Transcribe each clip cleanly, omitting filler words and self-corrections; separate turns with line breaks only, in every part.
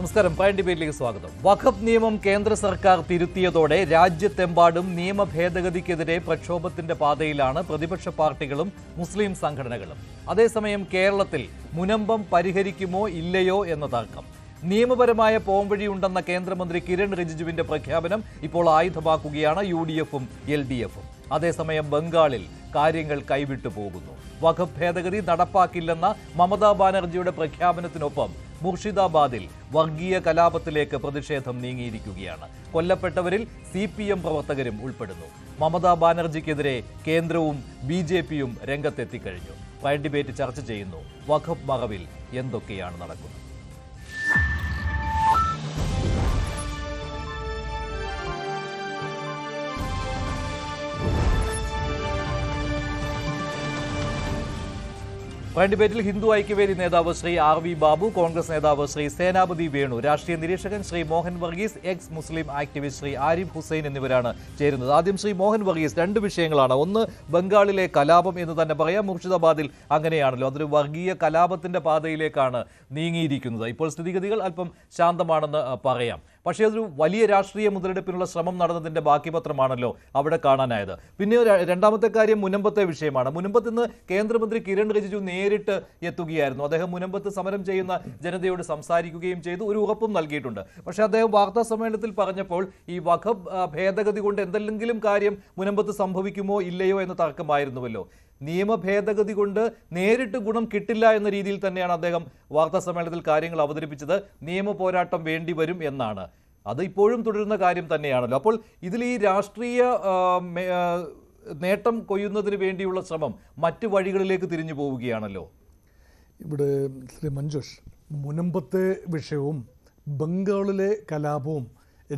നമസ്കാരം. പ്രൈം ഡിബേറ്റിലേക്ക് സ്വാഗതം. വഖഫ് നിയമം കേന്ദ്ര സർക്കാർ തിരുത്തിയതോടെ രാജ്യത്തെമ്പാടും നിയമ ഭേദഗതിക്കെതിരെ പ്രക്ഷോഭത്തിന്റെ പാതയിലാണ് പ്രതിപക്ഷ പാർട്ടികളും മുസ്ലിം സംഘടനകളും. അതേസമയം കേരളത്തിൽ മുനമ്പം പരിഹരിക്കുമോ ഇല്ലയോ എന്ന തർക്കം. നിയമപരമായ പോംവഴിയുണ്ടെന്ന കേന്ദ്രമന്ത്രി കിരൺ റിജിജുവിന്റെ പ്രഖ്യാപനം ഇപ്പോൾ ആയുധമാക്കുകയാണ് UDF-ഉം LDF-ഉം. അതേസമയം ബംഗാളിൽ കാര്യങ്ങൾ കൈവിട്ടു പോകുന്നു. വഖഫ് ഭേദഗതി നടപ്പാക്കില്ലെന്ന മമതാ ബാനർജിയുടെ പ്രഖ്യാപനത്തിനൊപ്പം മുർഷിദാബാദിൽ വർഗീയ കലാപത്തിലേക്ക് പ്രതിഷേധം നീങ്ങിയിരിക്കുകയാണ്. കൊല്ലപ്പെട്ടവരിൽ CPM പ്രവർത്തകരും ഉൾപ്പെടുന്നു. മമതാ ബാനർജിക്കെതിരെ കേന്ദ്രവും BJP-യും രംഗത്തെത്തിക്കഴിഞ്ഞു. പ്രൈം ഡിബേറ്റ് ചർച്ച ചെയ്യുന്നു വഖഫ് മറവിൽ എന്തൊക്കെയാണ് നടക്കുന്നത്. പ്രൈം ഡിബേറ്റിൽ ഹിന്ദു ഐക്യവേദി നേതാവ് ശ്രീ RV ബാബു, കോൺഗ്രസ് നേതാവ് ശ്രീ സേനാപതി വേണു, രാഷ്ട്രീയ നിരീക്ഷകൻ Shri Mohan Varghese, ex Muslim activist Shri Arif Hussain എന്നിവരാണ് ചേരുന്നത്. ആദ്യം ശ്രീ മോഹൻ വർഗീസ്, രണ്ട് വിഷയങ്ങളാണ്. ഒന്ന്, ബംഗാളിലെ കലാപം എന്ന് തന്നെ പറയാം. മുർഷിദാബാദിൽ അങ്ങനെയാണല്ലോ, അതൊരു വർഗീയ കലാപത്തിന്റെ പാതയിലേക്കാണ് നീങ്ങിയിരിക്കുന്നത്. ഇപ്പോൾ സ്ഥിതിഗതികൾ അല്പം ശാന്തമാണെന്ന് പറയാം. പക്ഷേ അതൊരു വലിയ രാഷ്ട്രീയ മുതലെടുപ്പിനുള്ള ശ്രമം നടന്നതിന്റെ ബാക്കി പത്രമാണല്ലോ അവിടെ കാണാനായത്. പിന്നെ രണ്ടാമത്തെ കാര്യം മുനമ്പത്തെ വിഷയമാണ്. മുനമ്പത്ത് നിന്ന് കേന്ദ്രമന്ത്രി കിരൺ റിജിജു നേരിട്ട് എത്തുകയായിരുന്നു. അദ്ദേഹം മുനമ്പത്ത് സമരം ചെയ്യുന്ന ജനതയോട് സംസാരിക്കുകയും ചെയ്തു, ഒരു ഉറപ്പും നൽകിയിട്ടുണ്ട്. പക്ഷേ അദ്ദേഹം വാർത്താ സമ്മേളനത്തിൽ പറഞ്ഞപ്പോൾ ഈ വഖഫ് ഭേദഗതി കൊണ്ട് എന്തെങ്കിലും കാര്യം മുനമ്പത്ത് സംഭവിക്കുമോ ഇല്ലയോ എന്ന തർക്കമായിരുന്നുവല്ലോ. നിയമ ഭേദഗതി കൊണ്ട് നേരിട്ട് ഗുണം കിട്ടില്ല എന്ന രീതിയിൽ തന്നെയാണ് അദ്ദേഹം വാർത്താ സമ്മേളനത്തിൽ കാര്യങ്ങൾ അവതരിപ്പിച്ചത്. നിയമ പോരാട്ടം വേണ്ടി വരും എന്നാണ്. അത് ഇപ്പോഴും തുടരുന്ന കാര്യം തന്നെയാണല്ലോ. അപ്പോൾ ഇതിൽ ഈ രാഷ്ട്രീയ നേട്ടം കൊയ്യുന്നതിന് വേണ്ടിയുള്ള ശ്രമം മറ്റു വഴികളിലേക്ക് തിരിഞ്ഞു പോവുകയാണല്ലോ.
ഇവിടെ ശ്രീ മഞ്ജുഷ്, മുനമ്പത്തെ വിഷയവും ബംഗാളിലെ കലാപവും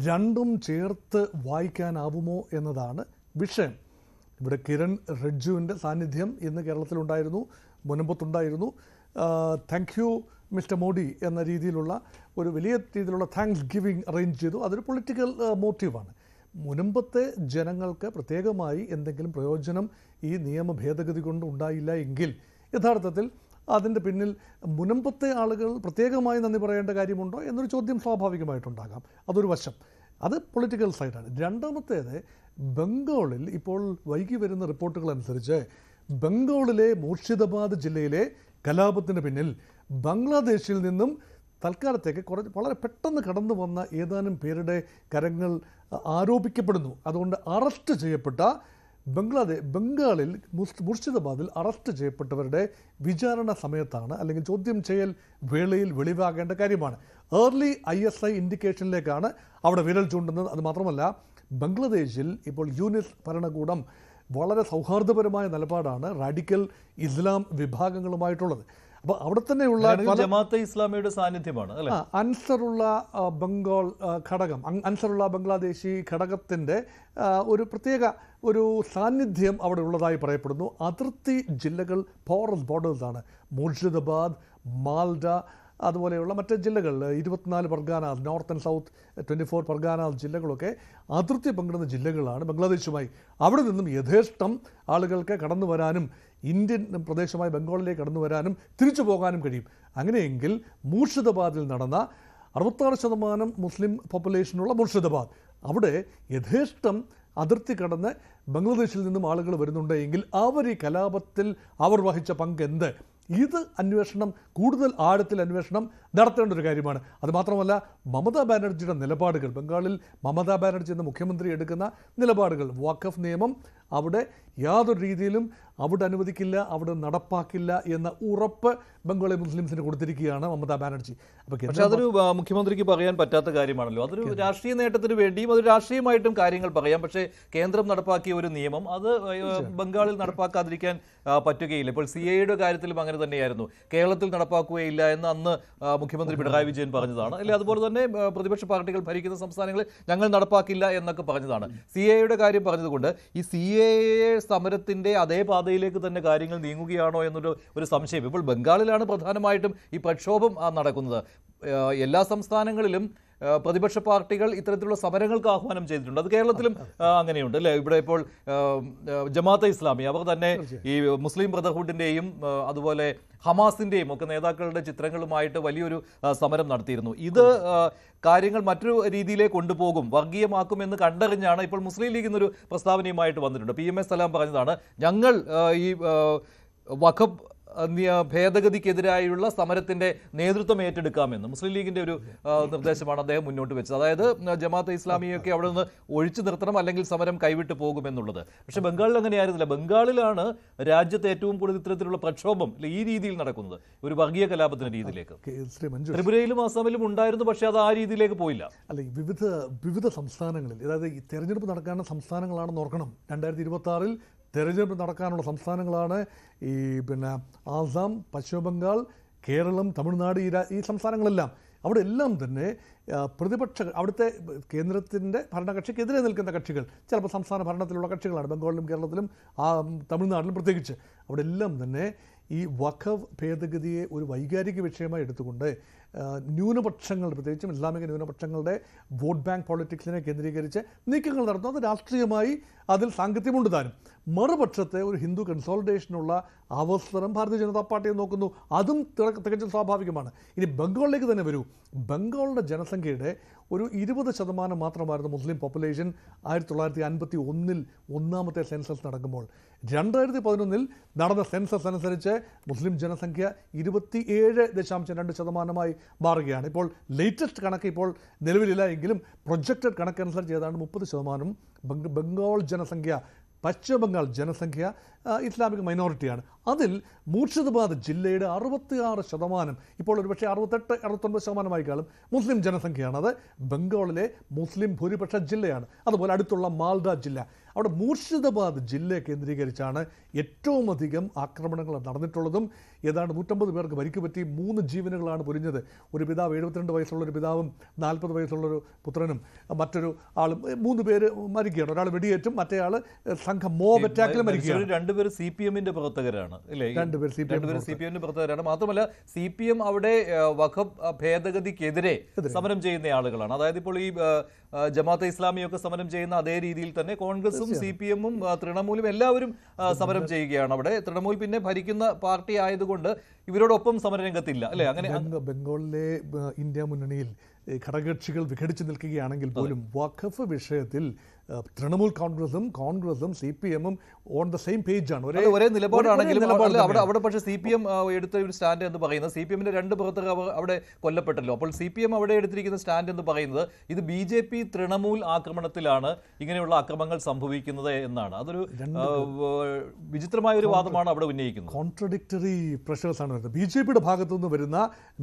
രണ്ടും ചേർത്ത് വായിക്കാനാവുമോ എന്നതാണ് വിഷയം. ഇവിടെ കിരൺ റിജിജുവിൻ്റെ സാന്നിധ്യം ഇന്ന് കേരളത്തിലുണ്ടായിരുന്നു, മുനമ്പത്തുണ്ടായിരുന്നു. താങ്ക് യു മിസ്റ്റർ മോഡി എന്ന രീതിയിലുള്ള ഒരു വലിയ രീതിയിലുള്ള താങ്ക്സ് ഗിവിങ് അറേഞ്ച് ചെയ്തു. അതൊരു പൊളിറ്റിക്കൽ മോട്ടീവാണ്. മുനമ്പത്തെ ജനങ്ങൾക്ക് പ്രത്യേകമായി എന്തെങ്കിലും പ്രയോജനം ഈ നിയമ ഭേദഗതി കൊണ്ട് ഉണ്ടായില്ല എങ്കിൽ യഥാർത്ഥത്തിൽ അതിൻ്റെ പിന്നിൽ മുനമ്പത്തെ ആളുകൾ പ്രത്യേകമായി നന്ദി പറയേണ്ട കാര്യമുണ്ടോ എന്നൊരു ചോദ്യം സ്വാഭാവികമായിട്ടുണ്ടാകാം. അതൊരു വശം, അത് പൊളിറ്റിക്കൽ സൈഡാണ്. രണ്ടാമത്തേത്, ബംഗാളിൽ ഇപ്പോൾ വൈകി വരുന്ന റിപ്പോർട്ടുകൾ അനുസരിച്ച് ബംഗാളിലെ മുർഷിദാബാദ് ജില്ലയിലെ കലാപത്തിന് പിന്നിൽ ബംഗ്ലാദേശിൽ നിന്നും തൽക്കാലത്തേക്ക് വളരെ പെട്ടെന്ന് കടന്നു വന്ന ഏതാനും പേരുടെ കരങ്ങൾ ആരോപിക്കപ്പെടുന്നു. അതുകൊണ്ട് അറസ്റ്റ് ചെയ്യപ്പെട്ട ബംഗാളിൽ മുർഷിദാബാദിൽ അറസ്റ്റ് ചെയ്യപ്പെട്ടവരുടെ വിചാരണ സമയത്താണ്, അല്ലെങ്കിൽ ചോദ്യം ചെയ്യൽ വേളയിൽ വെളിവാകേണ്ട കാര്യമാണ്. ഏർലി ISI ഇൻഡിക്കേഷനിലേക്കാണ് അവിടെ വിരൽ ചൂണ്ടുന്നത്. അത് മാത്രമല്ല, ബംഗ്ലാദേശിൽ ഇപ്പോൾ യൂനിസ് ഭരണകൂടം വളരെ സൗഹാർദ്ദപരമായ നിലപാടാണ് റാഡിക്കൽ ഇസ്ലാം വിഭാഗങ്ങളുമായിട്ടുള്ളത്. അപ്പോൾ അവിടെ തന്നെയുള്ള
ജമാഅത്തെ ഇസ്ലാമിയുടെ സാന്നിധ്യമാണ്
അൻസറുള്ള ബംഗാൾ ഘടകം, അൻസറുള്ള ബംഗ്ലാദേശി ഘടകത്തിൻ്റെ ഒരു പ്രത്യേക ഒരു സാന്നിധ്യം അവിടെ ഉള്ളതായി പറയപ്പെടുന്നു. അതിർത്തി ജില്ലകൾ പോറസ് ബോർഡേഴ്സാണ്. മുർഷിദാബാദ്, മാൽഡ, അതുപോലെയുള്ള മറ്റ് ജില്ലകൾ 24 Parganas, North and South 24 Parganas ജില്ലകളൊക്കെ അതിർത്തി പങ്കിടുന്ന ജില്ലകളാണ് ബംഗ്ലാദേശുമായി. അവിടെ നിന്നും യഥേഷ്ടം ആളുകൾക്ക് കടന്നു വരാനും ഇന്ത്യൻ പ്രദേശമായ ബംഗാളിലേക്ക് കടന്നു വരാനും തിരിച്ചു പോകാനും കഴിയും. അങ്ങനെയെങ്കിൽ മുർഷിദാബാദിൽ നടന്ന 66% മുസ്ലിം പോപ്പുലേഷനുള്ള മുർഷിദാബാദ്, അവിടെ യഥേഷ്ടം അതിർത്തി കടന്ന് ബംഗ്ലാദേശിൽ നിന്നും ആളുകൾ വരുന്നുണ്ട് എങ്കിൽ അവർ ഈ കലാപത്തിൽ അവർ വഹിച്ച പങ്ക് എന്ത്? ഇത് അന്വേഷണം, കൂടുതൽ ആഴത്തിൽ അന്വേഷണം നടത്തേണ്ട ഒരു കാര്യമാണ്. അതുമാത്രമല്ല, മമതാ ബാനർജിയുടെ നിലപാടുകൾ, ബംഗാളിൽ മമതാ ബാനർജി എന്ന മുഖ്യമന്ത്രി എടുക്കുന്ന നിലപാടുകൾ, വഖഫ് നിയമം അവിടെ യാതൊരു രീതിയിലും അവിടെ അനുവദിക്കില്ല, അവിടെ നടപ്പാക്കില്ല എന്ന ഉറപ്പ് ബംഗാളി മുസ്ലിംസിന് കൊടുത്തിരിക്കുകയാണ് മമതാ ബാനർജി.
പക്ഷേ അതൊരു മുഖ്യമന്ത്രിക്ക് പറയാൻ പറ്റാത്ത കാര്യമാണല്ലോ. അതൊരു രാഷ്ട്രീയ നേട്ടത്തിന് വേണ്ടിയും അത് രാഷ്ട്രീയമായിട്ടും കാര്യങ്ങൾ പറയാം. പക്ഷേ കേന്ദ്രം നടപ്പാക്കിയ ഒരു നിയമം അത് ബംഗാളിൽ നടപ്പാക്കാതിരിക്കാൻ പറ്റുകയില്ല. ഇപ്പോൾ CAA കാര്യത്തിലും അങ്ങനെ തന്നെയായിരുന്നു. കേരളത്തിൽ നടപ്പാക്കുകയില്ല എന്ന് അന്ന് മുഖ്യമന്ത്രി പിണറായി വിജയൻ പറഞ്ഞതാണ്, അല്ലെ? അതുപോലെ തന്നെ പ്രതിപക്ഷ പാർട്ടികൾ ഭരിക്കുന്ന സംസ്ഥാനങ്ങളിൽ ഞങ്ങൾ നടപ്പാക്കില്ല എന്നൊക്കെ പറഞ്ഞതാണ്. CAA കാര്യം പറഞ്ഞതുകൊണ്ട് ഈ CAA സമരത്തിന്റെ അതേ പാതയിലേക്ക് തന്നെ കാര്യങ്ങൾ നീങ്ങുകയാണോ എന്നൊരു സംശയം. ഇപ്പോൾ ബംഗാളിലാണ് പ്രധാനമായിട്ടും ഈ പ്രക്ഷോഭം നടക്കുന്നത്. എല്ലാ സംസ്ഥാനങ്ങളിലും പ്രതിപക്ഷ പാർട്ടികൾ ഇത്തരത്തിലുള്ള സമരങ്ങൾക്ക് ആഹ്വാനം ചെയ്തിട്ടുണ്ട്. അത് കേരളത്തിലും അങ്ങനെയുണ്ട് അല്ലേ? ഇവിടെ ഇപ്പോൾ ജമാഅത്തെ ഇസ്ലാമി അവർ തന്നെ ഈ മുസ്ലിം ബ്രദർഹുഡിൻ്റെയും അതുപോലെ ഹമാസിൻ്റെയും ഒക്കെ നേതാക്കളുടെ ചിത്രങ്ങളുമായിട്ട് വലിയൊരു സമരം നടത്തിയിരുന്നു. ഇത് കാര്യങ്ങൾ മറ്റൊരു രീതിയിലേക്ക് കൊണ്ടുപോകും, വർഗീയമാക്കുമെന്ന് കണ്ടറിഞ്ഞാണ് ഇപ്പോൾ മുസ്ലിം ലീഗ് എന്നൊരു പ്രസ്താവനയുമായിട്ട് വന്നിട്ടുണ്ട്. PMA സലാം പറഞ്ഞതാണ്, ഞങ്ങൾ ഈ വഖഫ് ഭേദഗതിക്കെതിരായുള്ള സമരത്തിന്റെ നേതൃത്വം ഏറ്റെടുക്കാമെന്ന് മുസ്ലിം ലീഗിന്റെ ഒരു നിർദ്ദേശമാണ് അദ്ദേഹം മുന്നോട്ട് വെച്ചത്. അതായത് ജമാഅത്തെ ഇസ്ലാമിയൊക്കെ അവിടെ നിന്ന് ഒഴിച്ചു നിർത്തണം, അല്ലെങ്കിൽ സമരം കൈവിട്ട് പോകുമെന്നുള്ളത്. പക്ഷേ ബംഗാളിൽ അങ്ങനെയായിരുന്നില്ല. ബംഗാളിലാണ് രാജ്യത്ത് ഏറ്റവും കൂടുതൽ ഇത്തരത്തിലുള്ള പ്രക്ഷോഭം ഈ രീതിയിൽ നടക്കുന്നത്, ഒരു വർഗീയ കലാപത്തിന്റെ രീതിയിലേക്ക്. ത്രിപുരയിലും അസമിലും ഉണ്ടായിരുന്നു, പക്ഷേ അത് ആ രീതിയിലേക്ക് പോയില്ല.
അല്ല, ഈ വിവിധ സംസ്ഥാനങ്ങളിൽ, അതായത് ഈ തെരഞ്ഞെടുപ്പ് നടക്കാനുള്ള സംസ്ഥാനങ്ങളാണെന്ന് ഓർക്കണം. 2026 തെരഞ്ഞെടുപ്പ് നടക്കാനുള്ള സംസ്ഥാനങ്ങളാണ് ഈ ആസാം, പശ്ചിമ ബംഗാൾ, കേരളം, തമിഴ്നാട്, ഈ സംസ്ഥാനങ്ങളെല്ലാം. അവിടെ എല്ലാം തന്നെ അവിടുത്തെ കേന്ദ്രത്തിൻ്റെ ഭരണകക്ഷിക്കെതിരെ നിൽക്കുന്ന കക്ഷികൾ ചിലപ്പോൾ സംസ്ഥാന ഭരണത്തിലുള്ള കക്ഷികളാണ്. ബംഗാളിലും കേരളത്തിലും തമിഴ്നാട്ടിലും പ്രത്യേകിച്ച് അവിടെ എല്ലാം തന്നെ ഈ വഖഫ് ഭേദഗതിയെ ഒരു വൈകാരിക വിഷയമായി എടുത്തുകൊണ്ട് ന്യൂനപക്ഷങ്ങൾ, പ്രത്യേകിച്ചും ഇസ്ലാമിക ന്യൂനപക്ഷങ്ങളുടെ വോട്ട് ബാങ്ക് പോളിറ്റിക്സിനെ കേന്ദ്രീകരിച്ച് നീക്കങ്ങൾ നടത്തുന്നു. അത് രാഷ്ട്രീയമായി അതിൽ സാങ്കത്യമുണ്ട് താനും. മറുപക്ഷത്തെ ഒരു ഹിന്ദു കൺസോളിഡേഷനുള്ള അവസരം ഭാരതീയ ജനതാ പാർട്ടിയെ നോക്കുന്നു. അതും തികച്ചും സ്വാഭാവികമാണ്. ഇനി ബംഗാളിലേക്ക് തന്നെ വരൂ. ബംഗാളിൻ്റെ ജനസംഖ്യയുടെ ഒരു 20% മാത്രമായിരുന്നു മുസ്ലിം പോപ്പുലേഷൻ 1951 ഒന്നാമത്തെ സെൻസസ് നടക്കുമ്പോൾ. 2011 നടന്ന സെൻസസ് അനുസരിച്ച് മുസ്ലിം ജനസംഖ്യ 27.2% മാറുകയാണ്. ഇപ്പോൾ ലേറ്റസ്റ്റ് കണക്ക് ഇപ്പോൾ നിലവിലില്ല എങ്കിലും പ്രൊജക്റ്റഡ് കണക്കനുസരിച്ച് ഏതാണ്ട് 30% ബംഗാൾ ജനസംഖ്യ, പശ്ചിമ ബംഗാൾ ജനസംഖ്യ ഇസ്ലാമിക് മൈനോറിറ്റിയാണ്. അതിൽ മൂർഷിദാബാദ് ജില്ലയുടെ 66%, ഇപ്പോൾ ഒരുപക്ഷെ 68-69% മുസ്ലിം ജനസംഖ്യയാണ്. അത് ബംഗാളിലെ മുസ്ലിം ഭൂരിപക്ഷ ജില്ലയാണ്. അതുപോലെ അടുത്തുള്ള മാൽഡ ജില്ല, അവിടെ മൂർഷിദാബാദ് ജില്ലയെ കേന്ദ്രീകരിച്ചാണ് ഏറ്റവും അധികം ആക്രമണങ്ങൾ നടന്നിട്ടുള്ളതും. ഏതാണ്ട് 150 പേർക്ക് പരിക്ക് പറ്റി, 3 ജീവനുകളാണ് പൊരിഞ്ഞത്. ഒരു പിതാവ്, 72 വയസ്സുള്ളൊരു പിതാവും 40 വയസ്സുള്ളൊരു പുത്രനും മറ്റൊരു ആളും, 3 പേര് മരിക്കുകയാണ്. ഒരാൾ വെടിയേറ്റും, മറ്റേയാൾ സംഘം മോബ് അറ്റാക്കിലും മരിക്കുകയാണ്.
2 പേര് CPM-ന്റെ പ്രവർത്തകരാണ് അല്ലേ? 2 പേര് CPM-ന്റെ പ്രവർത്തകരാണ്. മാത്രമല്ല CPM അവിടെ വഖഫ് ഭേദഗതിക്കെതിരെ സമരം ചെയ്യുന്ന ആളുകളാണ്. അതായത് ഇപ്പോൾ ഈ ജമാഅത്തെ ഇസ്ലാമിയൊക്കെ സമരം ചെയ്യുന്ന അതേ രീതിയിൽ തന്നെ കോൺഗ്രസും CPM-ഉം തൃണമൂലും എല്ലാവരും സമരം ചെയ്യുകയാണ് അവിടെ. തൃണമൂൽ പിന്നെ ഭരിക്കുന്ന പാർട്ടി ആയതുകൊണ്ട് ഇവരോടൊപ്പം സമരരംഗത്തില്ല അല്ലേ? അങ്ങനെ
ബംഗാളിലെ ഇന്ത്യ മുന്നണിയിൽ ഘടകകക്ഷികൾ വിഘടിച്ചു നിൽക്കുകയാണെങ്കിൽ പോലും വഖഫ് വിഷയത്തിൽ തൃണമൂൽ കോൺഗ്രസും CPM-ഉം ഓൺ ദ സെയിം പേജാണ്,
ഒരേ നിലപാടാണെങ്കിലും അവിടെ പക്ഷേ CPM എടുത്ത ഒരു സ്റ്റാൻഡ് എന്ന് പറയുന്നത്, CPM-ന്റെ 2 പ്രവർത്തകർ അവിടെ കൊല്ലപ്പെട്ടല്ലോ. അപ്പോൾ CPM അവിടെ എടുത്തിരിക്കുന്ന സ്റ്റാൻഡ് എന്ന് പറയുന്നത് ഇത് BJP തൃണമൂൽ ആക്രമണത്തിലാണ് ഇങ്ങനെയുള്ള അക്രമങ്ങൾ സംഭവിക്കുന്നത് എന്നാണ്. അതൊരു വിചിത്രമായ ഒരു വാദമാണ് അവിടെ ഉന്നയിക്കുന്നത്.
കോൺട്രഡിക്ടറി പ്രഷേഴ്സ് ആണ് വരുന്നത്. BJP-യുടെ ഭാഗത്തു നിന്ന് വരുന്ന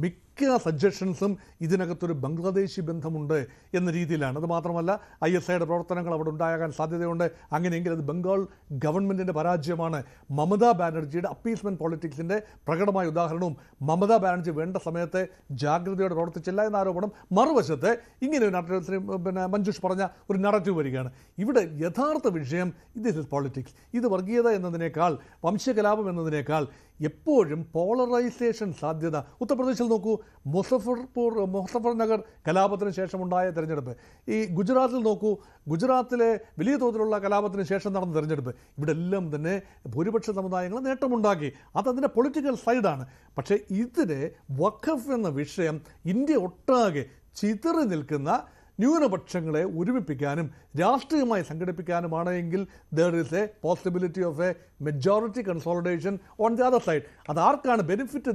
മിക്ക സജഷൻസും ഇതിനകത്തൊരു ബംഗ്ലാദേശി ബന്ധമുണ്ട് എന്ന രീതിയിലാണ്. അത് മാത്രമല്ല ISIയുടെ പ്രവർത്തനങ്ങൾ അവിടെ ഉണ്ടാകാൻ സാധ്യതയുണ്ട്. അങ്ങനെയെങ്കിൽ അത് ബംഗാൾ ഗവൺമെൻറ്റിൻ്റെ പരാജയമാണ്. മമതാ ബാനർജിയുടെ അപ്പീസ്മെൻറ്റ് പോളിറ്റിക്സിൻ്റെ പ്രകടമായ ഉദാഹരണവും, മമതാ ബാനർജി വേണ്ട സമയത്ത് ജാഗ്രതയോടെ പ്രവർത്തിച്ചില്ല എന്ന ആരോപണം. മറുവശത്ത് ഇങ്ങനെ ഒരു മഞ്ജുഷ് പറഞ്ഞ ഒരു നറേറ്റീവ് വരികയാണ്. ഇവിടെ യഥാർത്ഥ വിഷയം ദിസ് ഇസ് പോളിറ്റിക്സ്. ഇത് വർഗീയത എന്നതിനേക്കാൾ, വംശകലാപം എന്നതിനേക്കാൾ എപ്പോഴും പോളറൈസേഷൻ സാധ്യത. ഉത്തർപ്രദേശിൽ നോക്കൂ, മുസഫർ നഗർ കലാപത്തിന് ശേഷമുണ്ടായ തെരഞ്ഞെടുപ്പ്. ഈ ഗുജറാത്തിൽ നോക്കൂ, ഗുജറാത്തിലെ വലിയ തോതിലുള്ള കലാപത്തിന് ശേഷം നടന്ന തെരഞ്ഞെടുപ്പ്. ഇവിടെ എല്ലാം തന്നെ ഭൂരിപക്ഷ സമുദായങ്ങൾ നേട്ടമുണ്ടാക്കി. അതതിൻ്റെ പൊളിറ്റിക്കൽ സൈഡാണ്. പക്ഷേ ഇതിന് വഖഫ് എന്ന വിഷയം ഇന്ത്യ ഒട്ടാകെ ചിതറി നിൽക്കുന്ന ന്യൂനപക്ഷങ്ങളെ ഒരുമിപ്പിക്കാനും രാഷ്ട്രീയമായി സംഘടിപ്പിക്കാനുമാണ് എങ്കിൽ there is A possibility of A majority consolidation on the other side. അത് ആർക്കാണ് ബെനിഫിറ്റ്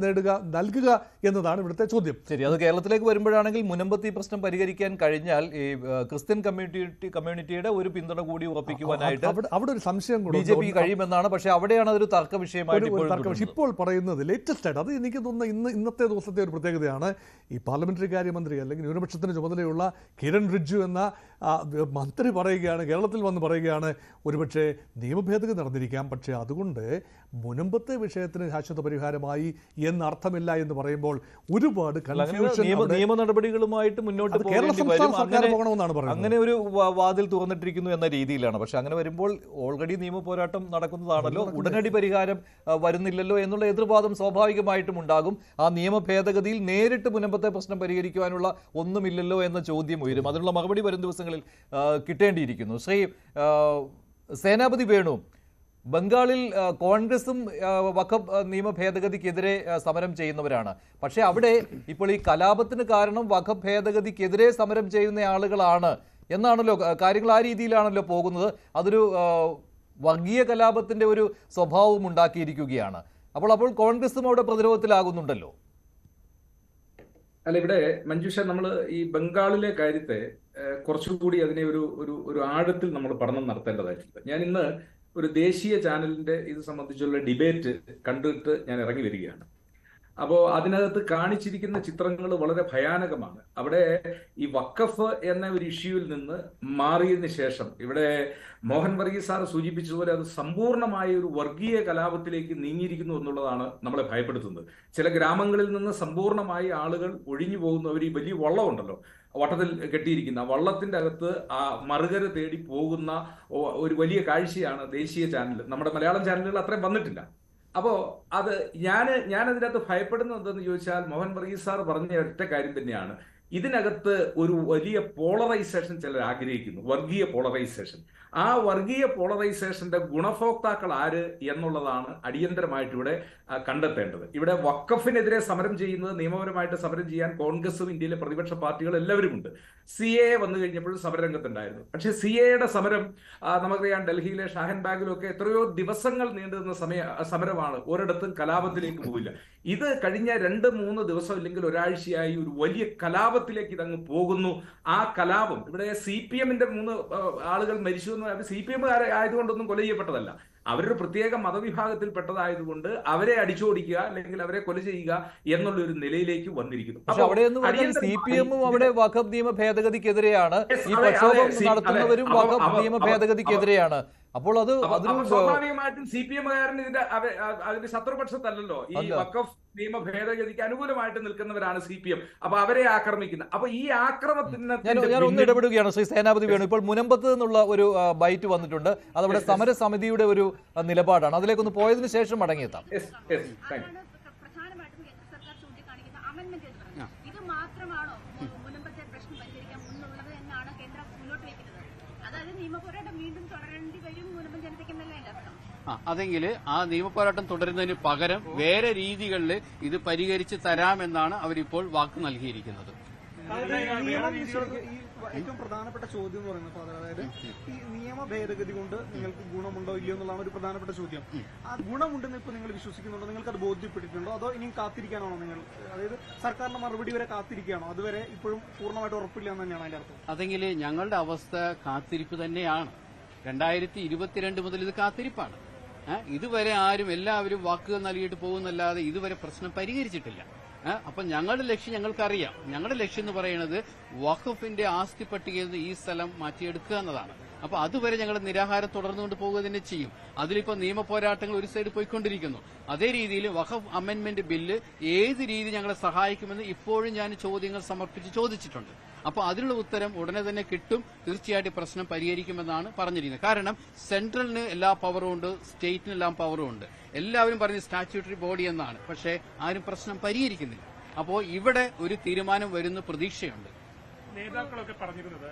നൽകുക എന്നതാണ് ഇവിടുത്തെ ചോദ്യം.
ശരി, അത് കേരളത്തിലേക്ക് വരുമ്പോഴാണെങ്കിൽ മുനമ്പത്ത് ഈ പ്രശ്നം പരിഹരിക്കാൻ കഴിഞ്ഞാൽ ഈ ക്രിസ്ത്യൻ കമ്മ്യൂണിറ്റിയുടെ ഒരു പിന്തുണ കൂടി ഉറപ്പിക്കുവാനായിട്ട്
അവിടെ ഒരു സംശയം
BJP കഴിയുമെന്നാണ്. പക്ഷേ അവിടെയാണ് അതൊരു തർക്ക വിഷയമായിട്ട്
ഇപ്പോൾ പറയുന്നത്. ലേറ്റസ്റ്റ് ആയിട്ട് അത് എനിക്ക് തോന്നുന്ന ഇന്നത്തെ ദിവസത്തെ ഒരു പ്രത്യേകതയാണ്. ഈ പാർലമെന്ററി കാര്യമന്ത്രി അല്ലെങ്കിൽ ന്യൂനപക്ഷത്തിന് ചുമതലയുള്ള കിരൺ റിജ്ജു എന്ന മന്ത്രി പറയുകയാണ്, കേരളത്തിൽ വന്ന് പറയുകയാണ് ഒരുപക്ഷെ നിയമഭേദഗതി നടന്നിരിക്കാം, പക്ഷേ അതുകൊണ്ട് മുനമ്പത്തെ വിഷയത്തിന് ശാശ്വത പരിഹാരമായി എന്നർത്ഥമില്ല എന്ന് പറയുമ്പോൾ ഒരുപാട് കൺഫ്യൂഷൻ
നിയമ നടപടികളുമായിട്ട് മുന്നോട്ട്
കേരള
പോകേണ്ടി
സംസ്ഥാന
വരും.
സർക്കാർ പോകണമെന്നാണ് പറയുന്നത്.
അങ്ങനെ ഒരു വാതിൽ തുറന്നിട്ടിരിക്കുന്നു എന്ന രീതിയിലാണ്. പക്ഷെ അങ്ങനെ വരുമ്പോൾ ഓൾറെഡി നിയമ പോരാട്ടം നടക്കുന്നതാണല്ലോ, ഉടനടി പരിഹാരം വരുന്നില്ലല്ലോ എന്നുള്ള എതിർവാദം സ്വാഭാവികമായിട്ടും ഉണ്ടാകും. ആ നിയമ ഭേദഗതിയിൽ നേരിട്ട് മുനമ്പത്തെ പ്രശ്നം പരിഹരിക്കുവാനുള്ള ഒന്നുമില്ലല്ലോ എന്ന ചോദ്യം ഉയരും. അതിനുള്ള മറുപടി വരും ദിവസങ്ങളിൽ കിട്ടേണ്ടിയിരിക്കുന്നു. ശ്രീ സേനാപതി വേണു, ബംഗാളിൽ കോൺഗ്രസും വഖഫ് നിയമ ഭേദഗതിക്കെതിരെ സമരം ചെയ്യുന്നവരാണ്. പക്ഷേ അവിടെ ഇപ്പോൾ ഈ കലാപത്തിന് കാരണം വഖഫ് ഭേദഗതിക്കെതിരെ സമരം ചെയ്യുന്ന ആളുകളാണ് എന്നാണല്ലോ കാര്യങ്ങൾ. ആ രീതിയിലാണല്ലോ പോകുന്നത്. അതൊരു വർഗീയ കലാപത്തിന്റെ ഒരു സ്വഭാവം ഉണ്ടാക്കിയിരിക്കുകയാണ്. അപ്പോൾ കോൺഗ്രസും അവിടെ പ്രതിരോധത്തിലാകുന്നുണ്ടല്ലോ.
അല്ല, ഇവിടെ മഞ്ജുഷ, നമ്മൾ ഈ ബംഗാളിലെ കാര്യത്തെ കുറച്ചുകൂടി അതിനെ ഒരു ആഴത്തിൽ നമ്മൾ പഠനം നടത്തേണ്ടതായിട്ടുണ്ട്. ഞാൻ ഇന്ന് ഒരു ദേശീയ ചാനലിന്റെ ഇത് സംബന്ധിച്ചുള്ള ഡിബേറ്റ് കണ്ടിട്ട് ഞാൻ ഇറങ്ങി വരികയാണ്. അപ്പോൾ അതിനകത്ത് കാണിച്ചിരിക്കുന്ന ചിത്രങ്ങൾ വളരെ ഭയാനകമാണ്. അവിടെ ഈ വഖഫ് എന്ന ഒരു ഇഷ്യൂവിൽ നിന്ന് മാറിയതിനു ശേഷം ഇവിടെ മോഹൻ വർഗീസ് സാർ സൂചിപ്പിച്ചതുപോലെ അത് സമ്പൂർണമായ ഒരു വർഗീയ കലാപത്തിലേക്ക് നീങ്ങിയിരിക്കുന്നു എന്നുള്ളതാണ് നമ്മളെ ഭയപ്പെടുത്തുന്നത്. ചില ഗ്രാമങ്ങളിൽ നിന്ന് സമ്പൂർണമായി ആളുകൾ ഒഴിഞ്ഞു പോകുന്ന ഒരു വലിയ വള്ളമുണ്ടല്ലോ, വട്ടത്തിൽ കെട്ടിയിരിക്കുന്ന വള്ളത്തിന്റെ അകത്ത് ആ മറുകര തേടി പോകുന്ന ഒരു വലിയ കാഴ്ചയാണ് ദേശീയ ചാനൽ. നമ്മുടെ മലയാളം ചാനലുകൾ അത്രയും വന്നിട്ടില്ല. അപ്പോ അത് ഞാനതിനകത്ത് ഭയപ്പെടുന്നത് എന്തെന്ന് ചോദിച്ചാൽ, മോഹൻ വർഗീസ് സാർ പറഞ്ഞ ഒറ്റ കാര്യം തന്നെയാണ്. ഇതിനകത്ത് ഒരു വലിയ പോളറൈസേഷൻ ചിലർ ആഗ്രഹിക്കുന്നു, വർഗീയ പോളറൈസേഷൻ. ആ വർഗീയ പോളറൈസേഷന്റെ ഗുണഭോക്താക്കൾ ആര് എന്നുള്ളതാണ് അടിയന്തരമായിട്ട് ഇവിടെ കണ്ടെത്തേണ്ടത്. ഇവിടെ വഖഫിനെതിരെ സമരം ചെയ്യുന്നത്, നിയമപരമായിട്ട് സമരം ചെയ്യാൻ കോൺഗ്രസും ഇന്ത്യയിലെ പ്രതിപക്ഷ പാർട്ടികൾ എല്ലാവരും ഉണ്ട്. CAA വന്നു കഴിഞ്ഞപ്പോഴും സമരരംഗത്തുണ്ടായിരുന്നു. പക്ഷേ CAAയുടെ സമരം നമുക്കറിയാം, ഡൽഹിയിലെ ഷാഹൻ ബാഗിലൊക്കെ എത്രയോ ദിവസങ്ങൾ നീണ്ടുനിന്ന സമരമാണ്. ഒരിടത്തും കലാപത്തിലേക്ക് പോയില്ല. ഇത് കഴിഞ്ഞ 2-3 ദിവസം ഇല്ലെങ്കിൽ ഒരാഴ്ചയായി ഒരു വലിയ കലാപത്തിലേക്ക് ഇതങ്ങ് പോകുന്നു. ആ കലാപം ഇവിടെ CPM-ന്റെ 3 ആളുകൾ മരിച്ചു എന്ന്, CPM ആയതുകൊണ്ടൊന്നും കൊല ചെയ്യപ്പെട്ടതല്ല. അവരൊരു പ്രത്യേക മതവിഭാഗത്തിൽപ്പെട്ടതായതുകൊണ്ട് അവരെ അടിച്ചോടിക്കുക അല്ലെങ്കിൽ അവരെ കൊല ചെയ്യുക എന്നുള്ള ഒരു നിലയിലേക്ക് വന്നിരിക്കുന്നു.
പക്ഷെ അവിടെ CPM-ഉം അവിടെ വഖഫ് നിയമ ഭേദഗതിക്കെതിരെയാണ്. ഈ പ്രക്ഷോഭം നടത്തുന്നവരും വഖഫ് നിയമ ഭേദഗതിക്കെതിരെയാണ്. അപ്പോൾ അത്
സ്വാഭാവികമായിട്ടും CPM-കാരൻ അതിന്റെ ശത്രുപക്ഷത്തല്ലല്ലോ. ഈ വഖഫ് നിയമ ഭേദഗതിക്ക് അനുകൂലമായിട്ട് നിൽക്കുന്നവരാണ് CPM. അപ്പൊ അവരെ ആക്രമിക്കുന്നത്. അപ്പൊ ഈ ആക്രമണത്തിന്
ഞാൻ ഒന്ന് ഇടപെടുകയാണ് ശ്രീ സേനാപതി വേണു. ഇപ്പോൾ മുനമ്പത്ത് നിന്നുള്ള ഒരു ബൈറ്റ് വന്നിട്ടുണ്ട്. അതവിടെ സമരസമിതിയുടെ ഒരു നിലപാടാണ്. അതിലേക്കൊന്ന് പോയതിനു ശേഷം മടങ്ങിയെത്താം.
അതെങ്കിൽ ആ നിയമപോരാട്ടം തുടരുന്നതിന് പകരം വേറെ രീതികളിൽ ഇത് പരിഹരിച്ച് തരാമെന്നാണ് അവരിപ്പോൾ വാക്ക് നൽകിയിരിക്കുന്നത്.
ഏറ്റവും പ്രധാനപ്പെട്ട ചോദ്യം എന്ന് പറയുന്നത് ഫാദർ, അതായത് ഈ നിയമ ഭേദഗതി കൊണ്ട് നിങ്ങൾക്ക് ഗുണമുണ്ടോ ഇല്ലയോ എന്നുള്ളതാണ് ഒരു പ്രധാനപ്പെട്ട ചോദ്യം. ആ ഗുണമുണ്ടെന്ന് ഇപ്പൊ നിങ്ങൾ വിശ്വസിക്കുന്നുണ്ടോ? നിങ്ങൾക്ക് അത് ബോധ്യപ്പെട്ടിട്ടുണ്ടോ? അതോ ഇനിയും കാത്തിരിക്കാനാണോ നിങ്ങൾ? അതായത് സർക്കാരിന്റെ മറുപടി വരെ കാത്തിരിക്കുകയാണോ? അതുവരെ ഇപ്പോഴും പൂർണ്ണമായിട്ട് ഉറപ്പില്ല എന്ന് തന്നെയാണ് അതിന്റെ അർത്ഥം.
അതെങ്കിൽ ഞങ്ങളുടെ അവസ്ഥ കാത്തിരിപ്പ് തന്നെയാണ്. 2022 മുതൽ ഇത് കാത്തിരിപ്പാണ്. ഇതുവരെ എല്ലാവരും വാക്കുകൾ നൽകിയിട്ട് പോകുന്നല്ലാതെ ഇതുവരെ പ്രശ്നം പരിഹരിച്ചിട്ടില്ല. അപ്പൊ ഞങ്ങളുടെ ലക്ഷ്യം ഞങ്ങൾക്കറിയാം. ഞങ്ങളുടെ ലക്ഷ്യം എന്ന് പറയുന്നത് വഖഫിന്റെ ആസ്തി പട്ടികയിൽ നിന്ന് ഈ സ്ഥലം മാറ്റിയെടുക്കുക എന്നതാണ്. അപ്പൊ അതുവരെ ഞങ്ങൾ നിരാഹാരം തുടർന്നുകൊണ്ട് പോവുക തന്നെ ചെയ്യും. അതിലിപ്പോ നിയമ പോരാട്ടങ്ങൾ ഒരു സൈഡ് പോയിക്കൊണ്ടിരിക്കുന്നു. അതേ രീതിയിൽ വഖഫ് അമെന്റ്മെന്റ് ബില്ല് ഏത് രീതി ഞങ്ങളെ സഹായിക്കുമെന്ന് ഇപ്പോഴും ഞാൻ ചോദ്യങ്ങൾ ചോദിച്ചിട്ടുണ്ട്. അപ്പൊ അതിനുള്ള ഉത്തരം ഉടനെ തന്നെ കിട്ടും. തീർച്ചയായിട്ടും പ്രശ്നം പരിഹരിക്കുമെന്നാണ് പറഞ്ഞിരിക്കുന്നത്. കാരണം സെൻട്രലിന് എല്ലാ പവറും ഉണ്ട്, സ്റ്റേറ്റിന് എല്ലാം പവറും ഉണ്ട്. എല്ലാവരും പറഞ്ഞ് സ്റ്റാറ്റ്യൂട്ടറി ബോഡി എന്നാണ്. പക്ഷേ ആരും പ്രശ്നം പരിഹരിക്കുന്നില്ല. അപ്പോൾ ഇവിടെ ഒരു തീരുമാനം വരുന്ന പ്രതീക്ഷയുണ്ട്.
നേതാക്കളൊക്കെ പറഞ്ഞിരുന്നത്,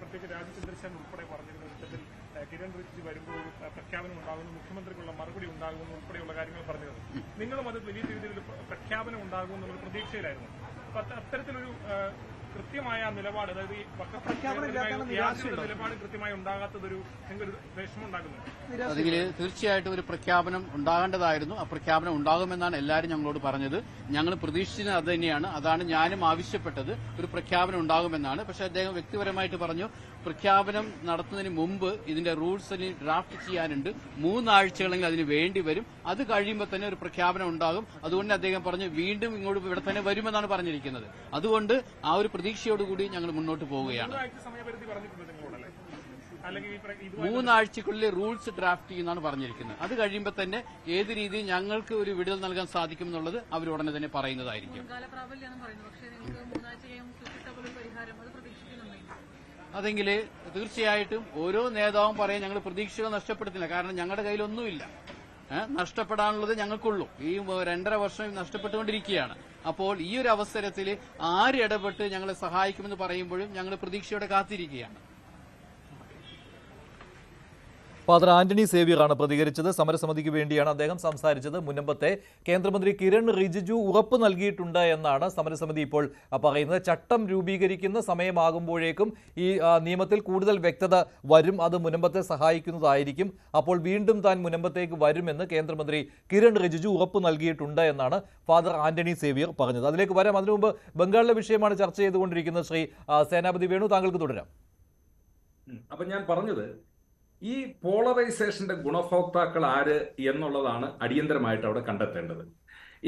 പ്രത്യേകിച്ച് രാജചന്ദ്രശൻ ഉൾപ്പെടെ പറഞ്ഞിരുന്നത്, കിരൺ റിജിജു വരുമ്പോൾ പ്രഖ്യാപനം ഉണ്ടാകുന്നു, മുഖ്യമന്ത്രിക്കുള്ള മറുപടി ഉണ്ടാകുന്നു ഉൾപ്പെടെയുള്ള കാര്യങ്ങൾ പറഞ്ഞിരുന്നു. നിങ്ങളും അത് വലിയ രീതിയിലൊരു പ്രഖ്യാപനം ഉണ്ടാകുമെന്നുള്ള പ്രതീക്ഷയിലായിരുന്നു. അപ്പൊ അത്തരത്തിലൊരു കൃത്യമായ നിലപാട്, അതായത് ഈ നിലപാട് കൃത്യമായി ഉണ്ടാകാത്തതൊരു നിങ്ങൾക്കൊരു വിഷമം ഉണ്ടാകുന്നുണ്ട്.
അതിൽ തീർച്ചയായിട്ടും ഒരു പ്രഖ്യാപനം ഉണ്ടാകേണ്ടതായിരുന്നു. ആ പ്രഖ്യാപനം ഉണ്ടാകുമെന്നാണ് എല്ലാവരും ഞങ്ങളോട് പറഞ്ഞത്. ഞങ്ങൾ പ്രതീക്ഷിച്ചത് അത് തന്നെയാണ്. അതാണ് ഞാനും ആവശ്യപ്പെട്ടത്, ഒരു പ്രഖ്യാപനം ഉണ്ടാകുമെന്നാണ്. പക്ഷെ അദ്ദേഹം വ്യക്തിപരമായിട്ട് പറഞ്ഞു, പ്രഖ്യാപനം നടത്തുന്നതിന് മുമ്പ് ഇതിന്റെ റൂൾസ് ഡ്രാഫ്റ്റ് ചെയ്യാനുണ്ട്, 3 ആഴ്ചകളെങ്കിൽ അതിന് വേണ്ടി വരും. അത് കഴിയുമ്പോൾ തന്നെ ഒരു പ്രഖ്യാപനം ഉണ്ടാകും. അതുകൊണ്ട് അദ്ദേഹം പറഞ്ഞു വീണ്ടും ഇങ്ങോട്ട് ഇവിടെ തന്നെ വരുമെന്നാണ് പറഞ്ഞിരിക്കുന്നത്. അതുകൊണ്ട് ആ ഒരു പ്രതീക്ഷയോടുകൂടി ഞങ്ങൾ മുന്നോട്ട് പോവുകയാണ്.
അല്ലെങ്കിൽ
മൂന്നാഴ്ചക്കുള്ളിൽ റൂൾസ് ഡ്രാഫ്റ്റ് ചെയ്യുന്നതാണ് പറഞ്ഞിരിക്കുന്നത്. അത് കഴിയുമ്പോൾ തന്നെ ഏത് രീതിയിൽ ഞങ്ങൾക്ക് ഒരു വിടുതൽ നൽകാൻ സാധിക്കും എന്നുള്ളത് അവർ ഉടനെ തന്നെ പറയുന്നതായിരിക്കും. അതെങ്കിൽ തീർച്ചയായിട്ടും ഓരോ നേതാവും പറയാൻ ഞങ്ങൾ പ്രതീക്ഷകൾ നഷ്ടപ്പെടുത്തില്ല. കാരണം ഞങ്ങളുടെ കയ്യിലൊന്നുമില്ല, നഷ്ടപ്പെടാനുള്ളത് ഞങ്ങൾക്കുള്ളൂ. ഈ 2.5 വർഷം നഷ്ടപ്പെട്ടുകൊണ്ടിരിക്കുകയാണ്. അപ്പോൾ ഈ ഒരു അവസരത്തിൽ ആര് ഇടപെട്ട് ഞങ്ങളെ സഹായിക്കുമെന്ന് പറയുമ്പോഴും ഞങ്ങൾ പ്രതീക്ഷയോടെ കാത്തിരിക്കുകയാണ്.
ഫാദർ ആന്റണി സേവ്യറാണ് പ്രതികരിച്ചത്. സമരസമിതിക്ക് വേണ്ടിയാണ് അദ്ദേഹം സംസാരിച്ചത്. മുൻപത്തെ കേന്ദ്രമന്ത്രി കിരൺ റിജിജു ഉറപ്പ് നൽകിയിട്ടുണ്ട് എന്നാണ് സമരസമിതി ഇപ്പോൾ പറയുന്നത്. ചട്ടം രൂപീകരിക്കുന്ന സമയമാകുമ്പോഴേക്കും ഈ നിയമത്തിൽ കൂടുതൽ വ്യക്തത വരും, അത് മുൻപത്തെ സഹായിക്കുന്നതായിരിക്കും. അപ്പോൾ വീണ്ടും താൻ മുൻപത്തേക്ക് വരുമെന്ന് കേന്ദ്രമന്ത്രി കിരൺ റിജിജു ഉറപ്പ് നൽകിയിട്ടുണ്ട് എന്നാണ് ഫാദർ ആന്റണി സേവ്യർ പറഞ്ഞത്. അതിലേക്ക് വരാം. അതിനു മുമ്പ് ബംഗാളിലെ വിഷയമാണ് ചർച്ച ചെയ്തുകൊണ്ടിരിക്കുന്നത്. ശ്രീ സേനാപതി വേണു, താങ്കൾക്ക് തുടരാം.
അപ്പൊ ഞാൻ പറഞ്ഞത്, ഈ പോളറൈസേഷന്റെ ഗുണഭോക്താക്കൾ ആര് എന്നുള്ളതാണ് അടിയന്തരമായിട്ട് അവിടെ കണ്ടെത്തേണ്ടത്.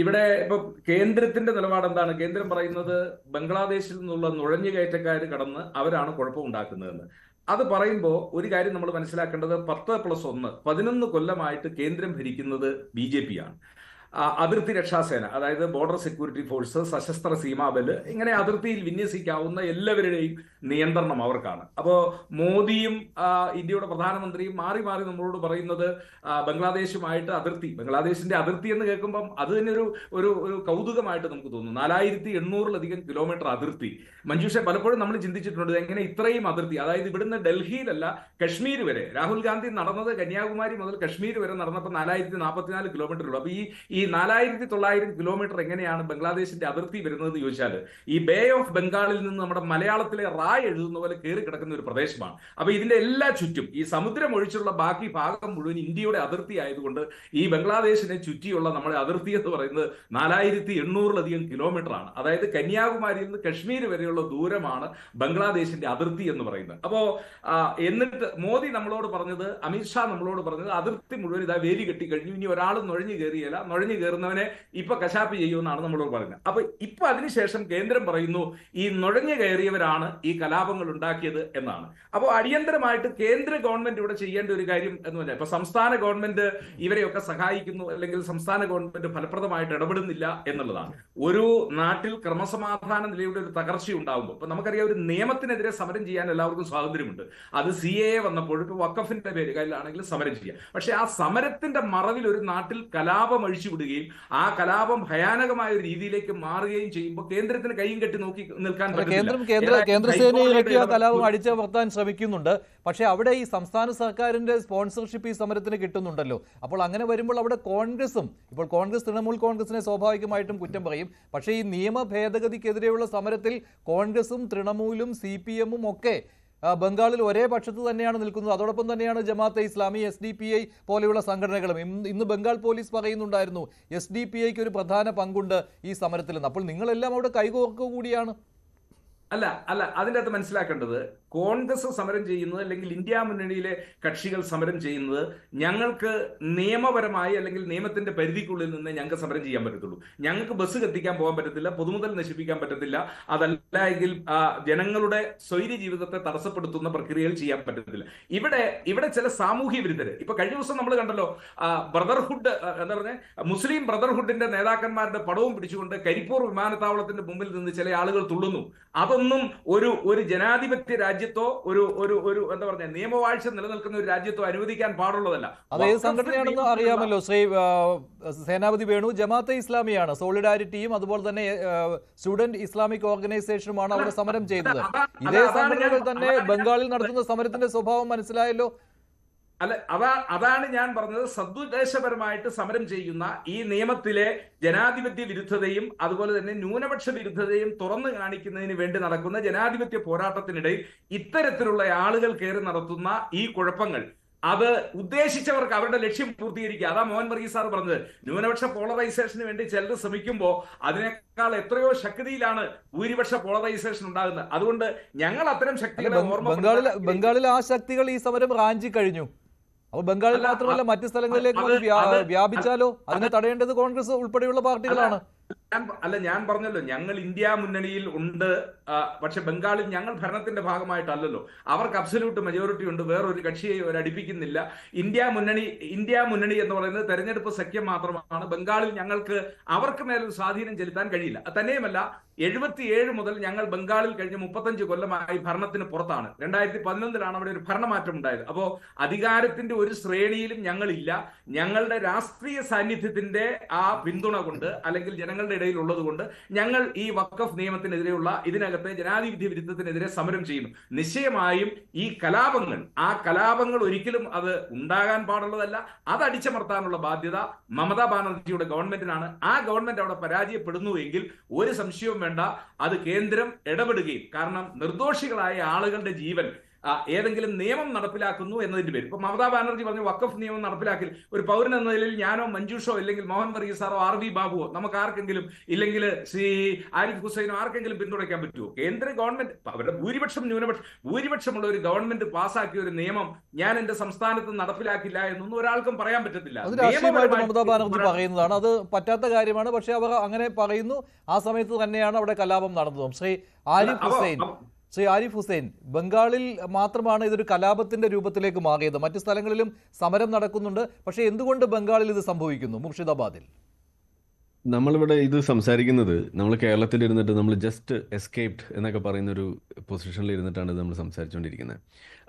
ഇവിടെ ഇപ്പൊ കേന്ദ്രത്തിന്റെ നിലപാട് എന്താണ്? കേന്ദ്രം പറയുന്നത് ബംഗ്ലാദേശിൽ നിന്നുള്ള നുഴഞ്ഞുകയറ്റക്കാർ കടന്ന് അവരാണ് കുഴപ്പമുണ്ടാക്കുന്നതെന്ന്. അത് പറയുമ്പോൾ ഒരു കാര്യം നമ്മൾ മനസ്സിലാക്കേണ്ടത്, 10+1 11 കൊല്ലമായിട്ട് കേന്ദ്രം ഭരിക്കുന്നത് BJP ആണ്. അതിർത്തി രക്ഷാസേന, അതായത് ബോർഡർ സെക്യൂരിറ്റി ഫോഴ്സ്, സശസ്ത്ര സീമാബല്, ഇങ്ങനെ അതിർത്തിയിൽ വിന്യസിക്കാവുന്ന എല്ലാവരുടെയും നിയന്ത്രണം അവർക്കാണ്. അപ്പോൾ മോദിയും ഇന്ത്യയുടെ പ്രധാനമന്ത്രിയും മാറി മാറി നമ്മളോട് പറയുന്നത് ബംഗ്ലാദേശുമായിട്ട് ബംഗ്ലാദേശിന്റെ അതിർത്തി എന്ന് കേൾക്കുമ്പം അത് തന്നെ ഒരു കൗതുകമായിട്ട് നമുക്ക് തോന്നുന്നു. 4800-ലധികം കിലോമീറ്റർ അതിർത്തി. മഞ്ജുഷ, പലപ്പോഴും നമ്മൾ ചിന്തിച്ചിട്ടുണ്ട് എങ്ങനെ ഇത്രയും അതിർത്തി, അതായത് ഇവിടുന്ന് ഡൽഹിയിലല്ല കശ്മീർ വരെ. രാഹുൽ ഗാന്ധി നടന്നത് കന്യാകുമാരി മുതൽ കശ്മീർ വരെ നടന്നപ്പോൾ 4044 കിലോമീറ്റർ ഉള്ളൂ. അപ്പൊ ഈ 4900 കിലോമീറ്റർ എങ്ങനെയാണ് ബംഗ്ലാദേശിന്റെ അതിർത്തി വരുന്നതെന്ന് ചോദിച്ചാൽ, ഈ ബേ ഓഫ് ബംഗാളിൽ നിന്ന് നമ്മുടെ മലയാളത്തിലെ റായ് എഴുതുന്ന പോലെ കയറി കിടക്കുന്ന ഒരു പ്രദേശമാണ്. അപ്പൊ ഇതിന്റെ എല്ലാ ചുറ്റും ഈ സമുദ്രം ഒഴിച്ചുള്ള ബാക്കി ഭാഗം മുഴുവൻ ഇന്ത്യയുടെ അതിർത്തി ആയതുകൊണ്ട് ഈ ബംഗ്ലാദേശിനെ ചുറ്റിയുള്ള നമ്മുടെ അതിർത്തി എന്ന് പറയുന്നത് 4800-ലധികം കിലോമീറ്റർ ആണ്. അതായത് കന്യാകുമാരിയിൽ നിന്ന് കശ്മീർ വരെയുള്ള ദൂരമാണ് ബംഗ്ലാദേശിന്റെ അതിർത്തി എന്ന് പറയുന്നത്. അപ്പോ എന്നിട്ട് മോദി നമ്മളോട് പറഞ്ഞത്, അമിത്ഷാ നമ്മളോട് പറഞ്ഞത്, അതിർത്തി മുഴുവൻ ഇതാ വേലി കെട്ടി കഴിഞ്ഞു, ഇനി ഒരാളും നുഴഞ്ഞു കയറിയല്ല, നുഴഞ്ഞു കയറുന്നവനെ ഇപ്പൊ കശാപ്പ് ചെയ്യുമെന്നാണ് നമ്മളോട് പറയുന്നത്. അപ്പൊ ഇപ്പൊ അതിനുശേഷം കേന്ദ്രം പറയുന്നു ഈ നുഴഞ്ഞു കയറിയവരാണ് ഈ കലാപങ്ങൾ ഉണ്ടാക്കിയത് എന്നാണ്. അപ്പോൾ അടിയന്തരമായിട്ട് കേന്ദ്ര ഗവൺമെന്റ് ഇവിടെ ചെയ്യേണ്ട ഒരു കാര്യം എന്ന് പറഞ്ഞാൽ, ഇപ്പൊ സംസ്ഥാന ഗവൺമെന്റ് ഇവരെയൊക്കെ സഹായിക്കുന്നു, അല്ലെങ്കിൽ സംസ്ഥാന ഗവൺമെന്റ് ഫലപ്രദമായിട്ട് ഇടപെടുന്നില്ല എന്നുള്ളതാണ്. ഒരു നാട്ടിൽ ക്രമസമാധാന നിലയുടെ ഒരു തകർച്ച ഉണ്ടാകുമ്പോൾ, ഇപ്പൊ നമുക്കറിയാം ഒരു നിയമത്തിനെതിരെ സമരം ചെയ്യാൻ എല്ലാവർക്കും സ്വാതന്ത്ര്യമുണ്ട്. അത് CAA വന്നപ്പോൾ ഇപ്പൊ വഖഫിന്റെ പേരിലാണെങ്കിൽ സമരം ചെയ്യാം. പക്ഷെ ആ സമരത്തിന്റെ മറവിൽ ഒരു നാട്ടിൽ കലാപം അഴിച്ചുവിടുകയും ആ കലാപം ഭയാനകമായ ഒരു രീതിയിലേക്ക് മാറുകയും ചെയ്യുമ്പോൾ കേന്ദ്രത്തിന് കൈയും കെട്ടി നോക്കി നിൽക്കാൻ പറ്റില്ല.
കേന്ദ്രസേനയിലേക്ക് ആ കലാപം അടിച്ചമർത്താൻ ശ്രമിക്കുന്നുണ്ട്. പക്ഷേ അവിടെ ഈ സംസ്ഥാന സർക്കാരിന്റെ സ്പോൺസർഷിപ്പ് ഈ സമരത്തിന് കിട്ടുന്നുണ്ടല്ലോ. അപ്പോൾ അങ്ങനെ വരുമ്പോൾ അവിടെ കോൺഗ്രസും, ഇപ്പോൾ കോൺഗ്രസ് തൃണമൂൽ കോൺഗ്രസിനെ സ്വാഭാവികമായിട്ടും കുറ്റം പറയും. പക്ഷേ ഈ നിയമ ഭേദഗതിക്കെതിരെയുള്ള സമരത്തിൽ കോൺഗ്രസും തൃണമൂലും CPM-ഉം ഒക്കെ ബംഗാളിൽ ഒരേ പക്ഷത്ത് തന്നെയാണ് നിൽക്കുന്നത്. അതോടൊപ്പം തന്നെയാണ് ജമാഅത്തെ ഇസ്ലാമി, SDPI പോലെയുള്ള സംഘടനകളും. ഇന്ന് ബംഗാൾ പോലീസ് പറയുന്നുണ്ടായിരുന്നു SDPIക്ക് ഒരു പ്രധാന പങ്കുണ്ട് ഈ സമരത്തിലെന്ന്. അപ്പോൾ നിങ്ങളെല്ലാം അവിടെ കൈകോർക്കുക കൂടിയാണ്.
അല്ല അതിൻ്റെ അകത്ത് മനസ്സിലാക്കേണ്ടത്, കോൺഗ്രസ് സമരം ചെയ്യുന്നത് അല്ലെങ്കിൽ ഇന്ത്യ മുന്നണിയിലെ കക്ഷികൾ സമരം ചെയ്യുന്നത് ഞങ്ങൾക്ക് നിയമപരമായി അല്ലെങ്കിൽ നിയമത്തിന്റെ പരിധിക്കുള്ളിൽ നിന്ന് ഞങ്ങൾക്ക് സമരം ചെയ്യാൻ പറ്റത്തുള്ളൂ. ഞങ്ങൾക്ക് ബസ് കത്തിക്കാൻ പോകാൻ പറ്റത്തില്ല, പൊതുമുതൽ നശിപ്പിക്കാൻ പറ്റത്തില്ല, അതല്ല എങ്കിൽ ജനങ്ങളുടെ സ്വൈര്യ ജീവിതത്തെ തടസ്സപ്പെടുത്തുന്ന പ്രക്രിയകൾ ചെയ്യാൻ പറ്റത്തില്ല. ഇവിടെ ചില സാമൂഹ്യ വിരുദ്ധര്, ഇപ്പൊ കഴിഞ്ഞ ദിവസം നമ്മൾ കണ്ടല്ലോ, ബ്രദർഹുഡ് എന്താ പറഞ്ഞ മുസ്ലിം ബ്രദർഹുഡിന്റെ നേതാക്കന്മാരുടെ പടവും പിടിച്ചുകൊണ്ട് കരിപ്പൂർ വിമാനത്താവളത്തിന്റെ മുമ്പിൽ നിന്ന് ചില ആളുകൾ തുള്ളുന്നു. അതൊന്നും ഒരു ജനാധിപത്യ രാജ്യത്തോ ഒരു എന്താ പറയുക നിയമവാഴ്ച നിലനിൽക്കുന്ന ഒരു രാജ്യത്തോ അനുവദിക്കാൻ പാടുള്ളതല്ല.
അതേത് സംഘടനയാണെന്ന് അറിയാമല്ലോ ശ്രീ സേനാപതി വേണു. ജമാഅത്തെ ഇസ്ലാമിയാണ്, സോളിഡാരിറ്റിയും അതുപോലെ തന്നെ സ്റ്റുഡന്റ് ഇസ്ലാമിക് ഓർഗനൈസേഷനുമാണ് അവിടെ സമരം ചെയ്തത്. ഇതേ സംഘടനകൾ തന്നെ ബംഗാളിൽ നടത്തുന്ന സമരത്തിന്റെ സ്വഭാവം മനസ്സിലായല്ലോ.
അല്ല, അതാണ് ഞാൻ പറഞ്ഞത്. സദുദ്ദേശപരമായിട്ട് സമരം ചെയ്യുന്ന ഈ നിയമത്തിലെ ജനാധിപത്യ വിരുദ്ധതയും അതുപോലെ തന്നെ ന്യൂനപക്ഷ വിരുദ്ധതയും തുറന്നു കാണിക്കുന്നതിന് വേണ്ടി നടക്കുന്ന ജനാധിപത്യ പോരാട്ടത്തിനിടയിൽ ഇത്തരത്തിലുള്ള ആളുകൾ കയറി നടത്തുന്ന ഈ കുഴപ്പങ്ങൾ, അത് ഉദ്ദേശിച്ചവർക്ക് അവരുടെ ലക്ഷ്യം പൂർത്തീകരിക്കുക. അതാ മോഹൻ വർഗീസ് സാർ പറഞ്ഞത്. ന്യൂനപക്ഷ പോളറൈസേഷന് വേണ്ടി ചിലർ ശ്രമിക്കുമ്പോൾ അതിനേക്കാൾ എത്രയോ ശക്തിയിലാണ് ഭൂരിപക്ഷ പോളറൈസേഷൻ ഉണ്ടാകുന്നത്. അതുകൊണ്ട് ഞങ്ങൾ അത്തരം ശക്തികളെ
ബംഗാളിൽ ആ ശക്തികൾ ഈ സമരം റാഞ്ചി കഴിഞ്ഞു. അപ്പോൾ ബംഗാളിൽ മാത്രമല്ല മറ്റ് സ്ഥലങ്ങളിലേക്ക് വ്യാപിച്ചാലോ? അതിനെ തടയേണ്ടത് കോൺഗ്രസ് ഉൾപ്പെടെയുള്ള പാർട്ടികളാണ്.
ഞാൻ പറഞ്ഞല്ലോ, ഞങ്ങൾ ഇന്ത്യ മുന്നണിയിൽ ഉണ്ട്. പക്ഷെ ബംഗാളിൽ ഞങ്ങൾ ഭരണത്തിന്റെ ഭാഗമായിട്ടല്ലല്ലോ. അവർക്ക് അബ്സല്യൂട്ട് മെജോറിറ്റി ഉണ്ട്, വേറൊരു കക്ഷിയെ അവർ അടുപ്പിക്കുന്നില്ല. ഇന്ത്യ മുന്നണി എന്ന് പറയുന്നത് തെരഞ്ഞെടുപ്പ് സഖ്യം മാത്രമാണ്. ബംഗാളിൽ ഞങ്ങൾക്ക് അവർക്ക് മേലൊരു സ്വാധീനം ചെലുത്താൻ കഴിയില്ല. തന്നെയുമല്ല, 77 മുതൽ ഞങ്ങൾ ബംഗാളിൽ കഴിഞ്ഞ 35 കൊല്ലമായി ഭരണത്തിന് പുറത്താണ്. 2011 അവിടെ ഒരു ഭരണമാറ്റം ഉണ്ടായത്. അപ്പോ അധികാരത്തിന്റെ ഒരു ശ്രേണിയിലും ഞങ്ങളില്ല. ഞങ്ങളുടെ രാഷ്ട്രീയ സാന്നിധ്യത്തിന്റെ ആ പിന്തുണ കൊണ്ട്, അല്ലെങ്കിൽ ജനങ്ങളുടെ ഇടയിൽ ഉള്ളത് കൊണ്ട്, ഞങ്ങൾ ഈ വഖഫ് നിയമത്തിനെതിരെയുള്ള ഇതിനകത്തെ ജനാധിപത്യ വിരുദ്ധത്തിനെതിരെ സമരം ചെയ്യുന്നു. നിശ്ചയമായും ഈ ആ കലാപങ്ങൾ ഒരിക്കലും അത് ഉണ്ടാകാൻ പാടുള്ളതല്ല. അത് അടിച്ചമർത്താനുള്ള ബാധ്യത മമതാ ബാനർജിയുടെ ഗവൺമെന്റിനാണ്. ആ ഗവൺമെന്റ് അവിടെ പരാജയപ്പെടുന്നുവെങ്കിൽ ഒരു സംശയവും വേണ്ട, അത് കേന്ദ്രം ഇടപെടുകയും. കാരണം നിർദോഷികളായ ആളുകളുടെ ജീവൻ ഏതെങ്കിലും നിയമം നടപ്പിലാക്കുന്നു എന്നതിന്റെ പേര്, ഇപ്പൊ മമതാ ബാനർജി പറഞ്ഞു വഖഫ് നിയമം നടപ്പിലാക്കി, ഒരു പൗരൻ എന്ന നിലയിൽ ഞാനോ മഞ്ജുഷോ ഇല്ലെങ്കിൽ മോഹൻ വർഗീസ് സാറോ RV ബാബുവോ നമുക്ക് ആർക്കെങ്കിലും, ഇല്ലെങ്കിൽ ശ്രീ ആരിഫ് ഹുസൈനോ ആർക്കെങ്കിലും പിന്തുണയ്ക്കാൻ പറ്റുമോ? കേന്ദ്ര ഗവൺമെന്റ് അവരുടെ ഭൂരിപക്ഷമുള്ള ഒരു ഗവൺമെന്റ് പാസ്സാക്കിയ ഒരു നിയമം ഞാൻ എന്റെ സംസ്ഥാനത്ത് നടപ്പിലാക്കില്ല എന്നൊന്നും ഒരാൾക്കും പറയാൻ പറ്റത്തില്ല.
അത് രാഷ്ട്രീയമായിട്ട് മമതാ ബാനർജി പറയുന്നതാണ്, അത് പറ്റാത്ത കാര്യമാണ്. പക്ഷെ അവർ അങ്ങനെ പറയുന്നു. ആ സമയത്ത് തന്നെയാണ് അവിടെ കലാപം നടന്നതും. ശ്രീ ആരിഫ് ഹുസൈൻ, ബംഗാളിൽ മാത്രമാണ് ഇതൊരു കലാപത്തിന്റെ രൂപത്തിലേക്ക് മാറിയത്. മറ്റു സ്ഥലങ്ങളിലും സമരം നടക്കുന്നുണ്ട്. പക്ഷെ എന്തുകൊണ്ട് ബംഗാളിൽ ഇത് സംഭവിക്കുന്നു? മുർഷിദാബാദിൽ
നമ്മളിവിടെ ഇത് സംസാരിക്കുന്നത്, നമ്മൾ കേരളത്തിൽ ഇരുന്നിട്ട് നമ്മൾ ജസ്റ്റ് എസ്കേപ്ഡ് എന്നൊക്കെ പറയുന്ന ഒരു പൊസിഷനിൽ ഇരുന്നിട്ടാണ് ഇത് നമ്മൾ സംസാരിച്ചുകൊണ്ടിരിക്കുന്നത്.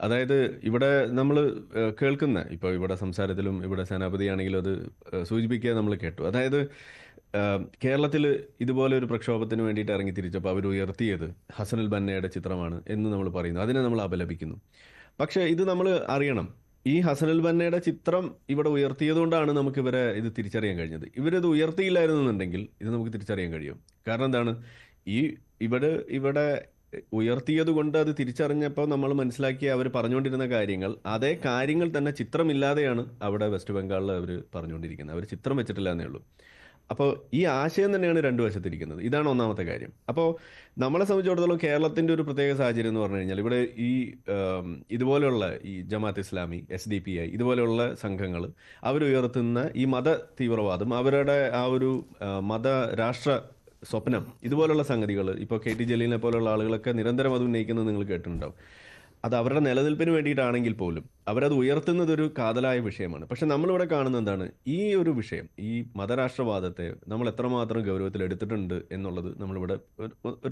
അതായത് ഇവിടെ നമ്മൾ കേൾക്കുന്ന, ഇപ്പോൾ ഇവിടെ സംസാരത്തിലും ഇവിടെ സേനാപതിയാണെങ്കിലും അത് സൂചിപ്പിക്കുക നമ്മൾ കേട്ടു. അതായത് കേരളത്തിൽ ഇതുപോലെ ഒരു പ്രക്ഷോഭത്തിന് വേണ്ടിയിട്ട് ഇറങ്ങി തിരിച്ചപ്പോൾ അവർ ഉയർത്തിയത് ഹസനുൽ ബന്നയുടെ ചിത്രമാണ് എന്ന് നമ്മൾ പറയുന്നു. അതിനെ നമ്മൾ അപലപിക്കുന്നു. പക്ഷേ ഇത് നമ്മൾ അറിയണം, ഈ ഹസനുൽ ബന്നയുടെ ചിത്രം ഇവിടെ ഉയർത്തിയതുകൊണ്ടാണ് നമുക്ക് ഇവരെ ഇത് തിരിച്ചറിയാൻ കഴിഞ്ഞത്. ഇവരിത് ഉയർത്തിയില്ലായിരുന്നുണ്ടെങ്കിൽ ഇത് നമുക്ക് തിരിച്ചറിയാൻ കഴിയും. കാരണം എന്താണ്, ഇവിടെ ഉയർത്തിയത് കൊണ്ട് അത് തിരിച്ചറിഞ്ഞപ്പോൾ നമ്മൾ മനസ്സിലാക്കിയ അവർ പറഞ്ഞുകൊണ്ടിരുന്ന കാര്യങ്ങൾ, അതേ കാര്യങ്ങൾ തന്നെ ചിത്രമില്ലാതെയാണ് അവിടെ വെസ്റ്റ് ബംഗാളിൽ അവർ പറഞ്ഞുകൊണ്ടിരിക്കുന്നത്. അവർ ചിത്രം വെച്ചിട്ടില്ല എന്നേ ഉള്ളൂ. അപ്പോൾ ഈ ആശയം തന്നെയാണ് രണ്ടു വശത്തിരിക്കുന്നത്. ഇതാണ് ഒന്നാമത്തെ കാര്യം. അപ്പോൾ നമ്മളെ സംബന്ധിച്ചിടത്തോളം കേരളത്തിൻ്റെ ഒരു പ്രത്യേക സാഹചര്യം എന്ന് പറഞ്ഞു കഴിഞ്ഞാൽ, ഇവിടെ ഇതുപോലെയുള്ള ഈ ജമാഅത്ത് ഇസ്ലാമി, SDPI ഇതുപോലെയുള്ള സംഘങ്ങൾ അവരുയർത്തുന്ന ഈ മത തീവ്രവാദം, അവരുടെ ആ ഒരു മത രാഷ്ട്ര സ്വപ്നം, ഇതുപോലുള്ള സംഗതികൾ, ഇപ്പോൾ KT ജലീലിനെ പോലുള്ള ആളുകളൊക്കെ നിരന്തരം അത് ഉന്നയിക്കുന്നത് നിങ്ങൾ കേട്ടിട്ടുണ്ടാവും. അത് അവരുടെ നിലനിൽപ്പിന് വേണ്ടിയിട്ടാണെങ്കിൽ പോലും അവരത് ഉയർത്തുന്നത് ഒരു കാതലായ വിഷയമാണ്. പക്ഷെ നമ്മളിവിടെ കാണുന്നത് എന്താണ്, ഈ ഒരു വിഷയം, ഈ മതരാഷ്ട്രവാദത്തെ നമ്മൾ എത്രമാത്രം ഗൗരവത്തിൽ എടുത്തിട്ടുണ്ട് എന്നുള്ളത് നമ്മളിവിടെ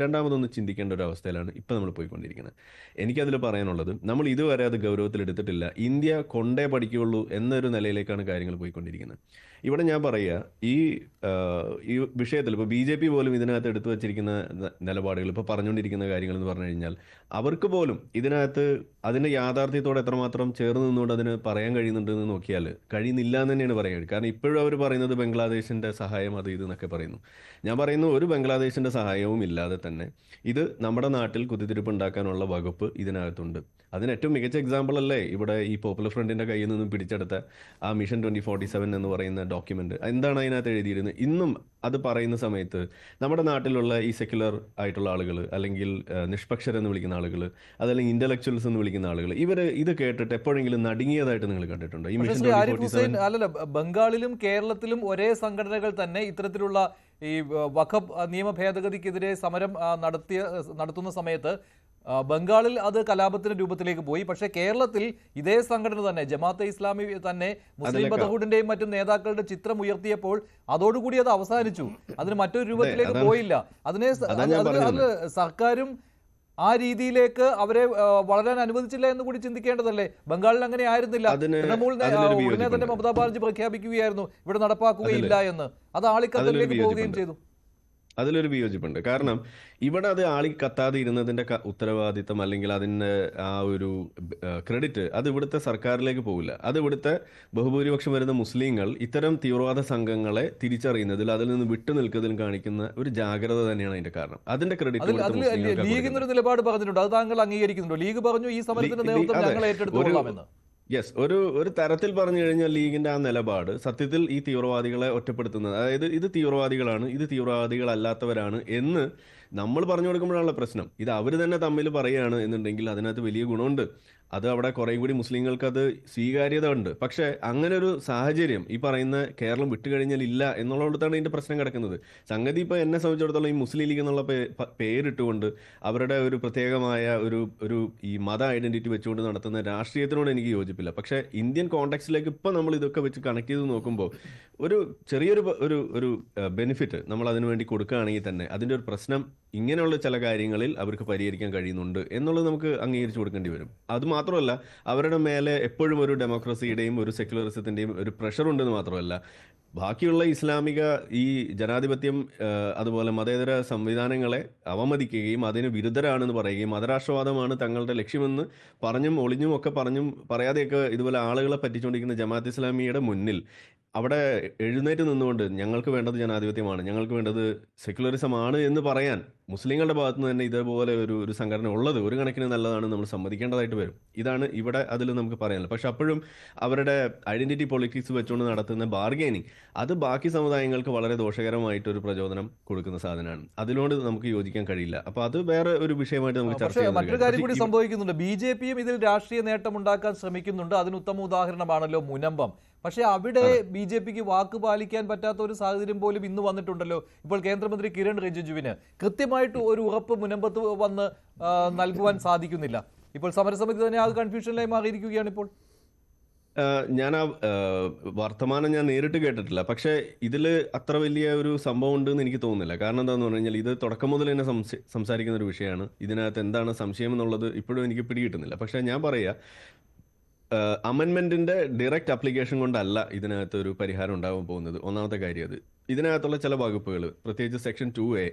രണ്ടാമതൊന്ന് ചിന്തിക്കേണ്ട ഒരു അവസ്ഥയിലാണ് ഇപ്പം നമ്മൾ പോയിക്കൊണ്ടിരിക്കുന്നത്. എനിക്കതിൽ പറയാനുള്ളത്, നമ്മൾ ഇതുവരെ അത് ഗൗരവത്തിൽ എടുത്തിട്ടില്ല. ഇന്ത്യ കൊണ്ടേ പഠിക്കുകയുള്ളൂ എന്നൊരു നിലയിലേക്കാണ് കാര്യങ്ങൾ പോയിക്കൊണ്ടിരിക്കുന്നത്. ഇവിടെ ഞാൻ പറയുക, ഈ വിഷയത്തിൽ ഇപ്പോൾ BJP പോലും ഇതിനകത്ത് എടുത്തു വച്ചിരിക്കുന്ന നിലപാടുകൾ, ഇപ്പോൾ പറഞ്ഞുകൊണ്ടിരിക്കുന്ന കാര്യങ്ങൾ എന്ന് പറഞ്ഞു കഴിഞ്ഞാൽ, അവർക്ക് പോലും ഇതിനകത്ത് അതിൻ്റെ യാഥാർത്ഥ്യത്തോടെ എത്രമാത്രം ചേർന്ന് നിന്നുകൊണ്ട് അതിന് പറയാൻ കഴിയുന്നുണ്ടെന്ന് നോക്കിയാൽ കഴിയുന്നില്ല എന്ന് തന്നെയാണ് പറയാൻ കഴിയും. കാരണം ഇപ്പോഴും അവർ പറയുന്നത് ബംഗ്ലാദേശിൻ്റെ സഹായം അത് ഇതെന്നൊക്കെ പറയുന്നു. ഞാൻ പറയുന്നു, ഒരു ബംഗ്ലാദേശിൻ്റെ സഹായവും ഇല്ലാതെ തന്നെ ഇത് നമ്മുടെ നാട്ടിൽ കുത്തിത്തിരിപ്പ് ഉണ്ടാക്കാനുള്ള വകുപ്പ് ഇതിനകത്തുണ്ട്. അതിന് ഏറ്റവും മികച്ച എക്സാമ്പിൾ അല്ലേ ഇവിടെ ഈ പോപ്പുലർ ഫ്രണ്ടിൻ്റെ കയ്യിൽ നിന്നും പിടിച്ചെടുത്ത ആ മിഷൻ 2047 എന്ന് പറയുന്ന ഡോക്യുമെന്റ്. എന്താണ് അതിനകത്ത് എഴുതിയിരുന്നത്? ഇന്നും അത് പറയുന്ന സമയത്ത് നമ്മുടെ നാട്ടിലുള്ള ഈ സെക്യുലർ ആയിട്ടുള്ള ആളുകൾ, അല്ലെങ്കിൽ നിഷ്പക്ഷരെന്ന് വിളിക്കുന്ന ആളുകൾ, അതല്ലെങ്കിൽ ഇന്റലക്ച്വൽസ് എന്ന് വിളിക്കുന്ന ആളുകൾ, ഇവര് ഇത് കേട്ടിട്ട് എപ്പോഴെങ്കിലും നടുങ്ങിയതായിട്ട് നിങ്ങൾ കണ്ടിട്ടുണ്ടോ? ഈ മിഷൻ 2047
അല്ലല്ല, ബംഗാളിലും കേരളത്തിലും ഒരേ സംഘടനകൾ തന്നെ ഇത്തരത്തിലുള്ള ഈ വഖഫ് നിയമ ഭേദഗതിക്കെതിരെ സമരം നടത്തുന്ന സമയത്ത് ബംഗാളിൽ അത് കലാപത്തിന്റെ രൂപത്തിലേക്ക് പോയി. പക്ഷേ കേരളത്തിൽ ഇതേ സംഘടന തന്നെ, ജമാഅത്തെ ഇസ്ലാമി തന്നെ, മുസ്ലിം ബ്രദർഹുഡിന്റെയും മറ്റും നേതാക്കളുടെ ചിത്രം ഉയർത്തിയപ്പോൾ അതോടുകൂടി അത് അവസാനിച്ചു. അതിന് മറ്റൊരു രൂപത്തിലേക്ക് പോയില്ല. അതിന് സർക്കാരും ആ രീതിയിലേക്ക് അവരെ വളരാൻ അനുവദിച്ചില്ല എന്ന് കൂടി ചിന്തിക്കേണ്ടതല്ലേ? ബംഗാളിൽ അങ്ങനെ ആയിരുന്നില്ല. തൃണമൂൽ ഉടനെ തന്നെ മമതാ ബാനർജി പ്രഖ്യാപിക്കുകയായിരുന്നു ഇവിടെ നടപ്പാക്കുകയില്ല എന്ന്. അത് ആളിക്കത്തലിലേക്ക് പോവുകയും ചെയ്തു.
അതിലൊരു വിയോജിപ്പുണ്ട്. കാരണം ഇവിടെ അത് ആളിക്കത്താതെ ഇരുന്നതിൻ്റെ ഉത്തരവാദിത്തം, അല്ലെങ്കിൽ അതിൻ്റെ ആ ഒരു ക്രെഡിറ്റ് അത് ഇവിടുത്തെ സർക്കാരിലേക്ക് പോകില്ല. അത് ഇവിടുത്തെ ബഹുഭൂരിപക്ഷം വരുന്ന മുസ്ലിങ്ങൾ ഇത്തരം തീവ്രവാദ സംഘങ്ങളെ തിരിച്ചറിയുന്നതിൽ, അതിൽ നിന്ന് വിട്ടുനിൽക്കുന്നതിലും കാണിക്കുന്ന ഒരു ജാഗ്രത തന്നെയാണ് അതിന്റെ കാരണം. അതിന്റെ ക്രെഡിറ്റ്
ലീഗിനൊരു നിലപാട് പറഞ്ഞിട്ടുണ്ട്, അത് താങ്കൾ അംഗീകരിക്കുന്നുണ്ടോ? ലീഗ് പറഞ്ഞു ഈ സമരത്തിന്റെ നേതൃത്വം ഞങ്ങൾ ഏറ്റെടുത്തോളാമെന്ന്.
യെസ്, ഒരു തരത്തിൽ പറഞ്ഞു കഴിഞ്ഞാൽ ലീഗിന്റെ ആ നിലപാട് സത്യത്തിൽ ഈ തീവ്രവാദികളെ ഒറ്റപ്പെടുത്തുന്നത്, അതായത് ഇത് തീവ്രവാദികളാണ്, ഇത് തീവ്രവാദികളല്ലാത്തവരാണ് എന്ന് നമ്മൾ പറഞ്ഞു കൊടുക്കുമ്പോഴാണല്ലോ പ്രശ്നം. ഇത് അവർ തന്നെ തമ്മിൽ പറയുകയാണ് എന്നുണ്ടെങ്കിൽ അതിനകത്ത് വലിയ ഗുണമുണ്ട്. അത് അവിടെ കുറേ കൂടി മുസ്ലിങ്ങൾക്ക് അത് സ്വീകാര്യത ഉണ്ട്. പക്ഷേ അങ്ങനെ ഒരു സാഹചര്യം ഈ പറയുന്ന കേരളം വിട്ടുകഴിഞ്ഞാൽ ഇല്ല എന്നുള്ളിടത്താണ് ഇതിന്റെ പ്രശ്നം കിടക്കുന്നത്. സംഗതി ഇപ്പോൾ എന്നെ സംബന്ധിച്ചിടത്തോളം ഈ മുസ്ലിം ലീഗ് എന്നുള്ള പേരിട്ടുകൊണ്ട് അവരുടെ ഒരു പ്രത്യേകമായ ഒരു ഈ മത ഐഡന്റിറ്റി വെച്ചുകൊണ്ട് നടത്തുന്ന രാഷ്ട്രീയത്തിനോട് എനിക്ക് യോജിപ്പില്ല. പക്ഷേ ഇന്ത്യൻ കോണ്ടെക്സ്റ്റിലേക്ക് ഇപ്പോൾ നമ്മൾ ഇതൊക്കെ വെച്ച് കണക്ട് ചെയ്ത് നോക്കുമ്പോൾ ഒരു ചെറിയൊരു ഒരു ബെനിഫിറ്റ് നമ്മൾ അതിനു വേണ്ടി കൊടുക്കുകയാണെങ്കിൽ തന്നെ അതിൻ്റെ ഒരു പ്രശ്നം ഇങ്ങനെയുള്ള ചില കാര്യങ്ങളിൽ അവർക്ക് പരിഹരിക്കാൻ കഴിയുന്നുണ്ട് എന്നുള്ളത് നമുക്ക് അംഗീകരിച്ചു കൊടുക്കേണ്ടി വരും. അതുമാത്രമല്ല, അവരുടെ മേലെ എപ്പോഴും ഒരു ഡെമോക്രസിയുടെയും ഒരു സെക്യുലറിസത്തിൻ്റെയും ഒരു പ്രഷർ ഉണ്ടെന്ന് മാത്രമല്ല, ബാക്കിയുള്ള ഇസ്ലാമിക ഈ ജനാധിപത്യം അതുപോലെ മതേതര സംവിധാനങ്ങളെ അവമതിക്കുകയും അതിന് വിരുദ്ധരാണെന്ന് പറയുകയും മതരാഷ്ട്രവാദമാണ് തങ്ങളുടെ ലക്ഷ്യമെന്ന് പറഞ്ഞും ഒളിഞ്ഞും ഒക്കെ പറഞ്ഞും പറയാതെയൊക്കെ ഇതുപോലെ ആളുകളെ പറ്റിച്ചുകൊണ്ടിരിക്കുന്ന ജമാഅത്ത് ഇസ്ലാമിയുടെ മുന്നിൽ അവിടെ എഴുന്നേറ്റ് നിന്നുകൊണ്ട് ഞങ്ങൾക്ക് വേണ്ടത് ജനാധിപത്യമാണ്, ഞങ്ങൾക്ക് വേണ്ടത് സെക്യുലറിസമാണ് എന്ന് പറയാൻ മുസ്ലിങ്ങളുടെ ഭാഗത്തു നിന്ന് തന്നെ ഇതേപോലെ ഒരു സംഘടന ഉള്ളത് ഒരു കണക്കിന് നല്ലതാണ്, നമ്മൾ സമ്മതിക്കേണ്ടതായിട്ട് വരും. ഇതാണ് ഇവിടെ അതിൽ നമുക്ക് പറയാനുള്ളത്. പക്ഷെ അപ്പോഴും അവരുടെ ഐഡന്റിറ്റി പൊളിറ്റിക്സ് വെച്ചുകൊണ്ട് നടത്തുന്ന ബാർഗെയിനിങ് അത് ബാക്കി സമുദായങ്ങൾക്ക് വളരെ ദോഷകരമായിട്ടൊരു പ്രചോദനം കൊടുക്കുന്ന സാധനമാണ്. അതിനോട് നമുക്ക് യോജിക്കാൻ കഴിയില്ല. അപ്പൊ അത് വേറെ ഒരു വിഷയമായിട്ട് നമുക്ക് ചർച്ച ചെയ്യാം.
മറ്റൊരു കാര്യം കൂടി സംഭവിക്കുന്നുണ്ട്. BJP ഇതിൽ രാഷ്ട്രീയ നേട്ടം ഉണ്ടാക്കാൻ ശ്രമിക്കുന്നുണ്ട്. അതിന് ഉത്തമ ഉദാഹരണമാണല്ലോ മുനമ്പം. പക്ഷേ അവിടെ BJPക്ക് വാക്ക് പാലിക്കാൻ പറ്റാത്ത ഒരു സാഹചര്യം പോലും ഇന്ന് വന്നിട്ടുണ്ടല്ലോ. ഇപ്പോൾ കേന്ദ്രമന്ത്രി കിരൺ റിജിജുവിന് കൃത്യമായിട്ട് ഒരു ഉറപ്പ് മുനമ്പത്ത് വന്ന് നൽകുവാൻ സാധിക്കുന്നില്ല. ഇപ്പോൾ സമരസമിതി തന്നെ ആ കൺഫ്യൂഷനിലായി മാറിയിരിക്കുകയാണ്. ഇപ്പോൾ
ഞാൻ ആ വർത്തമാനം ഞാൻ നേരിട്ട് കേട്ടിട്ടില്ല. പക്ഷേ ഇതിൽ അത്ര വലിയ ഒരു സംഭവം ഉണ്ടെന്ന് എനിക്ക് തോന്നുന്നില്ല. കാരണം എന്താണെന്ന് പറഞ്ഞു കഴിഞ്ഞാൽ ഇത് തുടക്കം മുതൽ തന്നെ സംസാരിക്കുന്ന ഒരു വിഷയമാണ്. ഇതിനകത്ത് എന്താണ് സംശയം എന്നുള്ളത് ഇപ്പോഴും എനിക്ക് പിടികിട്ടുന്നില്ല. പക്ഷേ ഞാൻ പറയാ, അമെൻമെന്റിന്റെ ഡയറക്റ്റ് അപ്ലിക്കേഷൻ കൊണ്ടല്ല ഇതിനകത്ത് ഒരു പരിഹാരം ഉണ്ടാകാൻ പോകുന്നത്. ഒന്നാമത്തെ കാര്യം അത് ഇതിനകത്തുള്ള ചില വകുപ്പുകൾ, പ്രത്യേകിച്ച് സെക്ഷൻ 2A,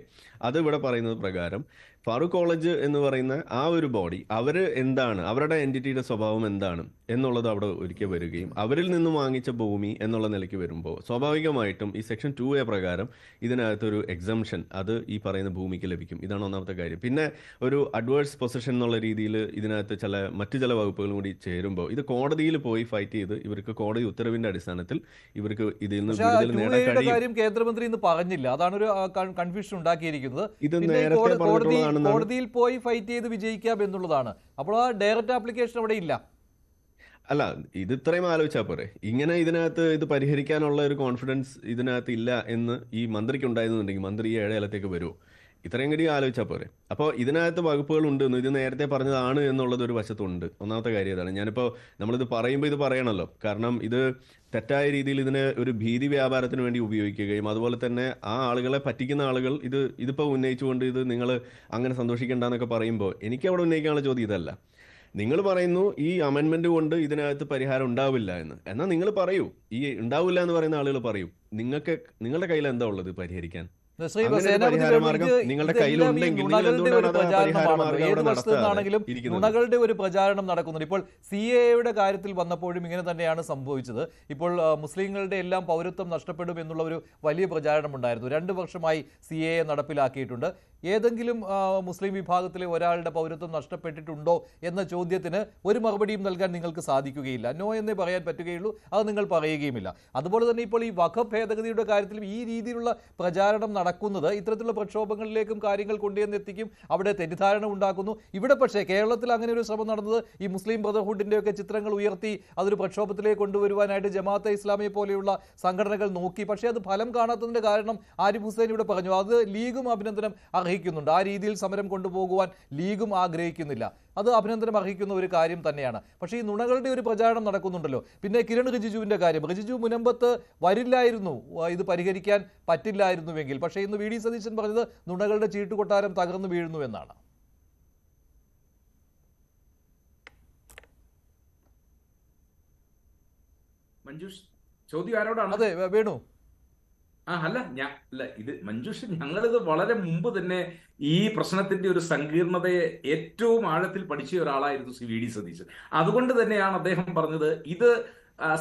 അത് ഇവിടെ പറയുന്നത് പ്രകാരം ഫാറൂഖ് കോളേജ് എന്ന് പറയുന്ന ആ ഒരു ബോഡി അവർ എന്താണ്, അവരുടെ എൻറ്റിറ്റിയുടെ സ്വഭാവം എന്താണ് എന്നുള്ളത് അവിടെ ഒരിക്കൽ വരികയും അവരിൽ നിന്നും വാങ്ങിച്ച ഭൂമി എന്നുള്ള നിലയ്ക്ക് വരുമ്പോൾ സ്വാഭാവികമായിട്ടും ഈ സെക്ഷൻ 2A പ്രകാരം ഇതിനകത്തൊരു എക്സംഷൻ അത് ഈ പറയുന്ന ഭൂമിക്ക് ലഭിക്കും. ഇതാണ് ഒന്നാമത്തെ കാര്യം. പിന്നെ ഒരു അഡ്വേഴ്സ് പൊസിഷൻ എന്നുള്ള രീതിയിൽ ഇതിനകത്ത് മറ്റു ചില വകുപ്പുകളും കൂടി ചേരുമ്പോൾ ഇത് കോടതിയിൽ പോയി ഫൈറ്റ് ചെയ്ത് ഇവർക്ക് കോടതി ഉത്തരവിന്റെ അടിസ്ഥാനത്തിൽ ഇവർക്ക് ഇതിൽ നിന്ന് വിടുതൽ നേടാൻ കഴിയും.
കേന്ദ്രമന്ത്രി ഇന്ന് പറഞ്ഞില്ല. അതാണ് ഒരു കൺഫ്യൂഷൻ ഉണ്ടാക്കിയിരിക്കുന്നത്.
ഇത് നേരത്തെ
കോടതിയിൽ പോയി ഫൈറ്റ് ചെയ്ത് വിജയിക്കാം എന്നുള്ളതാണ്. അപ്പോൾ ആ ഡയറക്റ്റ് ആപ്ലിക്കേഷൻ അവിടെ ഇല്ല.
അല്ല, ഇത് ഇത്രയും ആലോചിച്ചാൽ പോരെ. ഇങ്ങനെ ഇതിനകത്ത് ഇത് പരിഹരിക്കാനുള്ള ഒരു കോൺഫിഡൻസ് ഇതിനകത്ത് ഇല്ല എന്ന് ഈ മന്ത്രിക്ക് ഉണ്ടായിരുന്നുണ്ടെങ്കിൽ മന്ത്രി ഈ ഏഴേലത്തേക്ക് വരുമോ? ഇത്രയും കൂടി ആലോചിച്ചാൽ പോരെ. അപ്പോൾ ഇതിനകത്ത് വകുപ്പുകൾ ഉണ്ടെന്ന് ഇത് നേരത്തെ പറഞ്ഞതാണ് എന്നുള്ളത് ഒരു വശത്തുണ്ട്. ഒന്നാമത്തെ കാര്യം ഇതാണ്. ഞാനിപ്പോൾ നമ്മളിത് പറയുമ്പോൾ ഇത് പറയണമല്ലോ. കാരണം ഇത് തെറ്റായ രീതിയിൽ ഇതിനെ ഒരു ഭീതി വ്യാപാരത്തിന് വേണ്ടി ഉപയോഗിക്കുകയും അതുപോലെ തന്നെ ആ ആളുകളെ പറ്റിക്കുന്ന ആളുകൾ ഇതിപ്പോൾ ഉന്നയിച്ചുകൊണ്ട് ഇത് നിങ്ങൾ അങ്ങനെ സന്തോഷിക്കേണ്ടെന്നൊക്കെ പറയുമ്പോൾ എനിക്ക് അവിടെ ഉന്നയിക്കാനുള്ള ചോദ്യം ഇതല്ല. നിങ്ങൾ പറയുന്നു ഈ അമെൻമെന്റ് കൊണ്ട് ഇതിനകത്ത് പരിഹാരം ഉണ്ടാവില്ല എന്ന്. എന്നാൽ നിങ്ങൾ പറയൂ, ഈ ഉണ്ടാവില്ല എന്ന് പറയുന്ന ആളുകൾ പറയൂ, നിങ്ങളുടെ കയ്യിൽ എന്താ ഉള്ളത് പരിഹരിക്കാൻ? നിങ്ങളുടെ കയ്യിലുണ്ടെങ്കിൽ
നുണകളുടെ ഒരു പ്രചാരണം നടക്കുന്നുണ്ട്. ഇപ്പോൾ CAA കാര്യത്തിൽ വന്നപ്പോഴും ഇങ്ങനെ തന്നെയാണ് സംഭവിച്ചത്. ഇപ്പോൾ മുസ്ലിങ്ങളുടെ എല്ലാം പൗരത്വം നഷ്ടപ്പെടും എന്നുള്ള ഒരു വലിയ പ്രചാരണം ഉണ്ടായിരുന്നു. 2 വർഷമായി CAA നടപ്പിലാക്കിയിട്ടുണ്ട്. ഏതെങ്കിലും മുസ്ലിം വിഭാഗത്തിലെ ഒരാളുടെ പൗരത്വം നഷ്ടപ്പെട്ടിട്ടുണ്ടോ എന്ന ചോദ്യത്തിന് ഒരു മറുപടിയും നൽകാൻ നിങ്ങൾക്ക് സാധിക്കുകയില്ല. നോ എന്നേ പറയാൻ പറ്റുകയുള്ളൂ. അത് നിങ്ങൾ പറയുകയുമില്ല. അതുപോലെ തന്നെ ഇപ്പോൾ ഈ വഖഫ് ഭേദഗതിയുടെ കാര്യത്തിലും ഈ രീതിയിലുള്ള പ്രചാരണം നടക്കുന്നത് ഇത്തരത്തിലുള്ള പ്രക്ഷോഭങ്ങളിലേക്കും കാര്യങ്ങൾ കൊണ്ടുവന്നെത്തിക്കും, അവിടെ തെറ്റിദ്ധാരണ ഉണ്ടാക്കുന്നു. ഇവിടെ പക്ഷേ കേരളത്തിൽ അങ്ങനെ ഒരു ശ്രമം നടന്നത് ഈ മുസ്ലിം ബ്രദർഹുഡിൻ്റെയൊക്കെ ചിത്രങ്ങൾ ഉയർത്തി അതൊരു പ്രക്ഷോഭത്തിലേക്ക് കൊണ്ടുവരുവാനായിട്ട് ജമാഅത്തെ ഇസ്ലാമിയെ പോലെയുള്ള സംഘടനകൾ നോക്കി. പക്ഷേ അത് ഫലം കാണാത്തതിൻ്റെ കാരണം ആരിഫ് ഹുസൈൻ ഇവിടെ പറഞ്ഞു. അത് ലീഗും അഭിനന്ദനം അർഹിക്കുന്നുണ്ട്. ആ രീതിയിൽ സമരം കൊണ്ടുപോകുവാൻ ലീഗും ആഗ്രഹിക്കുന്നില്ല. അത് അഭിനന്ദനം അർഹിക്കുന്ന ഒരു കാര്യം തന്നെയാണ്. പക്ഷേ ഈ നുണകളുടെ ഒരു പ്രചാരണം നടക്കുന്നുണ്ടല്ലോ. പിന്നെ കിരൺ റിജിജുവിൻ്റെ കാര്യം, റിജിജു മുനമ്പത്ത് വരില്ലായിരുന്നു ഇത് പരിഹരിക്കാൻ പറ്റില്ലായിരുന്നുവെങ്കിൽ. പക്ഷേ ഇന്ന് VD സതീശൻ പറഞ്ഞത് നുണകളുടെ ചീട്ടുകൊട്ടാരം തകർന്നു വീഴുന്നു എന്നാണ്.
മഞ്ജുഷ്, ചോദ്യം ആരോടാണ്?
അതെ വേണു.
അല്ല ഇത് മഞ്ജുഷ്, ഞങ്ങളിത് വളരെ മുമ്പ് തന്നെ ഈ പ്രശ്നത്തിന്റെ ഒരു സങ്കീർണതയെ ഏറ്റവും ആഴത്തിൽ പഠിച്ച ഒരാളായിരുന്നു VD സതീശൻ. അതുകൊണ്ട് തന്നെയാണ് അദ്ദേഹം പറഞ്ഞത് ഇത്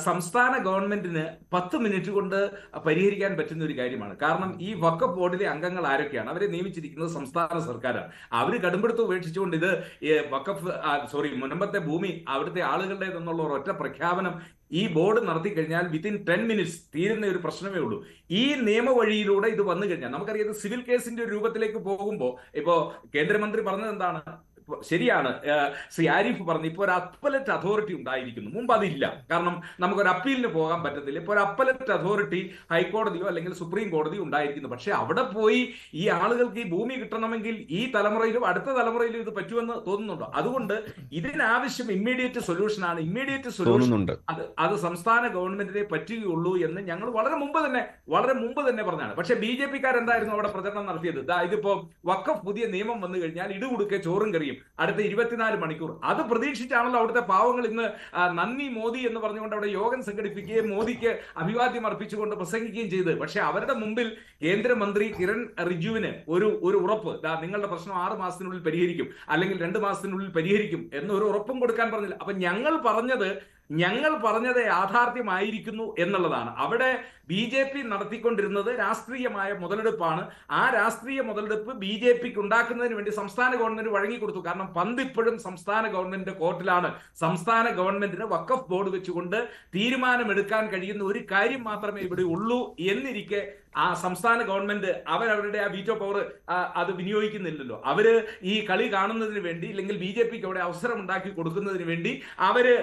സംസ്ഥാന ഗവൺമെന്റിന് 10 മിനിറ്റ് കൊണ്ട് പരിഹരിക്കാൻ പറ്റുന്ന ഒരു കാര്യമാണ്. കാരണം ഈ വഖഫ് ബോർഡിലെ അംഗങ്ങൾ ആരൊക്കെയാണ്? അവരെ നിയമിച്ചിരിക്കുന്നത് സംസ്ഥാന സർക്കാരാണ്. അവർ കടുംപിടുത്തം ഉപേക്ഷിച്ചുകൊണ്ട് ഇത് മുനമ്പത്തെ ഭൂമി അവിടുത്തെ ആളുകളുടേതെന്നുള്ള ഒരൊറ്റ പ്രഖ്യാപനം ഈ ബോർഡ് നടത്തി കഴിഞ്ഞാൽ വിത്തിൻ 10 മിനിറ്റ്സ് തീരുന്ന ഒരു പ്രശ്നമേ ഉള്ളൂ. ഈ നിയമവഴിയിലൂടെ ഇത് വന്നു കഴിഞ്ഞാൽ നമുക്കറിയാം സിവിൽ കേസിന്റെ ഒരു രൂപത്തിലേക്ക് പോകുമ്പോൾ ഇപ്പോ കേന്ദ്രമന്ത്രി പറഞ്ഞത് എന്താണ്? ശരിയാണ്, ശ്രീ ആരിഫ് പറഞ്ഞു, ഇപ്പോൾ ഒരു അപ്പലറ്റ് അതോറിറ്റി ഉണ്ടായിരിക്കുന്നു. മുമ്പ് അതില്ല. കാരണം നമുക്കൊരു അപ്പീലിന് പോകാൻ പറ്റത്തില്ല. ഇപ്പോൾ ഒരു അപ്പലറ്റ് അതോറിറ്റി ഹൈക്കോടതിയോ അല്ലെങ്കിൽ സുപ്രീം കോടതിയോ ഉണ്ടായിരിക്കുന്നു. പക്ഷെ അവിടെ പോയി ഈ ആളുകൾക്ക് ഈ ഭൂമി കിട്ടണമെങ്കിൽ ഈ തലമുറയിലും അടുത്ത തലമുറയിലും ഇത് പറ്റുമെന്ന് തോന്നുന്നുണ്ടോ? അതുകൊണ്ട് ഇതിനാവശ്യം ഇമ്മീഡിയറ്റ് സൊല്യൂഷൻ ആണ്. ഇമ്മീഡിയറ്റ് സൊല്യൂഷൻ അത് സംസ്ഥാന ഗവൺമെന്റിനെ പറ്റുകയുള്ളൂ എന്ന് ഞങ്ങൾ വളരെ മുമ്പ് തന്നെ പറഞ്ഞാണ്. പക്ഷെ BJP-കാരെന്തായിരുന്നു അവിടെ പ്രചരണം നടത്തിയത്? ഇതിപ്പോ വഖഫ് പുതിയ നിയമം വന്നു കഴിഞ്ഞാൽ ഇടുകൊടുക്കെ ചോറും കറിയും അടുത്ത 24 മണിക്കൂർ. അത് പ്രതീക്ഷിച്ചാണല്ലോ അവിടുത്തെ പാവങ്ങൾ ഇന്ന് നന്ദി മോദി എന്ന് പറഞ്ഞുകൊണ്ട് അവിടെ യോഗം സംഘടിപ്പിക്കുകയും മോദിക്ക് അഭിവാദ്യം അർപ്പിച്ചുകൊണ്ട് പ്രസംഗിക്കുകയും ചെയ്ത്. പക്ഷെ അവരുടെ മുമ്പിൽ കേന്ദ്രമന്ത്രി കിരൺ റിജിജുവിന് ഒരു ഉറപ്പ്, നിങ്ങളുടെ പ്രശ്നം 6 മാസത്തിനുള്ളിൽ പരിഹരിക്കും അല്ലെങ്കിൽ 2 മാസത്തിനുള്ളിൽ പരിഹരിക്കും എന്നൊരു ഉറപ്പും കൊടുക്കാൻ പറഞ്ഞില്ല. അപ്പൊ ഞങ്ങൾ പറഞ്ഞത് യാഥാർത്ഥ്യമായിരിക്കുന്നു എന്നുള്ളതാണ്. അവിടെ BJP നടത്തിക്കൊണ്ടിരുന്നത് രാഷ്ട്രീയമായ മുതലെടുപ്പാണ്. ആ രാഷ്ട്രീയ മുതലെടുപ്പ് BJP-ക്ക് ഉണ്ടാക്കുന്നതിന് വേണ്ടി സംസ്ഥാന ഗവൺമെന്റ് വഴങ്ങിക്കൊടുത്തു. കാരണം പന്ത് ഇപ്പോഴും സംസ്ഥാന ഗവൺമെന്റിന്റെ കോർട്ടിലാണ്. സംസ്ഥാന ഗവൺമെന്റിന് വഖഫ് ബോർഡ് വെച്ചുകൊണ്ട് തീരുമാനമെടുക്കാൻ കഴിയുന്ന ഒരു കാര്യം മാത്രമേ ഇവിടെ ഉള്ളൂ എന്നിരിക്കെ ആ സംസ്ഥാന ഗവൺമെന്റ് അവരവരുടെ ആ വീറ്റോ പവർ അത് വിനിയോഗിക്കുന്നില്ലല്ലോ. അവര് ഈ കളി കാണുന്നതിന് വേണ്ടി അല്ലെങ്കിൽ BJP-ക്ക് അവിടെ അവസരം ഉണ്ടാക്കി കൊടുക്കുന്നതിന് വേണ്ടി അവര്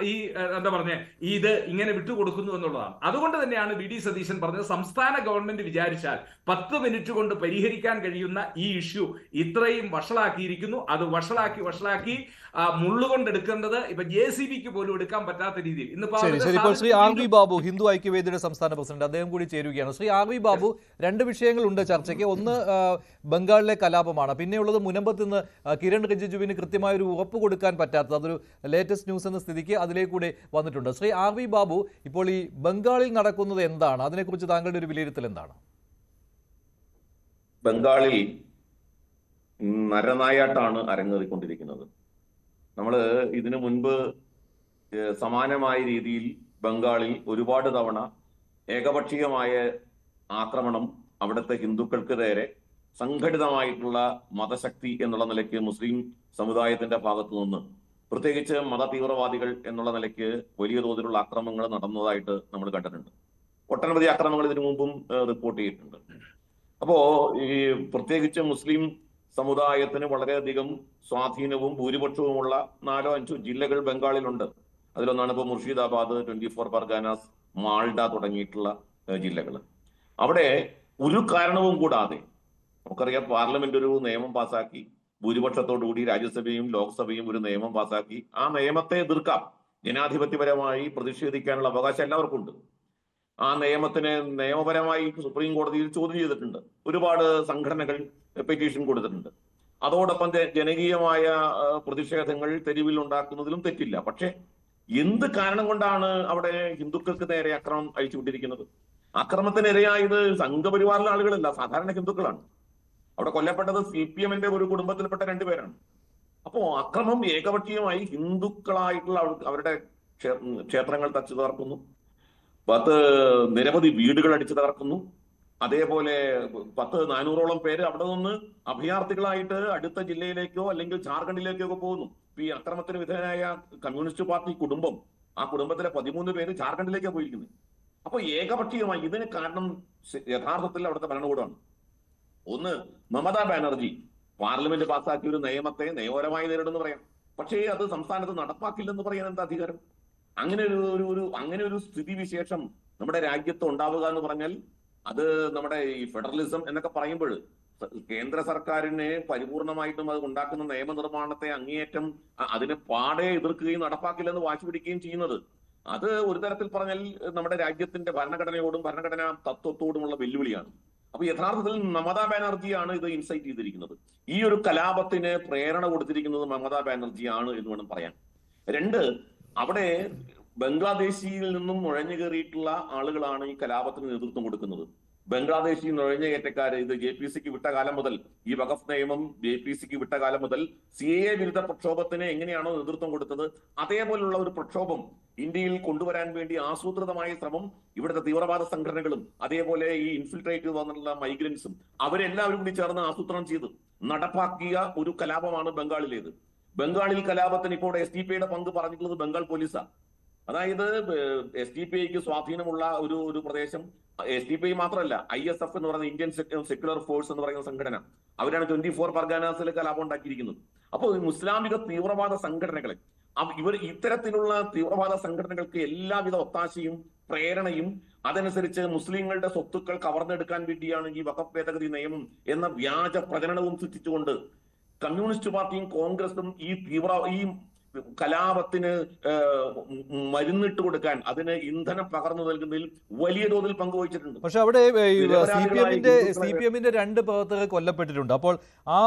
ഈ എന്താ പറഞ്ഞ ഇത് ഇങ്ങനെ വിട്ടുകൊടുക്കുന്നു എന്നുള്ളതാണ്. അതുകൊണ്ട് തന്നെയാണ് VD സതീശൻ പറഞ്ഞത് സംസ്ഥാന ഗവൺമെന്റ് വിചാരിച്ചാൽ 10 മിനിറ്റ് കൊണ്ട് പരിഹരിക്കാൻ കഴിയുന്ന ഈ ഇഷ്യൂ ഇത്രയും വഷളാക്കിയിരിക്കുന്നു. അത് വഷളാക്കി മുള്ളുകൊണ്ട് എടുക്കേണ്ടത് ഇപ്പൊ JCB-ക്ക് പോലും എടുക്കാൻ പറ്റാത്ത രീതിയിൽ
ഇപ്പോൾ ശ്രീ RV ബാബു, ഹിന്ദു ഐക്യവേദിയുടെ സംസ്ഥാന പ്രസിഡന്റ്, അദ്ദേഹം കൂടി ചേരുകയാണ്. ശ്രീ RV ബാബു, 2 വിഷയങ്ങളുണ്ട് ചർച്ചയ്ക്ക്. ഒന്ന് ബംഗാളിലെ കലാപമാണ്. പിന്നെയുള്ളത് മുനമ്പത്ത് നിന്ന് കിരൺ റിജിജുവിന് കൃത്യമായ ഒരു ഉറപ്പ് കൊടുക്കാൻ പറ്റാത്തത്. അതൊരു ലേറ്റസ്റ്റ് ന്യൂസ് എന്ന സ്ഥിതിക്ക് അതിലേക്കൂടെ വന്നിട്ടുണ്ട്. ശ്രീ RV ബാബു, ഇപ്പോൾ ഈ ബംഗാളിൽ നടക്കുന്നത് എന്താണ്? അതിനെക്കുറിച്ച് താങ്കളുടെ ഒരു വിലയിരുത്തൽ എന്താണ്?
ബംഗാളിൽ നരനായാട്ടാണ് അരങ്ങേറിക്കൊണ്ടിരിക്കുന്നത്. നമ്മൾ ഇതിനു മുൻപ് സമാനമായ രീതിയിൽ ബംഗാളിൽ ഒരുപാട് തവണ ഏകപക്ഷീയമായ ആക്രമണം അവിടുത്തെ ഹിന്ദുക്കൾക്ക് നേരെ സംഘടിതമായിട്ടുള്ള മതശക്തി എന്നുള്ള നിലയ്ക്ക് മുസ്ലിം സമുദായത്തിന്റെ ഭാഗത്തു നിന്ന്, പ്രത്യേകിച്ച് മത തീവ്രവാദികൾ എന്നുള്ള നിലയ്ക്ക് വലിയ തോതിലുള്ള ആക്രമണങ്ങൾ നടന്നതായിട്ട് നമ്മൾ കണ്ടിട്ടുണ്ട്. ഒട്ടനവധി ആക്രമണങ്ങൾ ഇതിനു മുമ്പും റിപ്പോർട്ട് ചെയ്തിട്ടുണ്ട്. അപ്പോ ഈ പ്രത്യേകിച്ച് മുസ്ലിം സമുദായത്തിന് വളരെയധികം സ്വാധീനവും ഭൂരിപക്ഷവുമുള്ള 4-5 ജില്ലകൾ ബംഗാളിലുണ്ട്. അതിലൊന്നാണ് ഇപ്പോൾ മുർഷിദാബാദ്, 24 പർഗാനാസ്, മാൾഡ തുടങ്ങിയിട്ടുള്ള ജില്ലകൾ. അവിടെ ഒരു കാരണവും കൂടാതെ നമുക്കറിയാം, പാർലമെന്റ് ഒരു നിയമം പാസാക്കി, ഭൂരിപക്ഷത്തോടുകൂടി രാജ്യസഭയും ലോക്സഭയും ഒരു നിയമം പാസാക്കി. ആ നിയമത്തെ എതിർക്കാം, ജനാധിപത്യപരമായി പ്രതിഷേധിക്കാനുള്ള അവകാശം എല്ലാവർക്കും ഉണ്ട്. ആ നിയമത്തിന് നിയമപരമായി സുപ്രീം കോടതിയിൽ ചോദ്യം ചെയ്തിട്ടുണ്ട്. ഒരുപാട് സംഘടനകൾ പെറ്റീഷൻ കൊടുത്തിട്ടുണ്ട്. അതോടൊപ്പം ജനകീയമായ പ്രതിഷേധങ്ങൾ തെരുവിൽ ഉണ്ടാക്കുന്നതിലും തെറ്റില്ല. പക്ഷെ എന്ത് കാരണം കൊണ്ടാണ് അവിടെ ഹിന്ദുക്കൾക്ക് നേരെ അക്രമം അഴിച്ചുവിട്ടിരിക്കുന്നത്? അക്രമത്തിനിരയായത് സംഘപരിവാറിലെ ആളുകളല്ല, സാധാരണ ഹിന്ദുക്കളാണ്. അവിടെ കൊല്ലപ്പെട്ടത് CPM-ന്റെ ഒരു കുടുംബത്തിൽപ്പെട്ട 2 പേരാണ്. അപ്പോ അക്രമം ഏകപക്ഷീയമായി ഹിന്ദുക്കളായിട്ടുള്ള അവരുടെ ക്ഷേത്രങ്ങൾ തച്ചു തകർക്കുന്നു, നിരവധി വീടുകൾ അടിച്ചു തകർക്കുന്നു. അതേപോലെ 400-ഓളം പേര് അവിടെ നിന്ന് അഭയാർത്ഥികളായിട്ട് അടുത്ത ജില്ലയിലേക്കോ അല്ലെങ്കിൽ ജാർഖണ്ഡിലേക്കോ ഒക്കെ പോകുന്നു. ഈ അക്രമത്തിന് വിധേയനായ കമ്മ്യൂണിസ്റ്റ് പാർട്ടി കുടുംബം, ആ കുടുംബത്തിലെ 13 പേര് ജാർഖണ്ഡിലേക്കാണ് പോയിരിക്കുന്നത്. അപ്പൊ ഏകപക്ഷീയമായി ഇതിന് കാരണം യഥാർത്ഥത്തിൽ അവിടുത്തെ ഭരണകൂടമാണ്. ഒന്ന്, മമതാ ബാനർജി പാർലമെന്റ് പാസ്സാക്കിയ ഒരു നിയമത്തെ നിയമപരമായി നേരിടുന്നു പറയാം, പക്ഷേ അത് സംസ്ഥാനത്ത് നടപ്പാക്കില്ലെന്ന് പറയാൻ എന്താ അധികാരം? അങ്ങനെ ഒരു സ്ഥിതിവിശേഷം നമ്മുടെ രാജ്യത്ത് ഉണ്ടാവുക എന്ന് പറഞ്ഞാൽ അത് നമ്മുടെ ഈ ഫെഡറലിസം എന്നൊക്കെ പറയുമ്പോൾ കേന്ദ്ര സർക്കാരിനെ പരിപൂർണമായിട്ടും അത് ഉണ്ടാക്കുന്ന നിയമനിർമ്മാണത്തെ അങ്ങേയറ്റം അതിനെ പാടെ എതിർക്കുകയും നടപ്പാക്കില്ലെന്ന് വാശി പിടിക്കുകയും ചെയ്യുന്നത്, അത് ഒരു തരത്തിൽ പറഞ്ഞാൽ നമ്മുടെ രാജ്യത്തിന്റെ ഭരണഘടനയോടും ഭരണഘടനാ തത്വത്തോടുമുള്ള വെല്ലുവിളിയാണ്. അപ്പൊ യഥാർത്ഥത്തിൽ മമതാ ബാനർജിയാണ് ഇത് ഇൻസൈറ്റ് ചെയ്തിരിക്കുന്നത്. ഈ ഒരു കലാപത്തിന് പ്രേരണ കൊടുത്തിരിക്കുന്നത് മമതാ ബാനർജിയാണ് എന്ന് വേണം പറയാൻ. 2, അവിടെ ബംഗ്ലാദേശിയിൽ നിന്നും നുഴഞ്ഞു കയറിയിട്ടുള്ള ആളുകളാണ് ഈ കലാപത്തിന് നേതൃത്വം കൊടുക്കുന്നത്. ബംഗ്ലാദേശി നുഴഞ്ഞുകയറ്റക്കാര് ഇത് JPC-ക്ക് വിട്ട കാലം മുതൽ, ഈ വഖഫ് നിയമം JPC-ക്ക് വിട്ട കാലം മുതൽ CAA വിരുദ്ധ പ്രക്ഷോഭത്തിന് എങ്ങനെയാണോ നേതൃത്വം കൊടുത്തത്, അതേപോലുള്ള ഒരു പ്രക്ഷോഭം ഇന്ത്യയിൽ കൊണ്ടുവരാൻ വേണ്ടി ആസൂത്രിതമായ ശ്രമം ഇവിടുത്തെ തീവ്രവാദ സംഘടനകളും അതേപോലെ ഈ ഇൻഫിൽട്രേറ്റ് വന്നിട്ടുള്ള മൈഗ്രൻസും അവരെല്ലാവരും കൂടി ചേർന്ന് ആസൂത്രണം ചെയ്ത് നടപ്പാക്കിയ ഒരു കലാപമാണ് ബംഗാളിലേത്. ബംഗാളിൽ കലാപത്തിന് ഇപ്പോൾ SDP-യുടെ പങ്ക് പറഞ്ഞിട്ടുള്ളത് ബംഗാൾ പോലീസാണ്. അതായത് SDPIക്ക് സ്വാധീനമുള്ള ഒരു പ്രദേശം, SDPI മാത്രമല്ല, ISF എന്ന് പറയുന്ന ഇന്ത്യൻ സെക്യുലർ ഫോഴ്സ് എന്ന് പറയുന്ന സംഘടന, അവരാണ് 24 പർഗാനാസിൽ കലാപം ഉണ്ടാക്കിയിരിക്കുന്നത്. അപ്പോൾ മുസ്ലാമിക തീവ്രവാദ സംഘടനകളെ ഇവർ ഇത്തരത്തിലുള്ള തീവ്രവാദ സംഘടനകൾക്ക് എല്ലാവിധ ഒത്താശയും പ്രേരണയും അതനുസരിച്ച് മുസ്ലിങ്ങളുടെ സ്വത്തുക്കൾ കവർന്നെടുക്കാൻ വേണ്ടിയാണ് ഈ വഖഫ് ഭേദഗതി നിയമം എന്ന വ്യാജ പ്രചരണവും സൃഷ്ടിച്ചുകൊണ്ട് കമ്മ്യൂണിസ്റ്റ് പാർട്ടിയും കോൺഗ്രസും ഈ കലാപത്തിന് മരുന്നിട്ട് കൊടുക്കാൻ, അതിന് ഇന്ധനം പകർന്നു നൽകുന്നതിൽ വലിയ തോതിൽ പങ്കുവഹിച്ചിട്ടുണ്ട്.
പക്ഷെ അവിടെ CPM-ന്റെ 2 പ്രവർത്തകർ കൊല്ലപ്പെട്ടിട്ടുണ്ട്. അപ്പോൾ ആ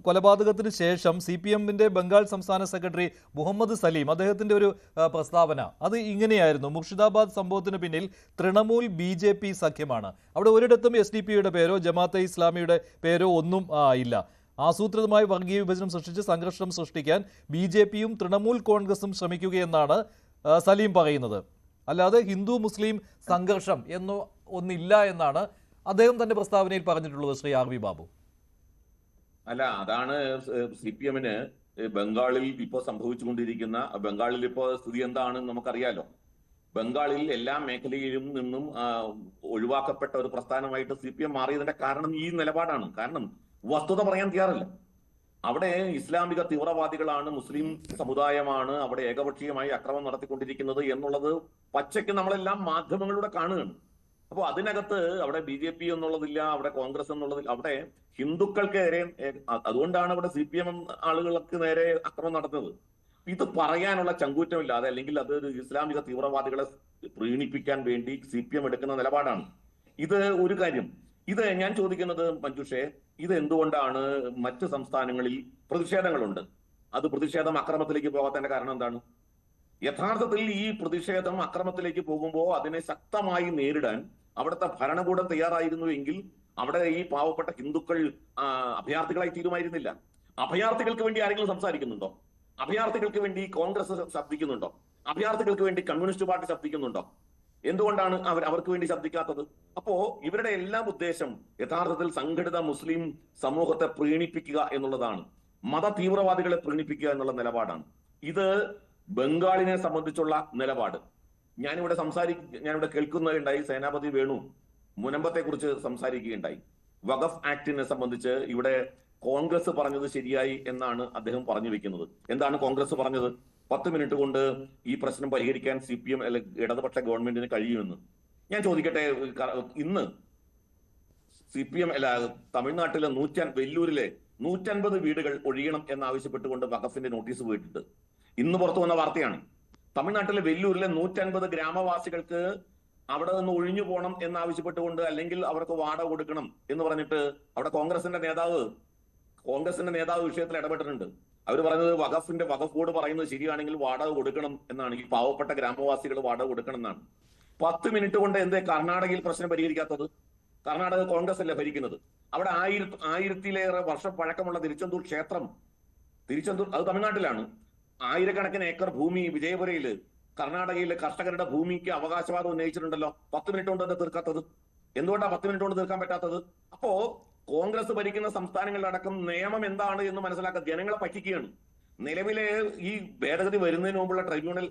കൊലപാതകത്തിന് ശേഷം CPM-ന്റെ ബംഗാൾ സംസ്ഥാന സെക്രട്ടറി മുഹമ്മദ് സലീം, അദ്ദേഹത്തിന്റെ ഒരു പ്രസ്താവന അത് ഇങ്ങനെയായിരുന്നു: മുർഷിദാബാദ് സംഭവത്തിന് പിന്നിൽ തൃണമൂൽ BJP സഖ്യമാണ്. അവിടെ ഒരിടത്തും SDP-യുടെ പേരോ ജമാഅത്തെ ഇസ്ലാമിയുടെ പേരോ ഒന്നും ഇല്ല. ആസൂത്രിതമായി വർഗീയ വിഭജനം സൃഷ്ടിച്ച് സംഘർഷം സൃഷ്ടിക്കാൻ BJP-യും തൃണമൂൽ കോൺഗ്രസും ശ്രമിക്കുകയെന്നാണ് സലീം പറയുന്നത്. അല്ലാതെ ഹിന്ദു മുസ്ലിം സംഘർഷം എന്നോ ഒന്നില്ല എന്നാണ് അദ്ദേഹം തന്റെ പ്രസ്താവനയിൽ പറഞ്ഞിട്ടുള്ളത്. ശ്രീ RV ബാബു,
അല്ല, അതാണ് CPM-ന് ബംഗാളിൽ ഇപ്പോൾ സംഭവിച്ചുകൊണ്ടിരിക്കുന്ന, ബംഗാളിൽ ഇപ്പോൾ സ്ഥിതി എന്താണെന്ന് നമുക്കറിയാലോ. ബംഗാളിൽ എല്ലാ മേഖലയിലും നിന്നും ഒഴിവാക്കപ്പെട്ട ഒരു പ്രസ്ഥാനമായിട്ട് CPM മാറിയതിന്റെ കാരണം ഈ നിലപാടാണ്. കാരണം വസ്തുത പറയാൻ തയ്യാറില്ല. അവിടെ ഇസ്ലാമിക തീവ്രവാദികളാണ്, മുസ്ലിം സമുദായമാണ് അവിടെ ഏകപക്ഷീയമായി അക്രമം നടത്തിക്കൊണ്ടിരിക്കുന്നത് എന്നുള്ളത് പച്ചയ്ക്ക് നമ്മളെല്ലാം മാധ്യമങ്ങളിലൂടെ കാണുകയാണ്. അപ്പോൾ അതിനകത്ത് അവിടെ BJP എന്നുള്ളതില്ല, അവിടെ കോൺഗ്രസ് എന്നുള്ളതില്ല, അവിടെ ഹിന്ദുക്കൾക്കെതിരെ, അതുകൊണ്ടാണ് അവിടെ CPM ആളുകൾക്ക് നേരെ അക്രമം നടത്തുന്നത്. ഇത് പറയാനുള്ള ചങ്കൂറ്റമില്ലാതെ, അല്ലെങ്കിൽ അത് ഇസ്ലാമിക തീവ്രവാദികളെ പ്രീണിപ്പിക്കാൻ വേണ്ടി CPM എടുക്കുന്ന നിലപാടാണ്. ഇത് ഒരു കാര്യം. ഇത് ഞാൻ ചോദിക്കുന്നത് മഞ്ജുഷേ, ഇത് എന്തുകൊണ്ടാണ് മറ്റ് സംസ്ഥാനങ്ങളിൽ പ്രതിഷേധങ്ങളുണ്ട്, അത് പ്രതിഷേധം അക്രമത്തിലേക്ക് പോകാത്തതിന്റെ കാരണം എന്താണ്? യഥാർത്ഥത്തിൽ ഈ പ്രതിഷേധം അക്രമത്തിലേക്ക് പോകുമ്പോൾ അതിനെ ശക്തമായി നേരിടാൻ അവിടുത്തെ ഭരണകൂടം തയ്യാറായിരുന്നു എങ്കിൽ അവിടെ ഈ പാവപ്പെട്ട ഹിന്ദുക്കൾ അഭയാർത്ഥികളായി തീരുമായിരുന്നില്ല. അഭയാർത്ഥികൾക്ക് വേണ്ടി ആരെങ്കിലും സംസാരിക്കുന്നുണ്ടോ? അഭയാർത്ഥികൾക്ക് വേണ്ടി കോൺഗ്രസ് ശബ്ദിക്കുന്നുണ്ടോ? അഭയാർത്ഥികൾക്ക് വേണ്ടി കമ്മ്യൂണിസ്റ്റ് പാർട്ടി ശബ്ദിക്കുന്നുണ്ടോ? എന്തുകൊണ്ടാണ് അവർക്ക് വേണ്ടി ശബ്ദിക്കാത്തത്? അപ്പോ ഇവരുടെ എല്ലാം ഉദ്ദേശം യഥാർത്ഥത്തിൽ സംഘടിത മുസ്ലിം സമൂഹത്തെ പ്രീണിപ്പിക്കുക എന്നുള്ളതാണ്, മത തീവ്രവാദികളെ പ്രീണിപ്പിക്കുക എന്നുള്ള നിലപാടാണ്. ഇത് ബംഗാളിനെ സംബന്ധിച്ചുള്ള നിലപാട്. ഞാനിവിടെ കേൾക്കുകയുണ്ടായി, സേനാപതി വേണു മുനമ്പത്തെ കുറിച്ച് സംസാരിക്കുകയുണ്ടായി. വഖഫ് ആക്ടിനെ സംബന്ധിച്ച് ഇവിടെ കോൺഗ്രസ് പറഞ്ഞത് ശരിയായി എന്നാണ് അദ്ദേഹം പറഞ്ഞു വെക്കുന്നത്. എന്താണ് കോൺഗ്രസ് പറഞ്ഞത്? 10 മിനിറ്റ് കൊണ്ട് ഈ പ്രശ്നം പരിഹരിക്കാൻ CPM ഇടതുപക്ഷ ഗവൺമെന്റിന് കഴിയുമെന്ന്. ഞാൻ ചോദിക്കട്ടെ, ഇന്ന് CPM തമിഴ്നാട്ടിലെ വെല്ലൂരിലെ 150 വീടുകൾ ഒഴിയണം എന്നാവശ്യപ്പെട്ടുകൊണ്ട് വഖഫിന്റെ നോട്ടീസ് പോയിട്ടുണ്ട്. ഇന്ന് പുറത്തു വന്ന വാർത്തയാണ്. തമിഴ്നാട്ടിലെ വെല്ലൂരിലെ 150 ഗ്രാമവാസികൾക്ക് അവിടെ നിന്ന് ഒഴിഞ്ഞു പോകണം എന്നാവശ്യപ്പെട്ടുകൊണ്ട്, അല്ലെങ്കിൽ അവർക്ക് വാടക കൊടുക്കണം എന്ന് പറഞ്ഞിട്ട് അവിടെ കോൺഗ്രസിന്റെ നേതാവ് വിഷയത്തിൽ ഇടപെട്ടിട്ടുണ്ട്. അവർ പറഞ്ഞത് വഖഫ് ബോർഡ് പറയുന്നത് ശരിയാണെങ്കിൽ വാടക കൊടുക്കണം എന്നാണ്, ഈ പാവപ്പെട്ട ഗ്രാമവാസികൾ വാടക കൊടുക്കണം എന്നാണ്. 10 മിനിറ്റ് കൊണ്ട് എന്തേ കർണാടകയിൽ പ്രശ്നം പരിഹരിക്കാത്തത്? കർണാടക കോൺഗ്രസ് അല്ലേ ഭരിക്കുന്നത്. അവിടെ 1000-ലേറെ വർഷം പഴക്കമുള്ള തിരുച്ചെന്തൂർ ക്ഷേത്രം, അത് തമിഴ്നാട്ടിലാണ്. 1000-കണക്കിന് ഏക്കർ ഭൂമി വിജയപുരയില് കർണാടകയിലെ കർഷകരുടെ ഭൂമിക്ക് അവകാശവാദം ഉന്നയിച്ചിട്ടുണ്ടല്ലോ. 10 മിനിറ്റ് കൊണ്ട് എന്താ തീർക്കാത്തത്? എന്തുകൊണ്ടാണ് 10 മിനിറ്റ് കൊണ്ട് തീർക്കാൻ പറ്റാത്തത്? അപ്പോ കോൺഗ്രസ് ഭരിക്കുന്ന സംസ്ഥാനങ്ങളിലടക്കം നിയമം എന്താണ് എന്ന് മനസ്സിലാക്കാൻ ജനങ്ങളെ പറ്റിക്കുകയാണ്. നിലവിലെ ഈ ഭേദഗതി വരുന്നതിന് മുമ്പുള്ള ട്രൈബ്യൂണൽ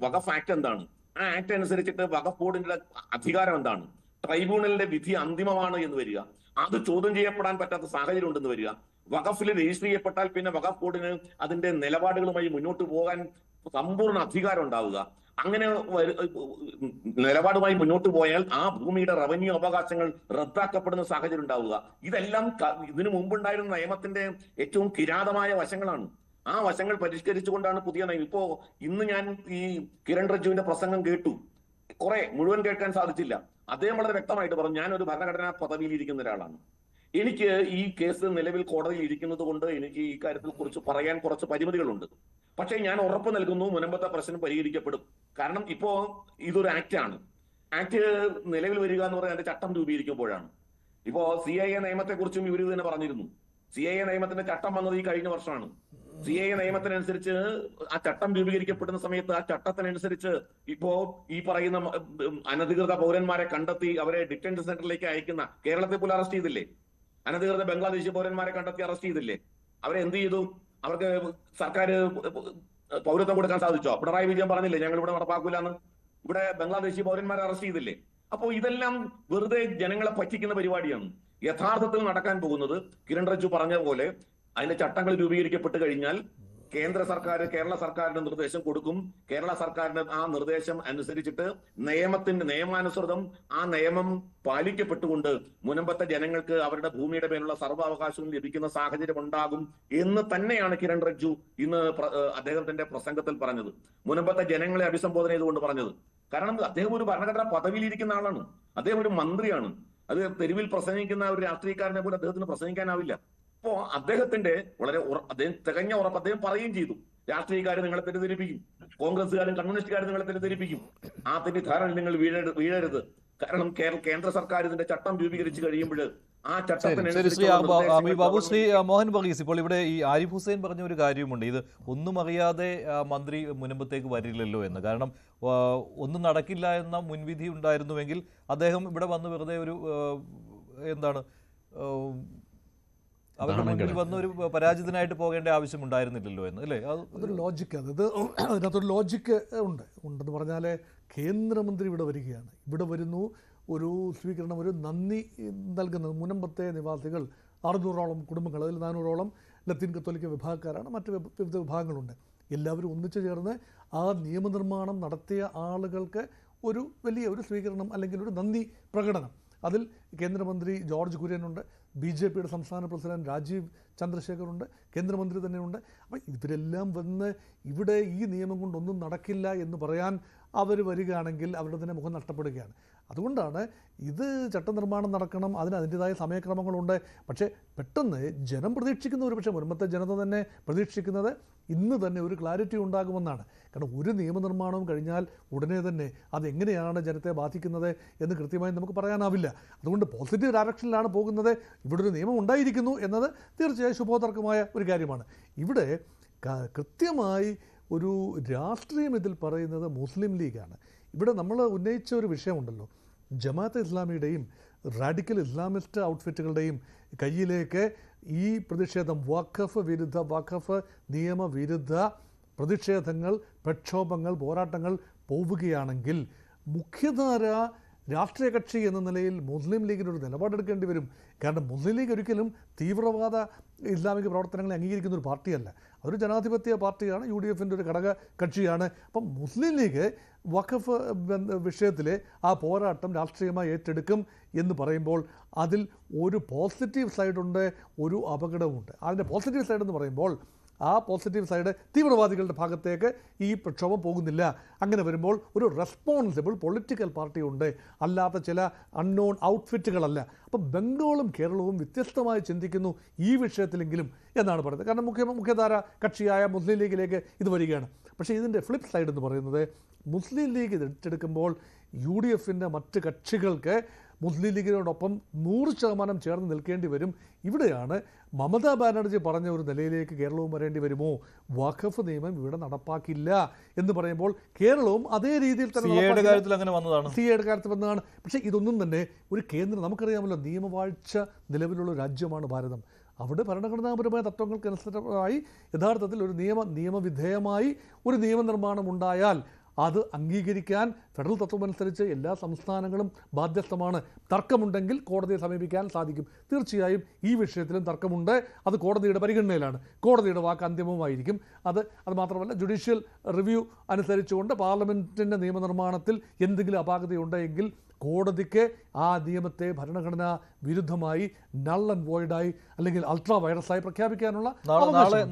വഖഫ് ആക്ട് എന്താണ്? ആ ആക്ട് അനുസരിച്ചിട്ട് വഖഫ് ബോർഡിന്റെ അധികാരം എന്താണ്? ട്രൈബ്യൂണലിന്റെ വിധി അന്തിമമാണ് എന്ന് വരിക, അത് ചോദ്യം ചെയ്യപ്പെടാൻ പറ്റാത്ത സാഹചര്യം ഉണ്ടെന്ന് വരിക. വഖഫിൽ രജിസ്റ്റർ ചെയ്യപ്പെട്ടാൽ പിന്നെ വഖഫ് ബോർഡിന് അതിന്റെ നിലപാടുകളുമായി മുന്നോട്ട് പോകാൻ സമ്പൂർണ്ണ അധികാരം ഉണ്ടാവുക. അങ്ങനെ നിലപാടുമായി മുന്നോട്ട് പോയാൽ ആ ഭൂമിയുടെ റവന്യൂ അവകാശങ്ങൾ റദ്ദാക്കപ്പെടുന്ന സാഹചര്യം ഉണ്ടാവുക. ഇതെല്ലാം ഇതിനു മുമ്പുണ്ടായിരുന്ന നിയമത്തിന്റെ ഏറ്റവും കിരാതമായ വശങ്ങളാണ്. ആ വശങ്ങൾ പരിഷ്കരിച്ചുകൊണ്ടാണ് പുതിയ നിയമം. ഇന്ന് ഞാൻ ഈ കിരൺ റിജ്ജുവിന്റെ പ്രസംഗം കേട്ടു, മുഴുവൻ കേൾക്കാൻ സാധിച്ചില്ല. അദ്ദേഹം വളരെ വ്യക്തമായിട്ട് പറഞ്ഞു, ഞാൻ ഒരു ഭരണഘടനാ പദവിയിൽ ഇരിക്കുന്ന ഒരാളാണ്, എനിക്ക് ഈ കേസ് നിലവിൽ കോടതിയിൽ ഇരിക്കുന്നത് കൊണ്ട് എനിക്ക് ഈ കാര്യത്തിൽ കുറിച്ച് പറയാൻ കുറച്ച് പരിമിതികളുണ്ട്. പക്ഷേ ഞാൻ ഉറപ്പ് നൽകുന്നു, മുനമ്പത്തെ പ്രശ്നം പരിഹരിക്കപ്പെടും. കാരണം ഇപ്പോ ഇതൊരു ആക്ട് നിലവിൽ വരിക എന്ന് പറയുന്നത് അതിന്റെ ചട്ടം രൂപീകരിക്കുമ്പോഴാണ്. ഇപ്പോ CIA നിയമത്തെക്കുറിച്ചും ഇവർ തന്നെ പറഞ്ഞിരുന്നു. CIA നിയമത്തിന്റെ ചട്ടം വന്നത് ഈ കഴിഞ്ഞ വർഷമാണ്. CIA നിയമത്തിനനുസരിച്ച് ആ ചട്ടം രൂപീകരിക്കപ്പെടുന്ന സമയത്ത് ആ ചട്ടത്തിനനുസരിച്ച് ഇപ്പോ ഈ പറയുന്ന അനധികൃത പൗരന്മാരെ കണ്ടെത്തി അവരെ ഡിറ്റൻഷൻ സെന്ററിലേക്ക് അയക്കുന്ന, കേരളത്തിൽ പോലും അറസ്റ്റ് ചെയ്തില്ലേ? അനധികൃത ബംഗ്ലാദേശി പൗരന്മാരെ കണ്ടെത്തി അറസ്റ്റ് ചെയ്തില്ലേ? അവരെ എന്ത് ചെയ്തു? അവർക്ക് സർക്കാർ പൗരത്വം കൊടുക്കാൻ സാധിച്ചോ? പിണറായി വിജയൻ പറഞ്ഞില്ലേ ഞങ്ങൾ ഇവിടെ നടപ്പാക്കൂലെന്ന്? ഇവിടെ ബംഗ്ലാദേശി പൗരന്മാരെ അറസ്റ്റ് ചെയ്തില്ലേ? അപ്പോൾ ഇതെല്ലാം വെറുതെ ജനങ്ങളെ പറ്റിക്കുന്ന പരിപാടിയാണ്. യഥാർത്ഥത്തിൽ നടക്കാൻ പോകുന്നത് കിരൺ റിജ്ജു പറഞ്ഞ പോലെ അതിന്റെ ചട്ടങ്ങൾ രൂപീകരിക്കപ്പെട്ട് കഴിഞ്ഞാൽ കേന്ദ്ര സർക്കാർ കേരള സർക്കാരിന്റെ നിർദ്ദേശം കൊടുക്കും. കേരള സർക്കാരിന്റെ ആ നിർദ്ദേശം അനുസരിച്ചിട്ട് നിയമാനുസൃതം ആ നിയമം പാലിക്കപ്പെട്ടുകൊണ്ട് മുനമ്പത്തെ ജനങ്ങൾക്ക് അവരുടെ ഭൂമിയുടെ മേലുള്ള സർവ്വാവകാശവും ലഭിക്കുന്ന സാഹചര്യം ഉണ്ടാകും എന്ന് തന്നെയാണ് കിരൺ റിജ്ജു ഇന്ന് അദ്ദേഹത്തിന്റെ പ്രസംഗത്തിൽ പറഞ്ഞത്, മുനമ്പത്തെ ജനങ്ങളെ അഭിസംബോധന ചെയ്തുകൊണ്ട് പറഞ്ഞത്. കാരണം അദ്ദേഹം ഒരു ഭരണഘടനാ പദവിയിലിരിക്കുന്ന ആളാണ്, അദ്ദേഹം ഒരു മന്ത്രിയാണ്. അത് തെരുവിൽ പ്രസംഗിക്കുന്ന ഒരു രാഷ്ട്രീയക്കാരനെ പോലെ അദ്ദേഹത്തിന് പ്രസംഗിക്കാനാവില്ല. അപ്പോ അദ്ദേഹത്തിന്റെ അദ്ദേഹം തികഞ്ഞ ഉറപ്പ് അദ്ദേഹം പറയുകയും ചെയ്തു, രാഷ്ട്രീയക്കാരെ നിങ്ങളെ തെറ്റിദ്ധരിപ്പിക്കും, കോൺഗ്രസ്സുകാരും കമ്മ്യൂണിസ്റ്റുകാരും നിങ്ങളെ തെറ്റിദ്ധരിപ്പിക്കും, ആ തെറ്റിദ്ധാരണയിൽ നിങ്ങൾ വീഴരുത്. കാരണം കേന്ദ്ര സർക്കാർ ഇതിന്റെ ചട്ടം രൂപീകരിച്ച് കഴിയുമ്പോൾ ആ
ബാബു, ശ്രീ മോഹൻ വർഗീസ്, ഇപ്പോൾ ഇവിടെ ഈ ആരിഫ് ഹുസൈൻ പറഞ്ഞ ഒരു കാര്യമുണ്ട്, ഇത് ഒന്നും അറിയാതെ മന്ത്രി മുനമ്പത്തേക്ക് വരില്ലല്ലോ എന്ന്. കാരണം ഒന്നും നടക്കില്ല എന്ന മുൻവിധി ഉണ്ടായിരുന്നുവെങ്കിൽ അദ്ദേഹം ഇവിടെ വന്ന് വെറുതെ ഒരു എന്താണ് അവരുടെ മുന്നിൽ വന്ന ഒരു പരാജിതനായിട്ട് പോകേണ്ട ആവശ്യം ഉണ്ടായിരുന്നില്ലല്ലോ എന്ന്, അല്ലേ?
അതൊരു ലോജിക്ക്, അതിനകത്തൊരു ലോജിക്ക് ഉണ്ടെന്ന് പറഞ്ഞാൽ കേന്ദ്രമന്ത്രി ഇവിടെ വരികയാണ്, ഇവിടെ വരുന്നു, ഒരു സ്വീകരണം, ഒരു നന്ദി നൽകുന്നത്. മുനമ്പത്തെ നിവാസികൾ 600ഓളം കുടുംബങ്ങൾ, അതിൽ 400ഓളം ലത്തീൻ കത്തോലിക്ക വിഭാഗക്കാരാണ്, മറ്റ് വിവിധ വിഭാഗങ്ങളുണ്ട്. എല്ലാവരും ഒന്നിച്ചു ചേർന്ന് ആ നിയമനിർമ്മാണം നടത്തിയ ആളുകൾക്ക് ഒരു വലിയ ഒരു സ്വീകരണം അല്ലെങ്കിൽ ഒരു നന്ദി പ്രകടനം. അതിൽ കേന്ദ്രമന്ത്രി ജോർജ് കുര്യനുണ്ട്, BJPയുടെ സംസ്ഥാന പ്രസിഡന്റ് രാജീവ് ചന്ദ്രശേഖറുണ്ട്, കേന്ദ്രമന്ത്രി തന്നെയുണ്ട്. അപ്പം ഇവരെല്ലാം വന്ന് ഇവിടെ ഈ നിയമം കൊണ്ടൊന്നും നടക്കില്ല എന്ന് പറയാൻ അവർ വരികയാണെങ്കിൽ അവരുടെ തന്നെ മുഖം നഷ്ടപ്പെടുകയാണ്. അതുകൊണ്ടാണ് ഇത് ചട്ടനിർമ്മാണം നടക്കണം, അതിൻ്റെതായ സമയക്രമങ്ങളുണ്ട്. പക്ഷേ പെട്ടെന്ന് ജനം പ്രതീക്ഷിക്കുന്ന, ഒരു പക്ഷേ മുൻപത്തെ ജനത തന്നെ പ്രതീക്ഷിക്കുന്നത് ഇന്ന് തന്നെ ഒരു ക്ലാരിറ്റി ഉണ്ടാകുമെന്നാണ്. കാരണം ഒരു നിയമനിർമ്മാണവും കഴിഞ്ഞാൽ ഉടനെ തന്നെ അതെങ്ങനെയാണ് ജനത്തെ ബാധിക്കുന്നത് എന്ന് കൃത്യമായി നമുക്ക് പറയാനാവില്ല. അതുകൊണ്ട് പോസിറ്റീവ് ഡയറക്ഷനിലാണ് പോകുന്നത്. ഇവിടെ ഒരു നിയമം ഉണ്ടായിരിക്കുന്നു എന്നത് തീർച്ചയായും ശുഭോദർക്കമായ ഒരു കാര്യമാണ്. ഇവിടെ കൃത്യമായി ഒരു രാഷ്ട്രീയം ഇതിൽ പറയുന്നത് മുസ്ലിം ലീഗാണ്. ഇവിടെ നമ്മൾ ഉന്നയിച്ച ഒരു വിഷയമുണ്ടല്ലോ, ജമാഅത്തെ ഇസ്ലാമിയുടെയും റാഡിക്കൽ ഇസ്ലാമിസ്റ്റ് ഔട്ട്ഫിറ്റുകളുടെയും കയ്യിലേക്ക് ഈ പ്രതിഷേധം, വഖഫ് നിയമവിരുദ്ധ പ്രതിഷേധങ്ങൾ, പ്രക്ഷോഭങ്ങൾ, പോരാട്ടങ്ങൾ പോവുകയാണെങ്കിൽ മുഖ്യധാര രാഷ്ട്രീയ കക്ഷി എന്ന നിലയിൽ മുസ്ലിം ലീഗിനൊരു നിലപാടെടുക്കേണ്ടി വരും. കാരണം മുസ്ലിം ലീഗ് ഒരിക്കലും തീവ്രവാദ ഇസ്ലാമിക പ്രവർത്തനങ്ങളെ അംഗീകരിക്കുന്ന ഒരു പാർട്ടിയല്ല, അതൊരു ജനാധിപത്യ പാർട്ടിയാണ്, UDFൻ്റെ ഒരു ഘടക കക്ഷിയാണ്. അപ്പം മുസ്ലിം ലീഗ് വഖഫ് വിഷയത്തിലെ ആ പോരാട്ടം രാഷ്ട്രീയമായി ഏറ്റെടുക്കും എന്ന് പറയുമ്പോൾ അതിൽ ഒരു പോസിറ്റീവ് സൈഡുണ്ട്, ഒരു അപകടവുമുണ്ട്. അതിൻ്റെ പോസിറ്റീവ് സൈഡ് എന്ന് പറയുമ്പോൾ ആ പോസിറ്റീവ് സൈഡ് തീവ്രവാദികളുടെ ഭാഗത്തേക്ക് ഈ പ്രക്ഷോഭം പോകുന്നില്ല. അങ്ങനെ വരുമ്പോൾ ഒരു റെസ്പോൺസിബിൾ പൊളിറ്റിക്കൽ പാർട്ടി ഉണ്ട്, അല്ലാത്ത ചില അൺനോൺ ഔട്ട്ഫിറ്റുകളല്ല. അപ്പം ബംഗാളും കേരളവും വ്യത്യസ്തമായി ചിന്തിക്കുന്നു ഈ വിഷയത്തിലെങ്കിലും എന്നാണ് പറയുന്നത്. കാരണം മുഖ്യധാര കക്ഷിയായ മുസ്ലിം ലീഗിലേക്ക് ഇത് വരികയാണ്. പക്ഷേ ഇതിൻ്റെ ഫ്ലിപ്പ് സൈഡ് എന്ന് പറയുന്നത് മുസ്ലിം ലീഗ് ഇത് ഏറ്റെടുക്കുമ്പോൾ UDFൻ്റെ മറ്റ് കക്ഷികൾക്ക് മുസ്ലിം ലീഗിനോടൊപ്പം 100% ചേർന്ന് നിൽക്കേണ്ടി വരും. ഇവിടെയാണ് മമതാ ബാനർജി പറഞ്ഞ ഒരു നിലയിലേക്ക് കേരളവും വരേണ്ടി വരുമോ? വഖഫ് നിയമം ഇവിടെ നടപ്പാക്കില്ല എന്ന് പറയുമ്പോൾ കേരളവും അതേ രീതിയിൽ തന്നെ
സിഎയുടെ കാര്യത്തിൽ
വന്നതാണ്. പക്ഷേ ഇതൊന്നും തന്നെ ഒരു കേന്ദ്രം, നമുക്കറിയാമല്ലോ നിയമവാഴ്ച നിലവിലുള്ള രാജ്യമാണ് ഭാരതം. അവിടെ ഭരണഘടനാപരമായ തത്വങ്ങൾക്കനുസൃതമായി യഥാർത്ഥത്തിൽ ഒരു നിയമവിധേയമായി ഒരു നിയമനിർമ്മാണം ഉണ്ടായാൽ അത് അംഗീകരിക്കാൻ ഫെഡറൽ തത്വമനുസരിച്ച് എല്ലാ സംസ്ഥാനങ്ങളും ബാധ്യസ്ഥമാണ്. തർക്കമുണ്ടെങ്കിൽ കോടതിയെ സമീപിക്കാൻ സാധിക്കും. തീർച്ചയായും ഈ വിഷയത്തിലും തർക്കമുണ്ട്, അത് കോടതിയുടെ പരിഗണനയിലാണ്, കോടതിയുടെ വാക്ക് അന്തിമമായിരിക്കും. അത് മാത്രമല്ല ജുഡീഷ്യൽ റിവ്യൂ അനുസരിച്ചുകൊണ്ട് പാർലമെൻറ്റിൻ്റെ നിയമനിർമ്മാണത്തിൽ എന്തെങ്കിലും അപാകതയുണ്ടെങ്കിൽ കോടതിക്ക് ആ നിയമത്തെ ഭരണഘടനാ വിരുദ്ധമായി നൾ ആൻഡ് വോയിഡായി അല്ലെങ്കിൽ അൾട്രാ വൈറസായി പ്രഖ്യാപിക്കാനുള്ള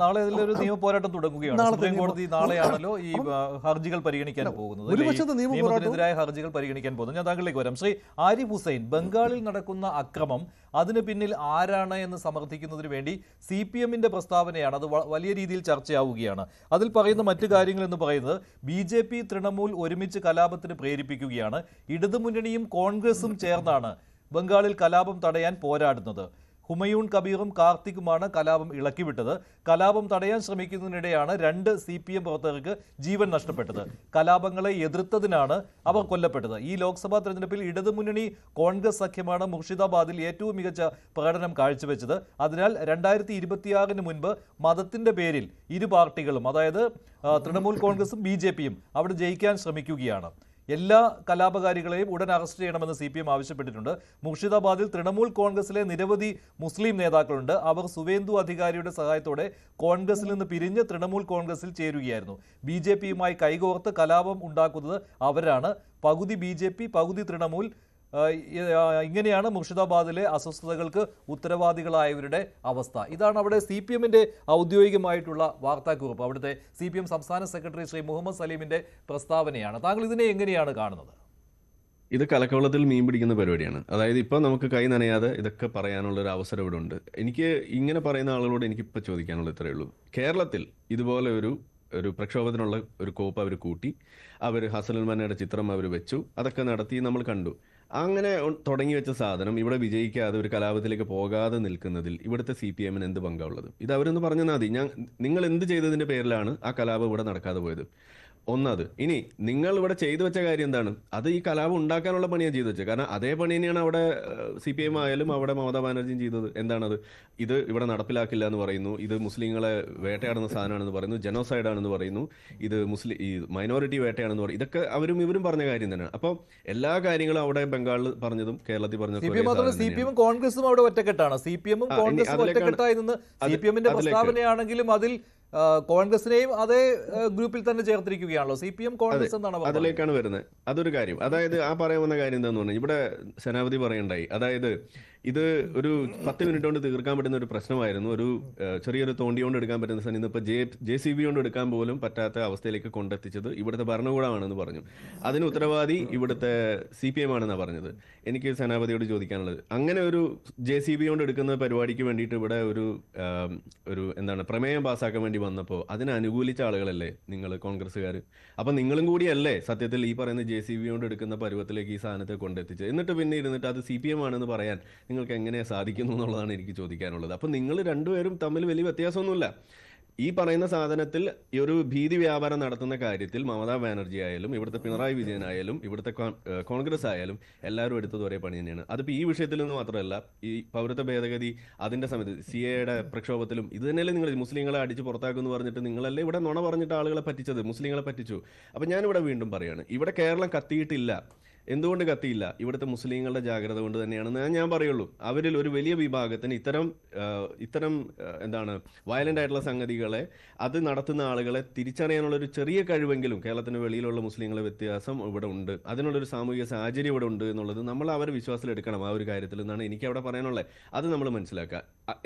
നാളെ അതിലൊരു നിയമ പോരാട്ടം തുടങ്ങുകയാണ്. സുപ്രീം കോടതി നാളെയാണല്ലോ ഈ ഹർജികൾ പരിഗണിക്കാൻ പോകുന്നത്, നിയമത്തിനെതിരായ ഹർജികൾ പരിഗണിക്കാൻ പോകുന്നത്. ഞാൻ താങ്കളിലേക്ക് വരാം. ശ്രീ ആരിഫ് ഹുസൈൻ, ബംഗാളിൽ നടക്കുന്ന അക്രമം അതിന് പിന്നിൽ ആരാണ് എന്ന് സമർത്ഥിക്കുന്നതിന് വേണ്ടി CPMന്റെ പ്രസ്താവനയാണ്, അത് വലിയ രീതിയിൽ ചർച്ചയാവുകയാണ്. അതിൽ പറയുന്ന മറ്റു കാര്യങ്ങൾ എന്ന് പറയുന്നത് BJP തൃണമൂൽ ഒരുമിച്ച് കലാപത്തിന് പ്രേരിപ്പിക്കുകയാണ്, ഇടതുമുന്നണിയും കോൺഗ്രസും ചേർന്നാണ് ബംഗാളിൽ കലാപം തടയാൻ പോരാടുന്നത്. ഹുമയൂൺ കബീറും കാർത്തിക്കുമാണ് കലാപം ഇളക്കിവിട്ടത്. കലാപം തടയാൻ ശ്രമിക്കുന്നതിനിടെയാണ് 2 CPM പ്രവർത്തകർക്ക് ജീവൻ നഷ്ടപ്പെട്ടത്. കലാപങ്ങളെ എതിർത്തതിനാണ് അവർ കൊല്ലപ്പെട്ടത്. ഈ ലോക്സഭാ തെരഞ്ഞെടുപ്പിൽ ഇടതുമുന്നണി കോൺഗ്രസ് സഖ്യമാണ് മുർഷിദാബാദിൽ ഏറ്റവും മികച്ച പ്രകടനം കാഴ്ചവെച്ചത്. അതിനാൽ 2026 മുൻപ് മതത്തിന്റെ പേരിൽ ഇരു പാർട്ടികളും, അതായത് തൃണമൂൽ കോൺഗ്രസും BJPയും അവിടെ ജയിക്കാൻ ശ്രമിക്കുകയാണ്. എല്ലാ കലാപകാരികളെയും ഉടൻ അറസ്റ്റ് ചെയ്യണമെന്ന് CPM ആവശ്യപ്പെട്ടിട്ടുണ്ട്. മുർഷിദാബാദിൽ തൃണമൂൽ കോൺഗ്രസിലെ നിരവധി മുസ്ലിം നേതാക്കളുണ്ട്. അവർ സുവേന്ദു അധികാരിയുടെ സഹായത്തോടെ കോൺഗ്രസിൽ നിന്ന് പിരിഞ്ഞ് തൃണമൂൽ കോൺഗ്രസിൽ ചേരുകയായിരുന്നു. BJPയുമായി കൈകോർത്ത് കലാപം ഉണ്ടാക്കുന്നത് അവരാണ്. പകുതി BJP, പകുതി തൃണമൂൽ. ഇങ്ങനെയാണ് മുർഷിദാബാദിലെ അസ്വസ്ഥതകൾക്ക് ഉത്തരവാദികളായവരുടെ അവസ്ഥ. ഇതാണ് അവിടെ CPMന്റെ ഔദ്യോഗികമായിട്ടുള്ള വാർത്താക്കുറിപ്പ്. അവിടുത്തെ CPM സംസ്ഥാന സെക്രട്ടറി ശ്രീ മുഹമ്മദ് സലീമിന്റെ പ്രസ്താവനയാണ്. താങ്കൾ ഇതിനെ എങ്ങനെയാണ് കാണുന്നത്?
ഇത് കലക്കവളത്തിൽ മീൻ പിടിക്കുന്ന പരിപാടിയാണ്. അതായത് ഇപ്പോൾ നമുക്ക് കൈ നനയാതെ ഇതൊക്കെ പറയാനുള്ളൊരു അവസരം ഇവിടെ ഉണ്ട്. എനിക്ക് ഇങ്ങനെ പറയുന്ന ആളുകളോട് എനിക്കിപ്പോൾ ചോദിക്കാനുള്ളത് ഇത്രയേ ഉള്ളൂ. കേരളത്തിൽ ഇതുപോലെ ഒരു പ്രക്ഷോഭത്തിനുള്ള ഒരു കോപ്പ് അവർ കൂട്ടി, അവർ ഹസനുൽ മന്നയുടെ ചിത്രം അവർ വെച്ചു, അതൊക്കെ നടത്തി നമ്മൾ കണ്ടു. അങ്ങനെ തുടങ്ങി വെച്ച സാധനം ഇവിടെ വിജയിക്കാതെ ഒരു കലാപത്തിലേക്ക് പോകാതെ നിൽക്കുന്നതിൽ ഇവിടുത്തെ CPMന് എന്ത് പങ്കാണുള്ളത്? ഇത് അവരൊന്ന് പറഞ്ഞാൽ മതി. നിങ്ങൾ എന്ത് ചെയ്തതിന്റെ പേരിലാണ് ആ കലാപം ഇവിടെ നടക്കാതെ പോയത്? ഒന്നത്. ഇനി നിങ്ങൾ ഇവിടെ ചെയ്തു വെച്ച കാര്യം എന്താണ്? അത് ഈ കലാപം ഉണ്ടാക്കാനുള്ള പണിയാണ് ചെയ്തു വെച്ചത്. കാരണം അതേ പണി തന്നെയാണ് അവിടെ CPM ആയാലും അവിടെ മമതാ ബാനർജിയും ചെയ്തത്. എന്താണത്? ഇത് ഇവിടെ നടപ്പിലാക്കില്ല എന്ന് പറയുന്നു, ഇത് മുസ്ലിങ്ങളെ വേട്ടയാടുന്ന സാധനമാണെന്ന് പറയുന്നു, ജനോസൈഡ് ആണെന്ന് പറയുന്നു, ഇത് ഈ മൈനോറിറ്റി വേട്ടയാണെന്ന് പറയും. ഇതൊക്കെ അവരും ഇവരും പറഞ്ഞ കാര്യം തന്നെയാണ്. അപ്പോൾ എല്ലാ കാര്യങ്ങളും അവിടെ ബംഗാളിൽ പറഞ്ഞതും കേരളത്തിൽ പറഞ്ഞതും
CPM കോൺഗ്രസും അവിടെ ഒറ്റക്കെട്ടാണ്. CPMും കോൺഗ്രസും ഒറ്റക്കെട്ടായി നിന്ന് CPMന്റെ പ്രസ്താവനയാണെങ്കിലും അതിൽ കോൺഗ്രസിനെയും അതേ ഗ്രൂപ്പിൽ തന്നെ ചേർത്തിരിക്കുകയാണല്ലോ. CPM കോൺഗ്രസ് എന്നാണ്
അതിലേക്കാണ് വരുന്നത്. അതൊരു കാര്യം. അതായത് ആ പറയാവുന്ന കാര്യം എന്താന്ന് പറഞ്ഞാൽ ഇവിടെ സേനാപതി പറയണ്ടായി. അതായത് ഇത് ഒരു 10 മിനിറ്റ് കൊണ്ട് തീർക്കാൻ പറ്റുന്ന ഒരു പ്രശ്നമായിരുന്നു. ഒരു ചെറിയൊരു തോണ്ടി കൊണ്ട് എടുക്കാൻ പറ്റുന്ന സാധനം ഇന്നിപ്പോൾ JCB കൊണ്ട് എടുക്കാൻ പോലും പറ്റാത്ത അവസ്ഥയിലേക്ക് കൊണ്ടെത്തിച്ചത് ഇവിടുത്തെ ഭരണകൂടമാണെന്ന് പറഞ്ഞു. അതിന് ഉത്തരവാദി ഇവിടുത്തെ CPM ആണെന്നാണ് പറഞ്ഞത്. എനിക്ക് സേനാപതിയോട് ചോദിക്കാനുള്ളത്, അങ്ങനെ ഒരു JCB കൊണ്ട് എടുക്കുന്ന പരിപാടിക്ക് വേണ്ടിയിട്ട് ഇവിടെ ഒരു എന്താണ് പ്രമേയം പാസ്സാക്കാൻ വേണ്ടി വന്നപ്പോൾ അതിനെ അനുകൂലിച്ച ആളുകളല്ലേ നിങ്ങൾ കോൺഗ്രസ്സുകാർ? അപ്പം നിങ്ങളും കൂടിയല്ലേ സത്യത്തിൽ ഈ പറയുന്ന JCB കൊണ്ട് എടുക്കുന്ന പരുവത്തിലേക്ക് ഈ സാധനത്തെ കൊണ്ടെത്തിച്ചത്? എന്നിട്ട് പിന്നെ ഇരുന്നിട്ട് അത് CPM ആണെന്ന് പറയാൻ നിങ്ങൾക്ക് എങ്ങനെ സാധിക്കുന്നു എന്നുള്ളതാണ് എനിക്ക് ചോദിക്കാനുള്ളത്. അപ്പം നിങ്ങൾ രണ്ടുപേരും തമ്മിൽ വലിയ വ്യത്യാസമൊന്നുമില്ല. ഈ പറയുന്ന സാധനത്തിൽ ഈ ഒരു ഭീതി വ്യാപാരം നടത്തുന്ന കാര്യത്തിൽ മമതാ ബാനർജി ആയാലും ഇവിടുത്തെ പിണറായി വിജയൻ ആയാലും ഇവിടുത്തെ കോൺഗ്രസ് ആയാലും എല്ലാവരും എടുത്തത് ഒരേ പണി തന്നെയാണ്. അതിപ്പോൾ ഈ വിഷയത്തിൽ നിന്ന് മാത്രമല്ല, ഈ പൗരത്വ ഭേദഗതി അതിൻ്റെ സമയത്ത് CAയുടെ പ്രക്ഷോഭത്തിലും ഇത് തന്നെയല്ലേ നിങ്ങൾ മുസ്ലിങ്ങളെ അടിച്ച് പുറത്താക്കുമെന്ന് പറഞ്ഞിട്ട് നിങ്ങളല്ലേ ഇവിടെ നുണ പറഞ്ഞിട്ട് ആളുകളെ പറ്റിച്ചത്, മുസ്ലിങ്ങളെ പറ്റിച്ചു. അപ്പം ഞാനിവിടെ വീണ്ടും പറയാണ്, ഇവിടെ കേരളം കത്തിയിട്ടില്ല. എന്തുകൊണ്ട് കത്തിയില്ല? ഇവിടുത്തെ മുസ്ലിങ്ങളുടെ ജാഗ്രത കൊണ്ട് തന്നെയാണെന്ന് ഞാൻ പറയുള്ളൂ. അവരിൽ ഒരു വലിയ വിഭാഗത്തിന് ഇത്തരം എന്താണ് വയലന്റ് ആയിട്ടുള്ള സംഗതികളെ അത് നടത്തുന്ന ആളുകളെ തിരിച്ചറിയാനുള്ളൊരു ചെറിയ കഴിവെങ്കിലും കേരളത്തിന് വെളിയിലുള്ള മുസ്ലിങ്ങളെ വ്യത്യാസം ഇവിടെ ഉണ്ട്. അതിനുള്ളൊരു സാമൂഹിക സാഹചര്യം ഇവിടെ ഉണ്ട് എന്നുള്ളത് നമ്മൾ അവരെ വിശ്വാസത്തിലെടുക്കണം ആ ഒരു കാര്യത്തിൽ എന്നാണ് എനിക്ക് അവിടെ പറയാനുള്ളത്. അത് നമ്മൾ മനസ്സിലാക്കുക.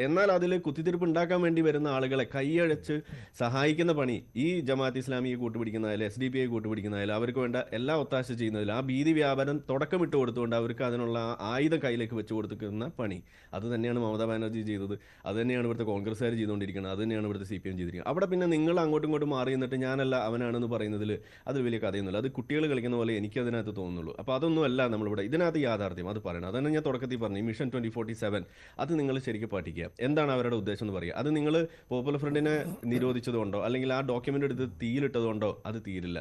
എന്നാൽ അതിൽ കുത്തിത്തിരിപ്പ് ഉണ്ടാക്കാൻ വേണ്ടി വരുന്ന ആളുകളെ കൈയഴച്ച് സഹായിക്കുന്ന പണി ഈ ജമാഅത്ത് ഇസ്ലാമിയെ കൂട്ടുപിടിക്കുന്നതായാലും SDPI കൂട്ടുപിടിക്കുന്നതായാലും അവർക്ക് വേണ്ട എല്ലാ ഒത്താശ ചെയ്യുന്നതിൽ ആ ഭീതി വ്യാപാരം തുടക്കമിട്ട് കൊടുത്തുകൊണ്ട് അവർക്ക് അതിനുള്ള ആയുധം കയ്യിലേക്ക് വെച്ച് കൊടുക്കുന്ന പണി അത് തന്നെയാണ് മമതാ ബാനർജി ചെയ്തത്. അത് തന്നെയാണ് ഇവിടുത്തെ കോൺഗ്രസ്സുകാർ ചെയ്തുകൊണ്ടിരിക്കുന്നത്. അത് തന്നെയാണ് ഇവിടുത്തെ CPM ചെയ്തിരിക്കുന്നത്. അവിടെ പിന്നെ നിങ്ങൾ അങ്ങോട്ടും ഇങ്ങോട്ടും മാറി നിന്നിട്ട് ഞാനല്ല അവനാണെന്ന് പറയുന്നതിൽ അത് വലിയ കഥയൊന്നുമില്ല. അത് കുട്ടികൾ കളിക്കുന്ന പോലെ എനിക്ക് അതിനകത്ത് തോന്നുന്നുള്ളൂ. അപ്പോൾ അതൊന്നുമല്ല നമ്മളിവിടെ ഇതിനകത്ത് യാഥാർത്ഥ്യം അത് പറയണം. അതന്നെ ഞാൻ തുടക്കത്തിൽ പറഞ്ഞു. മിഷൻ 2047 അത് നിങ്ങൾ ശരിക്കും പഠിക്കുക. എന്താണ് അവരുടെ ഉദ്ദേശം എന്ന് പറയുക. അത് നിങ്ങൾ പോപ്പുലർ ഫ്രണ്ടിനെ നിരോധിച്ചതുകൊണ്ടോ അല്ലെങ്കിൽ ആ ഡോക്യുമെന്റ് എടുത്ത് തീയിലിട്ടതുകൊണ്ടോ അത് തീരില്ല.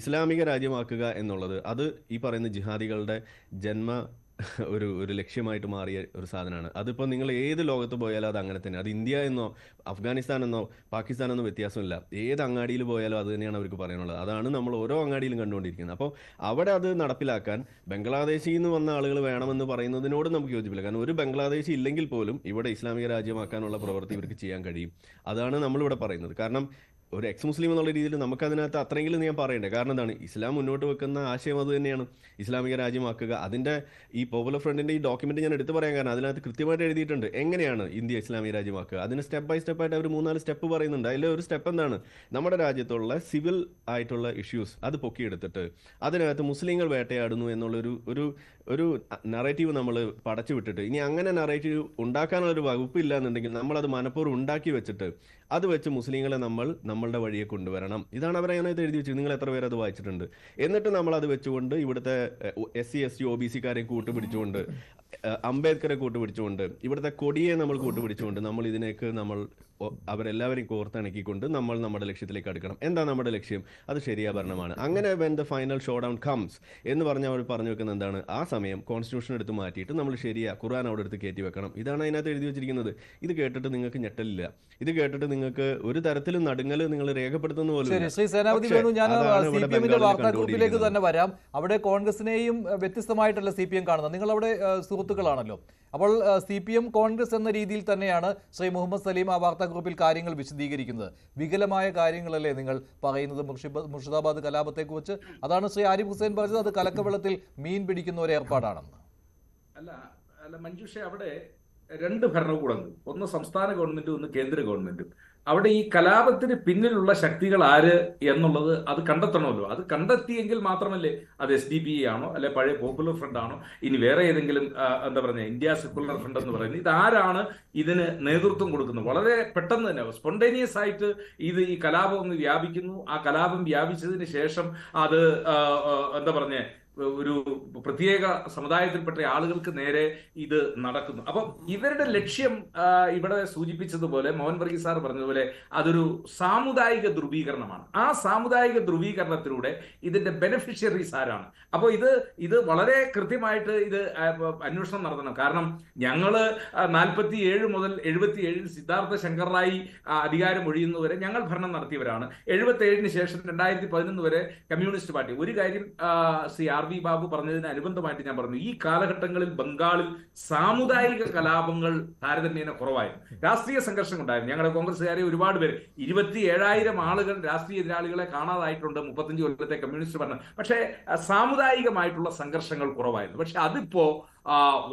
ഇസ്ലാമിക രാജ്യമാക്കുക എന്നുള്ളത് അത് ഈ പറയുന്ന ജിഹാദികളുടെ ഒരു ലക്ഷ്യമായിട്ട് മാറിയ ഒരു സാധനമാണ്. അതിപ്പോൾ നിങ്ങൾ ഏത് ലോകത്ത് പോയാലും അത് അങ്ങനെ തന്നെ. അത് ഇന്ത്യ എന്നോ അഫ്ഗാനിസ്ഥാൻ എന്നോ പാകിസ്ഥാൻ എന്നോ വ്യത്യാസമില്ല. ഏത് അങ്ങാടിയിൽ പോയാലും അത് തന്നെയാണ് അവർക്ക് പറയാനുള്ളത്. അതാണ് നമ്മൾ ഓരോ അങ്ങാടിയിലും കണ്ടുകൊണ്ടിരിക്കുന്നത്. അപ്പോൾ അവിടെ അത് നടപ്പിലാക്കാൻ ബംഗ്ലാദേശിൽ നിന്ന് വന്ന ആളുകൾ വേണമെന്ന് പറയുന്നതിനോട് നമുക്ക് യോജിപ്പില്ല. കാരണം ഒരു ബംഗ്ലാദേശി ഇല്ലെങ്കിൽ പോലും ഇവിടെ ഇസ്ലാമിക രാജ്യമാക്കാനുള്ള പ്രവൃത്തി ഇവർക്ക് ചെയ്യാൻ കഴിയും. അതാണ് നമ്മളിവിടെ പറയുന്നത്. കാരണം ഒരു എക്സ് മുസ്ലിം എന്നുള്ള രീതിയിൽ നമുക്കതിനകത്ത് അത്രയെങ്കിലും ഞാൻ പറയണ്ടേ. കാരണം എന്താണ്, ഇസ്ലാം മുന്നോട്ട് വെക്കുന്ന ആശയം അത് തന്നെയാണ്, ഇസ്ലാമിക രാജ്യമാക്കുക. അതിൻ്റെ ഈ പോപ്പുലർ ഫ്രണ്ടിൻ്റെ ഈ ഡോക്യുമെന്റ് ഞാൻ എടുത്തു പറയാൻ കാരണം അതിനകത്ത് കൃത്യമായിട്ട് എഴുതിയിട്ടുണ്ട് എങ്ങനെയാണ് ഇന്ത്യ ഇസ്ലാമിക രാജ്യമാക്കുക. അതിന് സ്റ്റെപ്പ് ബൈ സ്റ്റെപ്പായിട്ട് അവർ 3-4 സ്റ്റെപ്പ് പറയുന്നുണ്ട്. അതിൽ ഒരു സ്റ്റെപ്പ് എന്താണ്, നമ്മുടെ രാജ്യത്തുള്ള സിവിൽ ആയിട്ടുള്ള ഇഷ്യൂസ് അത് പൊക്കിയെടുത്തിട്ട് അതിനകത്ത് മുസ്ലിങ്ങൾ വേട്ടയാടുന്നു എന്നുള്ളൊരു ഒരു നറേറ്റീവ് നമ്മൾ പടച്ചു വിട്ടിട്ട് ഇനി അങ്ങനെ നറേറ്റീവ് ഉണ്ടാക്കാനുള്ളൊരു വകുപ്പില്ല എന്നുണ്ടെങ്കിൽ നമ്മളത് മനഃപൂർവ്വം ഉണ്ടാക്കി വെച്ചിട്ട് അത് വെച്ച് മുസ്ലിങ്ങളെ നമ്മൾ നമ്മളുടെ വഴിയെ കൊണ്ടുവരണം. ഇതാണ് അവർ അതിനകത്ത് എഴുതി വെച്ചത്. നിങ്ങൾ എത്ര പേര് അത് വായിച്ചിട്ടുണ്ട്? എന്നിട്ട് നമ്മൾ അത് വെച്ചുകൊണ്ട് ഇവിടുത്തെ SC ST OBC-കാരെ കൂട്ടുപിടിച്ചുകൊണ്ട്, അംബേദ്കറെ കൂട്ടുപിടിച്ചുകൊണ്ട്, ഇവിടുത്തെ കൊടിയെ നമ്മൾ കൂട്ടുപിടിച്ചുകൊണ്ട് നമ്മൾ ഇതിനേക്ക് അവരെല്ലാവരെയും കോർത്തിണക്കിക്കൊണ്ട് നമ്മൾ നമ്മുടെ ലക്ഷ്യത്തിലേക്ക് അടുക്കണം. എന്താ നമ്മുടെ ലക്ഷ്യം? അത് ശരിയാ ഭരണമാണ്. അങ്ങനെ when the final show down comes എന്ന് പറഞ്ഞ് അവർ പറഞ്ഞു വെക്കുന്നത് എന്താണ്? ആ സമയം കോൺസ്റ്റിറ്റ്യൂഷൻ എടുത്ത് മാറ്റിയിട്ട് നമ്മൾ ശരിയാ ഖുർആൻ അവിടെ എടുത്ത് കയറ്റി വെക്കണം. ഇതാണ് അതിനകത്ത് എഴുതി വെച്ചിരിക്കുന്നത്. ഇത് കേട്ടിട്ട് നിങ്ങൾക്ക് ഞെട്ടലില്ല. ഇത് കേട്ടിട്ട് നിങ്ങൾക്ക് ഒരു തരത്തിലും നടുങ്ങൽ നിങ്ങൾ രേഖപ്പെടുത്തുന്ന പോലും.
ശരി, ശ്രീ സേനാപതി വേണു, ഞാൻ CPM-ന്റെ വാർത്താ ഗ്രൂപ്പിലേക്ക് തന്നെ വരാം. അവിടെ കോൺഗ്രസിനെയും വ്യത്യസ്തമായിട്ടല്ല CPM കാണുന്നത്. നിങ്ങൾ അവിടെ സുഹൃത്തുക്കളാണല്ലോ. അപ്പോൾ CPM കോൺഗ്രസ് എന്ന രീതിയിൽ തന്നെയാണ് ശ്രീ മുഹമ്മദ് സലീം ആ വാർത്താ ഗ്രൂപ്പിൽ കാര്യങ്ങൾ വിശദീകരിക്കുന്നത്. വികലമായ കാര്യങ്ങളല്ലേ നിങ്ങൾ പറയുന്നത് മുർഷിദാബാദ് കലാപത്തെക്കുറിച്ച്? അതാണ് ശ്രീ ആരിഫ് ഹുസൈൻ പറഞ്ഞത്, അത് കലക്കവെള്ളത്തിൽ മീൻ പിടിക്കുന്ന ഒരു ഏർപ്പാടാണെന്ന്.
അല്ല മഞ്ജുഷ, അവിടെ രണ്ട് ഭരണകൂടങ്ങൾ, ഒന്ന് സംസ്ഥാന ഗവൺമെന്റും ഒന്ന് കേന്ദ്ര ഗവൺമെന്റും. അവിടെ ഈ കലാപത്തിന് പിന്നിലുള്ള ശക്തികൾ ആര് എന്നുള്ളത് അത് കണ്ടെത്തണമല്ലോ. അത് കണ്ടെത്തിയെങ്കിൽ മാത്രമല്ലേ അത് SDPI ആണോ, അല്ലെ പഴയ പോപ്പുലർ ഫ്രണ്ട് ആണോ, ഇനി വേറെ ഏതെങ്കിലും എന്താ പറയുക ഇന്ത്യ സെക്കുലർ ഫ്രണ്ട് എന്ന് പറയുന്നത്, ഇതാരാണ് ഇതിന് നേതൃത്വം കൊടുക്കുന്നത്? വളരെ പെട്ടെന്ന് തന്നെ സ്പോണ്ടേനിയസ് ആയിട്ട് ഈ കലാപം ഒന്ന് വ്യാപിക്കുന്നു. ആ കലാപം വ്യാപിച്ചതിന് ശേഷം അത് എന്താ പറഞ്ഞ ഒരു പ്രത്യേക സമുദായത്തിൽപ്പെട്ട ആളുകൾക്ക് നേരെ ഇത് നടക്കുന്നു. അപ്പം ഇവരുടെ ലക്ഷ്യം ഇവിടെ സൂചിപ്പിച്ചതുപോലെ, മോഹൻ വർഗീസ് സാർ പറഞ്ഞതുപോലെ, അതൊരു സാമുദായിക ധ്രുവീകരണമാണ്. ആ സാമുദായിക ധ്രുവീകരണത്തിലൂടെ ഇതിന്റെ ബെനിഫിഷ്യറീസ് ആരാണ്? അപ്പോൾ ഇത് വളരെ കൃത്യമായിട്ട് ഇത് അന്വേഷണം നടത്തണം. കാരണം ഞങ്ങള് 47 മുതൽ 77 സിദ്ധാർത്ഥ ശങ്കർ റായി അധികാരം ഒഴിയുന്നവരെ ഞങ്ങൾ ഭരണം നടത്തിയവരാണ്. 77 ശേഷം 2011 വരെ കമ്മ്യൂണിസ്റ്റ് പാർട്ടി. ഒരു കാര്യം ശ്രീ RV ബാബു പറഞ്ഞതിന് അനുബന്ധമായിട്ട് ഞാൻ പറഞ്ഞു, ഈ കാലഘട്ടങ്ങളിൽ ബംഗാളിൽ സാമുദായിക കലാപങ്ങൾ താരതമ്യേന കുറവായിരുന്നു. രാഷ്ട്രീയ സംഘർഷം ഉണ്ടായിരുന്നു. ഞങ്ങളുടെ കോൺഗ്രസ്സുകാരെ ഒരുപാട് പേര്, 27,000 ആളുകൾ രാഷ്ട്രീയ എതിരാളികളെ കാണാതായിട്ടുണ്ട് 35 കൊല്ലത്തെ കമ്മ്യൂണിസ്റ്റ് ഭരണം. പക്ഷേ സാമുദായികമായിട്ടുള്ള സംഘർഷങ്ങൾ കുറവായിരുന്നു. പക്ഷെ അതിപ്പോ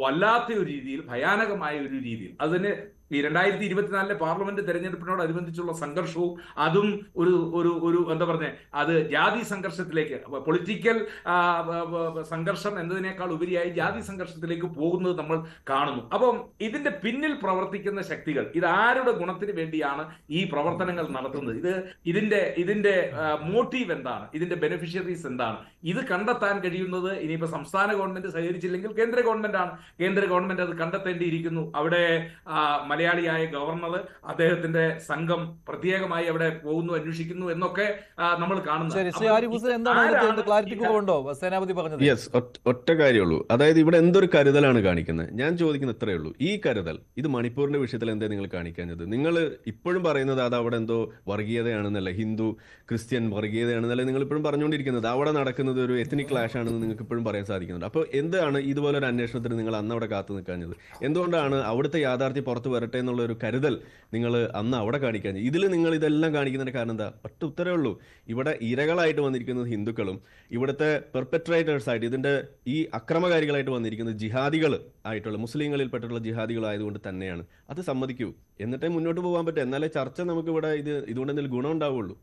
വല്ലാത്ത ഒരു രീതിയിൽ, ഭയാനകമായ ഒരു രീതിയിൽ, അതിന് ഈ 2024 പാർലമെന്റ് തെരഞ്ഞെടുപ്പിനോടനുബന്ധിച്ചുള്ള സംഘർഷവും അതും ഒരു എന്താ പറഞ്ഞ അത് ജാതി സംഘർഷത്തിലേക്ക്, പൊളിറ്റിക്കൽ സംഘർഷം എന്നതിനേക്കാൾ ഉപരിയായി ജാതി സംഘർഷത്തിലേക്ക് പോകുന്നത് നമ്മൾ കാണുന്നു. അപ്പം ഇതിന്റെ പിന്നിൽ പ്രവർത്തിക്കുന്ന ശക്തികൾ, ഇത് ആരുടെ ഗുണത്തിന് വേണ്ടിയാണ് ഈ പ്രവർത്തനങ്ങൾ നടത്തുന്നത്? ഇതിന്റെ മോട്ടീവ് എന്താണ്? ഇതിന്റെ ബെനിഫിഷ്യറീസ് എന്താണ്? ഇത് കണ്ടെത്താൻ കഴിയുന്നത് ഇനിയിപ്പോ സംസ്ഥാന ഗവൺമെന്റ് സഹകരിച്ചില്ലെങ്കിൽ കേന്ദ്ര ഗവൺമെന്റ് ആണ്. കേന്ദ്ര ഗവൺമെന്റ് അത് കണ്ടെത്തേണ്ടിയിരിക്കുന്നു. അവിടെ മലയാളിയായ ഗവർണർ, അദ്ദേഹത്തിന്റെ സംഘം പ്രത്യേകമായി അവിടെ പോകുന്നു, അന്വേഷിക്കുന്നു എന്നൊക്കെ നമ്മൾ കാണുന്നു.
യെസ്, ഒറ്റ കാര്യമുള്ളൂ. അതായത് ഇവിടെ എന്തൊരു കരുതലാണ് കാണിക്കുന്നത്? ഞാൻ ചോദിക്കുന്നത് ഇത്രയേ ഉള്ളൂ. ഈ കരുതൽ ഇത് മണിപ്പൂരിന്റെ വിഷയത്തിൽ എന്താ നിങ്ങൾ കാണിക്കാഞ്ഞത്? നിങ്ങൾ ഇപ്പോഴും പറയുന്നത് അത് അവിടെ എന്തോ വർഗീയതയാണെന്നല്ല, ഹിന്ദു ക്രിസ്ത്യൻ വർഗീയതയാണെന്നല്ല നിങ്ങൾ ഇപ്പോഴും പറഞ്ഞുകൊണ്ടിരിക്കുന്നത്. അവിടെ നടക്കുന്നത് ഒരു എത്നിക് ക്ലാഷ് ആണെന്ന് നിങ്ങൾക്ക് ഇപ്പോഴും പറയാൻ സാധിക്കുന്നുണ്ട്. അപ്പോൾ എന്താണ് ഇതുപോലൊരു അന്വേഷണത്തിന് നിങ്ങൾ അന്ന് അവിടെ കാത്തു നിൽക്കാഞ്ഞത്? എന്തുകൊണ്ടാണ് അവിടുത്തെ യാഥാർത്ഥ്യം പുറത്ത് വരട്ടെ എന്നുള്ള ഒരു കരുതൽ നിങ്ങൾ അന്ന് അവിടെ കാണിക്കാഞ്ഞത്? ഇതിൽ നിങ്ങൾ ഇതെല്ലാം കാണിക്കുന്നതിന്റെ കാരണം എന്താ? ഒറ്റ ഉത്തരവേ ഉള്ളൂ. ഇവിടെ ഇരകളായിട്ട് വന്നിരിക്കുന്നത് ഹിന്ദുക്കളും ഇവിടുത്തെ പെർപെട്രേറ്റേഴ്സ് ആയിട്ട്, ഇതിന്റെ ഈ അക്രമകാരികളായിട്ട് വന്നിരിക്കുന്നത് ജിഹാദികൾ ആയിട്ടുള്ള, മുസ്ലിങ്ങളിൽ പെട്ടിട്ടുള്ള ജിഹാദികളായതുകൊണ്ട് തന്നെയാണ്. അത് സമ്മതിക്കൂ, എന്നിട്ടേ മുന്നോട്ട് പോകാൻ പറ്റും. എന്നാലേ ചർച്ച നമുക്ക് ഇവിടെ ഇതുകൊണ്ട് എന്തെങ്കിലും ഗുണം ഉണ്ടാവുള്ളൂ.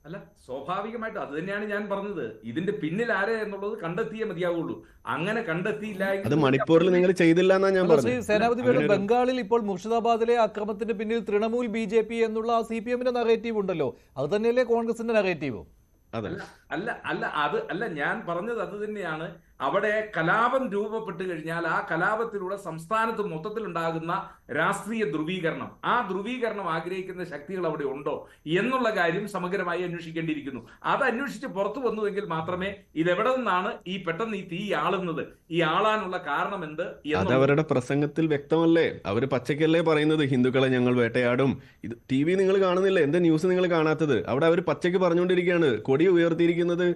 അല്ല, സ്വാഭാവികമായിട്ടും അത് തന്നെയാണ് ഞാൻ പറഞ്ഞത്. ഇതിന്റെ പിന്നിൽ ആരെ എന്നുള്ളത് കണ്ടെത്തിയേ മതിയാവുള്ളൂ. അങ്ങനെ കണ്ടെത്തിയില്ല,
അത് മണിപ്പൂരിൽ നിങ്ങൾ ചെയ്തില്ല എന്നാ ഞാൻ പറഞ്ഞത്.
സേനാപതി വേണു, ബംഗാളിൽ ഇപ്പോൾ മുർഷിദാബാദിലെ അക്രമത്തിന്റെ പിന്നിൽ തൃണമൂൽ BJP എന്നുള്ള ആ CPM-ന്റെ നറേറ്റീവ് ഉണ്ടല്ലോ, അത് തന്നെയല്ലേ കോൺഗ്രസിന്റെ നറേറ്റീവും?
അല്ല ഞാൻ പറഞ്ഞത് അത് തന്നെയാണ്. അവിടെ കലാപം രൂപപ്പെട്ട് കഴിഞ്ഞാൽ ആ കലാപത്തിലൂടെ സംസ്ഥാനത്ത് മൊത്തത്തിലുണ്ടാകുന്ന രാഷ്ട്രീയ ധ്രുവീകരണം, ആ ധ്രുവീകരണം ആഗ്രഹിക്കുന്ന ശക്തികൾ അവിടെ ഉണ്ടോ എന്നുള്ള കാര്യം സമഗ്രമായി അന്വേഷിക്കേണ്ടിയിരിക്കുന്നു. അത് അന്വേഷിച്ച് പുറത്തു വന്നുവെങ്കിൽ മാത്രമേ ഇതെവിടെ നിന്നാണ് ഈ പെട്ടെന്ന് ഈ തീ ആളുന്നത്, ഈ ആളാനുള്ള കാരണം എന്ത്?
അത് അവരുടെ പ്രസംഗത്തിൽ വ്യക്തമല്ലേ? അവര് പച്ചക്കല്ലേ പറയുന്നത് ഹിന്ദുക്കളെ ഞങ്ങൾ വേട്ടയാടും. ഇത് TV നിങ്ങൾ കാണുന്നില്ല? എന്താ ന്യൂസ് നിങ്ങൾ കാണാത്തത്? അവിടെ അവർ പച്ചയ്ക്ക് പറഞ്ഞുകൊണ്ടിരിക്കുകയാണ്. കൊടി ഉയർത്തിയിരിക്കുന്നത്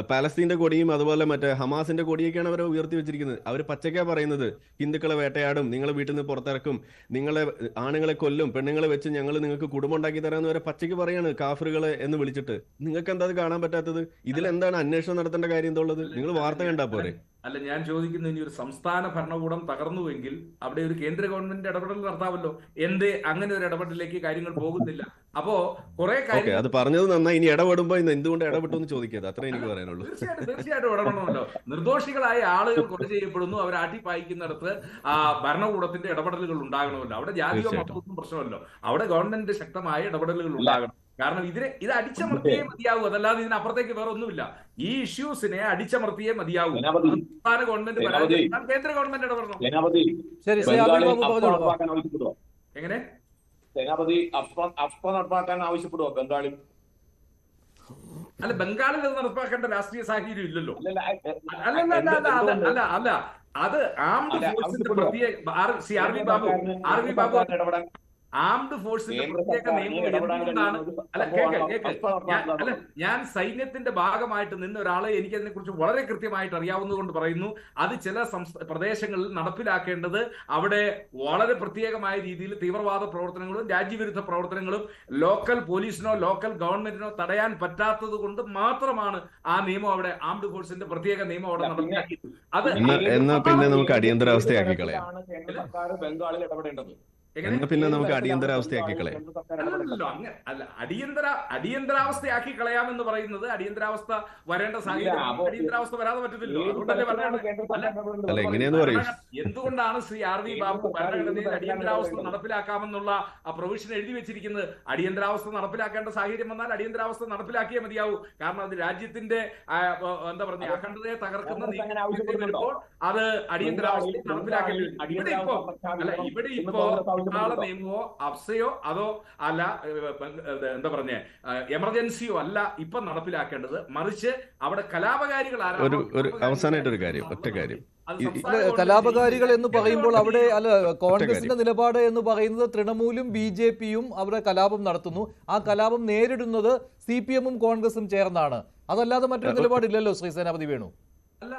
പാലസ്തീന്റെ കൊടിയും അതുപോലെ മറ്റേ ഹമാസിന്റെ കൊടിയൊക്കെയാണ് അവർ ഉയർത്തി വെച്ചിരിക്കുന്നത്. അവർ പച്ചയ്ക്കാ പറയുന്നത് ഹിന്ദുക്കളെ വേട്ടയാടും, നിങ്ങളെ വീട്ടിൽ നിന്ന് പുറത്തിറക്കും, നിങ്ങളെ ആണുങ്ങളെ കൊല്ലും, പെണ്ണുങ്ങളെ വെച്ച് ഞങ്ങൾ നിങ്ങൾക്ക് കുടുംബം ഉണ്ടാക്കി തരാമെന്ന് വരെ പച്ചയ്ക്ക് പറയാണ്, കാഫറുകളെ എന്ന് വിളിച്ചിട്ട്. നിങ്ങൾക്ക് എന്താ അത് കാണാൻ പറ്റാത്തത്? ഇതിലെന്താണ് അന്വേഷണം നടത്തേണ്ട കാര്യം എന്നുള്ളത്? നിങ്ങൾ വാർത്ത കണ്ടാ പോരെ?
അല്ല, ഞാൻ ചോദിക്കുന്നത്, ഇനി ഒരു സംസ്ഥാന ഭരണകൂടം തകർന്നുവെങ്കിൽ അവിടെ ഒരു കേന്ദ്ര ഗവൺമെന്റ് ഇടപെടൽ നടത്താമല്ലോ. എന്തേ അങ്ങനെ ഒരു ഇടപെടലിലേക്ക് കാര്യങ്ങൾ പോകുന്നില്ല? അപ്പോ കുറെ
ഓക്കെ,
കാര്യങ്ങൾ
അത് പറഞ്ഞത് നന്നായി. ഇനി ഇടപെടുമ്പോ ഇന്ന് എന്തുകൊണ്ട് ഇടപെട്ടു എന്ന് ചോദിക്കാതെ, അത്രേ എനിക്ക് പറയാനുള്ളൂ.
തീർച്ചയായിട്ടും ഇടപെടണമല്ലോ. നിർദോഷികളായ ആളുകൾ കൊല ചെയ്യപ്പെടുന്നു, അവർ ആട്ടിപ്പായിക്കുന്നിടത്ത് ഭരണകൂടത്തിന്റെ ഇടപെടലുകൾ ഉണ്ടാകണമല്ലോ. അവിടെ ജാതിയോ മതമൊന്നും പ്രശ്നമല്ലോ, അവിടെ ഗവൺമെന്റ് ശക്തമായ ഇടപെടലുകൾ ഉണ്ടാകണം. കാരണം ഇത് അടിച്ചമർത്തിയേ മതിയാവൂ, അതല്ലാതെ ഇതിനപ്പുറത്തേക്ക് വേറെ ഒന്നുമില്ല. ഈ ഇഷ്യൂസിനെ അടിച്ചമർത്തിയേ മതിയാവൂ. സംസ്ഥാന ഗവൺമെന്റ് പരാജയപ്പെട്ടാൽ കേന്ദ്ര ഗവൺമെന്റ് ഇടപെടണം.
ശരി, ശ്രീ ആർവി ബാബു പറഞ്ഞോളൂ.
എങ്ങനെ
സേനാപതി അഫ്പ നടപ്പാക്കാൻ ആവശ്യപ്പെടുവോ ബംഗാളിൽ?
അല്ല, ബംഗാളിൽ അത് നടപ്പാക്കേണ്ട രാഷ്ട്രീയ സാഹചര്യം ഇല്ലല്ലോ. അല്ല അത് ആംഡ് ഫോഴ്സിന്റെ പ്രത്യേക ആർവി ബാബു ആംഡ് ഫോഴ്സിന്റെ പ്രത്യേക നിയമം എന്തുകൊണ്ടാണ്? അല്ല ഞാൻ സൈന്യത്തിന്റെ ഭാഗമായിട്ട് നിന്ന ഒരാളെ എനിക്ക് അതിനെ കുറിച്ച് വളരെ കൃത്യമായിട്ട് അറിയാവുന്നതുകൊണ്ട് പറയുന്നു. അത് ചില പ്രദേശങ്ങളിൽ നടപ്പിലാക്കേണ്ടത് അവിടെ വളരെ പ്രത്യേകമായ രീതിയിൽ തീവ്രവാദ പ്രവർത്തനങ്ങളും രാജ്യവിരുദ്ധ പ്രവർത്തനങ്ങളും ലോക്കൽ പോലീസിനോ ലോക്കൽ ഗവൺമെന്റിനോ തടയാൻ പറ്റാത്തത് കൊണ്ട് മാത്രമാണ് ആ നിയമം അവിടെ ആംഡ് ഫോഴ്സിന്റെ പ്രത്യേക നിയമം അവിടെ നടപ്പിലാക്കിയത്. അത്
എന്നാ പിന്നെ നമുക്ക് അടിയന്തരാവസ്ഥയാക്കി കളയാം.
ബംഗാളിൽ ഇടപെടേണ്ടത്
പിന്നെ നമുക്ക് അടിയന്തരാവസ്ഥയാക്കി കളയാം.
അല്ല, അടിയന്തരാവസ്ഥയാക്കി കളയാമെന്ന് പറയുന്നത് അടിയന്തരാവസ്ഥ വരേണ്ട സാഹചര്യം അടിയന്തരാവസ്ഥ വരാതെ പറ്റത്തില്ലോ.
അല്ല, എങ്ങനെയാന്ന് പറയും.
എന്തുകൊണ്ടാണ് ശ്രീ ആർവി ബാബു ഭരണഘടനയിൽ അടിയന്തരാവസ്ഥ നടപ്പിലാക്കാമെന്നുള്ള ആ പ്രൊവിഷൻ എഴുതി വെച്ചിരിക്കുന്നത്? അടിയന്തരാവസ്ഥ നടപ്പിലാക്കേണ്ട സാഹചര്യം വന്നാൽ അടിയന്തരാവസ്ഥ നടപ്പിലാക്കിയേ മതിയാവൂ. കാരണം അത് രാജ്യത്തിന്റെ എന്താ പറഞ്ഞ അഖണ്ഡതയെ തകർക്കുന്ന നീക്കം വരുമ്പോൾ അത് അടിയന്തരാവസ്ഥ നടപ്പിലാക്കേണ്ടി വരും. ഇവിടെ ഇപ്പോ നിയമമോ അഫ്സയോ അതോ അല്ല എന്താ പറഞ്ഞ എമർജൻസിയോ അല്ല ഇപ്പൊ നടപ്പിലാക്കേണ്ടത്. മറിച്ച് അവിടെ കലാപകാരികൾ
അവസാനമായിട്ടൊരു കാര്യം, ഒറ്റ കാര്യം.
കലാപകാരികൾ എന്ന് പറയുമ്പോൾ അവിടെ കോൺഗ്രസിന്റെ നിലപാട് എന്ന് പറയുന്നത് തൃണമൂലും BJP-യും അവിടെ കലാപം നടത്തുന്നു. ആ കലാപം നേരിടുന്നത് CPM-ഉം കോൺഗ്രസും ചേർന്നാണ്. അതല്ലാതെ മറ്റൊരു നിലപാടില്ലല്ലോ ശ്രീ സേനാപതി വേണു.
അല്ല,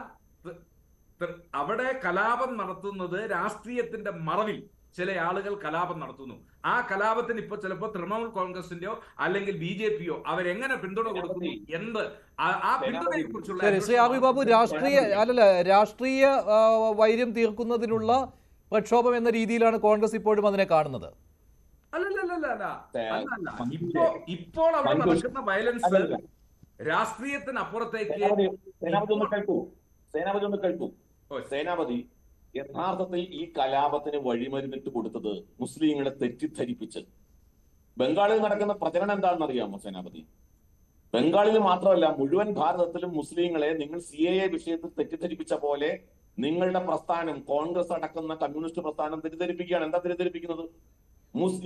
അവിടെ കലാപം നടത്തുന്നത് രാഷ്ട്രീയത്തിന്റെ മറവിൽ ചില ആളുകൾ കലാപം നടത്തുന്നു. ആ കലാപത്തിന് ഇപ്പൊ ചിലപ്പോ തൃണമൂൽ കോൺഗ്രസിന്റെയോ അല്ലെങ്കിൽ BJP-യോ അവരെങ്ങനെ പിന്തുണ കൊടുക്കുന്നു എന്ത് ആ പിന്തുണയെ കുറിച്ചുള്ള
ശ്രീ ആർവി ബാബു, രാഷ്ട്രീയ വൈര്യം തീർക്കുന്നതിനുള്ള പ്രക്ഷോഭം എന്ന രീതിയിലാണ് കോൺഗ്രസ് ഇപ്പോഴും അതിനെ കാണുന്നത്.
ഇപ്പോൾ അവിടെ നടക്കുന്ന വയലൻസ് രാഷ്ട്രീയത്തിനപ്പുറത്തേക്ക്
സേനാപതി യഥാർത്ഥത്തിൽ ഈ കലാപത്തിന് വഴിമരുന്നിട്ട് കൊടുത്തത് മുസ്ലിങ്ങളെ തെറ്റിദ്ധരിപ്പിച്ച്. ബംഗാളിൽ നടക്കുന്ന പ്രചരണം എന്താണെന്ന് അറിയാമോ സേനാപതി? ബംഗാളിൽ മാത്രമല്ല, മുഴുവൻ ഭാരതത്തിലും മുസ്ലിങ്ങളെ നിങ്ങൾ CAA വിഷയത്തിൽ തെറ്റിദ്ധരിപ്പിച്ച പോലെ നിങ്ങളുടെ പ്രസ്ഥാനം, കോൺഗ്രസ് അടക്കുന്ന കമ്മ്യൂണിസ്റ്റ് പ്രസ്ഥാനം തെറ്റിദ്ധരിപ്പിക്കുകയാണ്. എന്താ തെറ്റിദ്ധരിപ്പിക്കുന്നത്?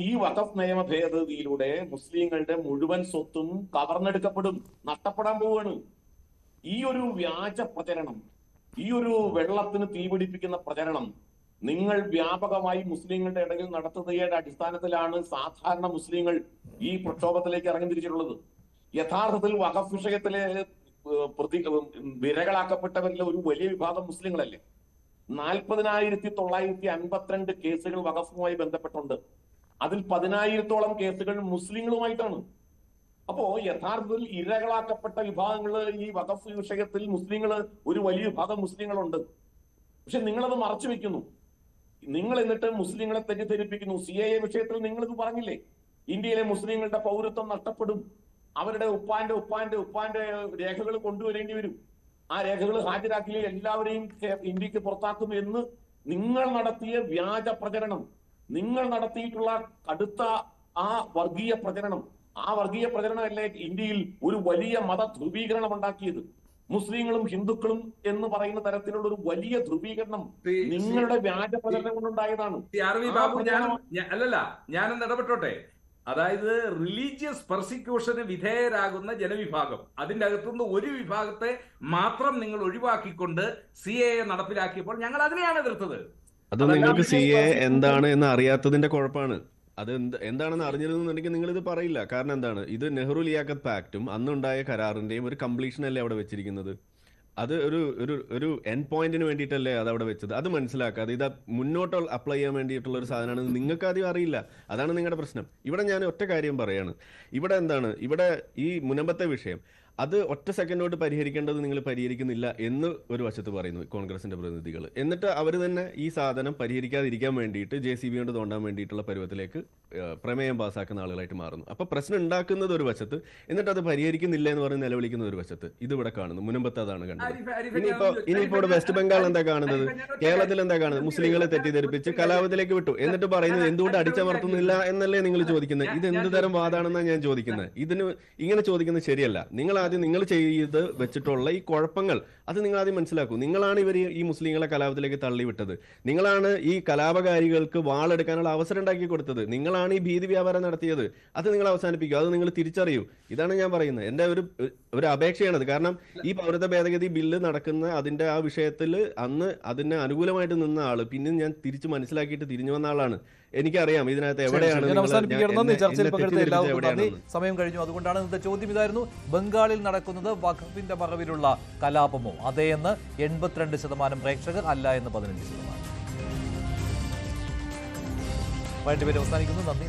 ഈ വഖഫ് നിയമ ഭേദഗതിയിലൂടെ മുസ്ലിങ്ങളുടെ മുഴുവൻ സ്വത്തും കവർന്നെടുക്കപ്പെടും, നഷ്ടപ്പെടാൻ പോവുകയാണ്. ഈ ഒരു വ്യാജ പ്രചരണം, ഈ ഒരു വെള്ളത്തിന് തീപിടിപ്പിക്കുന്ന പ്രചരണം നിങ്ങൾ വ്യാപകമായി മുസ്ലിങ്ങളുടെ ഇടയിൽ നടത്തുന്നതിന്റെ അടിസ്ഥാനത്തിലാണ് സാധാരണ മുസ്ലിങ്ങൾ ഈ പ്രക്ഷോഭത്തിലേക്ക് ഇറങ്ങി തിരിച്ചിട്ടുള്ളത്. യഥാർത്ഥത്തിൽ വഖഫ് വിഷയത്തിലെ വിരകളാക്കപ്പെട്ടവരിലെ ഒരു വലിയ വിഭാഗം മുസ്ലിങ്ങളല്ലേ. 40,952 കേസുകൾ വഖഫുമായി ബന്ധപ്പെട്ടുണ്ട്. അതിൽ 10,000-ഓളം കേസുകൾ മുസ്ലിങ്ങളുമായിട്ടാണ്. അപ്പോ യഥാർത്ഥത്തിൽ ഇരകളാക്കപ്പെട്ട വിഭാഗങ്ങള് ഈ വഖഫ് വിഷയത്തിൽ ഒരു വലിയ വിഭാഗം മുസ്ലിങ്ങളുണ്ട്. പക്ഷെ നിങ്ങളത് മറച്ചു വെക്കുന്നു. നിങ്ങൾ എന്നിട്ട് മുസ്ലിങ്ങളെ തെറ്റിദ്ധരിപ്പിക്കുന്നു. CAA വിഷയത്തിൽ നിങ്ങളിത് പറഞ്ഞില്ലേ, ഇന്ത്യയിലെ മുസ്ലിങ്ങളുടെ പൗരത്വം നഷ്ടപ്പെടും, അവരുടെ ഉപ്പാന്റെ രേഖകൾ കൊണ്ടുവരേണ്ടി വരും, ആ രേഖകൾ ഹാജരാക്കി എല്ലാവരെയും ഇന്ത്യക്ക് പുറത്താക്കും എന്ന് നിങ്ങൾ നടത്തിയ വ്യാജ പ്രചരണം, നിങ്ങൾ നടത്തിയിട്ടുള്ള കടുത്ത ആ വർഗീയ പ്രചരണം, ആ വർഗീയ പ്രചരണമല്ലേ ഇന്ത്യയിൽ ഒരു വലിയ മത ധ്രുവീകരണം ഉണ്ടാക്കിയത്. മുസ്ലിങ്ങളും ഹിന്ദുക്കളും എന്ന് പറയുന്ന തരത്തിലുള്ള ഒരു വലിയ ധ്രുവീകരണം നിങ്ങളുടെ വ്യാജ പ്രചരണം കൊണ്ടുണ്ടായതാണ്.
ഞാനൊന്ന് ഇടപെട്ടോട്ടെ. അതായത് റിലീജിയസ് പെർസിക്യൂഷന് വിധേയരാകുന്ന ജനവിഭാഗം, അതിന്റെ അകത്തുനിന്ന് ഒരു വിഭാഗത്തെ മാത്രം നിങ്ങൾ ഒഴിവാക്കിക്കൊണ്ട് CAA നടപ്പിലാക്കിയപ്പോൾ ഞങ്ങൾ അതിനെയാണ് എതിർത്തത്.
അത് നിങ്ങൾക്ക് CAA എന്താണ് എന്ന് അറിയാത്തതിന്റെ കുഴപ്പമാണ്. അത് എന്താണെന്ന് അറിഞ്ഞിരുന്നുണ്ടെങ്കിൽ നിങ്ങൾ ഇത് പറയില്ല. കാരണം എന്താണ്, ഇത് നെഹ്റു ലിയാഖത്ത് പാക്റ്റും അന്നുണ്ടായ കരാറിന്റെയും ഒരു കംപ്ലീഷൻ അല്ലേ അവിടെ വെച്ചിരിക്കുന്നത്. അത് ഒരു എൻഡ് പോയിന്റിന് വേണ്ടിയിട്ടല്ലേ അത് അവിടെ വെച്ചത്. അത് മനസ്സിലാക്കാതെ ഇത് മുന്നോട്ട് അപ്ലൈ ചെയ്യാൻ വേണ്ടിയിട്ടുള്ള ഒരു സാധനമാണ്. നിങ്ങൾക്ക് ആദ്യം അറിയില്ല, അതാണ് നിങ്ങളുടെ പ്രശ്നം. ഇവിടെ ഞാൻ ഒറ്റ കാര്യം പറയാണ്. ഇവിടെ എന്താണ്, ഇവിടെ ഈ മുനമ്പത്തെ വിഷയം അത് ഒറ്റ സെക്കൻഡോട്ട് പരിഹരിക്കേണ്ടത് നിങ്ങൾ പരിഹരിക്കുന്നില്ല എന്ന് ഒരു വശത്ത് പറയുന്നു കോൺഗ്രസിന്റെ പ്രതിനിധികൾ. എന്നിട്ട് അവർ തന്നെ ഈ സാധനം പരിഹരിക്കാതിരിക്കാൻ വേണ്ടിയിട്ട് JCB കൊണ്ട് തോണ്ടാൻ വേണ്ടിയിട്ടുള്ള പരുവത്തിലേക്ക് പ്രമേയം പാസ്സാക്കുന്ന ആളുകളായിട്ട് മാറുന്നു. അപ്പോൾ പ്രശ്നം ഉണ്ടാക്കുന്നത് ഒരു വശത്ത്, എന്നിട്ട് അത് പരിഹരിക്കുന്നില്ല എന്ന് പറഞ്ഞ് നിലവിളിക്കുന്ന ഒരു വശത്ത്. ഇതിവിടെ കാണുന്നു. മുൻപത്തെ അതാണ് കണ്ടത്. ഇനിയിപ്പോ ഇവിടെ വെസ്റ്റ് ബംഗാൾ എന്താ കാണുന്നത്, കേരളത്തിൽ എന്താ കാണുന്നത്? മുസ്ലിങ്ങളെ തെറ്റിദ്ധരിപ്പിച്ച് കലാപത്തിലേക്ക് വിട്ടു, എന്നിട്ട് പറയുന്നത് എന്തുകൊണ്ട് അടിച്ചമർത്തുന്നില്ല എന്നല്ലേ നിങ്ങൾ ചോദിക്കുന്നത്? ഇത് എന്ത് തരം വാദാണെന്നാണ് ഞാൻ ചോദിക്കുന്നത്. ഇങ്ങനെ ചോദിക്കുന്നത് ശരിയല്ല. നിങ്ങൾ ചെയ്ത് വെച്ചിട്ടുള്ള ഈ കുഴപ്പങ്ങൾ അത് നിങ്ങൾ ആദ്യം മനസ്സിലാക്കൂ. നിങ്ങളാണ് ഈ മുസ്ലിങ്ങളെ കലാപത്തിലേക്ക് തള്ളിവിട്ടത്. നിങ്ങളാണ് ഈ കലാപകാരികൾക്ക് വാളെടുക്കാനുള്ള അവസരം ഉണ്ടാക്കി കൊടുത്തത്. നിങ്ങളാണ് ഈ ഭീതി വ്യാപാരം നടത്തിയത്. അത് നിങ്ങൾ അവസാനിപ്പിക്കൂ. അത് നിങ്ങൾ തിരിച്ചറിയൂ. ഇതാണ് ഞാൻ പറയുന്നത്. എൻ്റെ ഒരു അപേക്ഷയാണത്. കാരണം ഈ പൗരത്വ ഭേദഗതി ബില്ല് നടക്കുന്ന അതിന്റെ ആ വിഷയത്തിൽ അന്ന് അതിന് അനുകൂലമായിട്ട് നിന്ന ആള് പിന്നെ ഞാൻ തിരിച്ചു മനസ്സിലാക്കിയിട്ട് തിരിഞ്ഞു വന്ന ആളാണ്. എനിക്കറിയാം ഇതിനകത്ത് എവിടെയാണ്
ചർച്ചയിൽ പങ്കെടുത്ത എല്ലാവർക്കും നന്ദി. സമയം കഴിഞ്ഞു. അതുകൊണ്ടാണ് ഇന്നത്തെ ചോദ്യം ഇതായിരുന്നു: ബംഗാളിൽ നടക്കുന്നത് വഖഫിന്റെ മറവിലുള്ള കലാപമോ? അതേ എന്ന് 82% പ്രേക്ഷകർ, അല്ല എന്ന് 15%. വേണ്ടി അവസാനിക്കുന്നു. നന്ദി.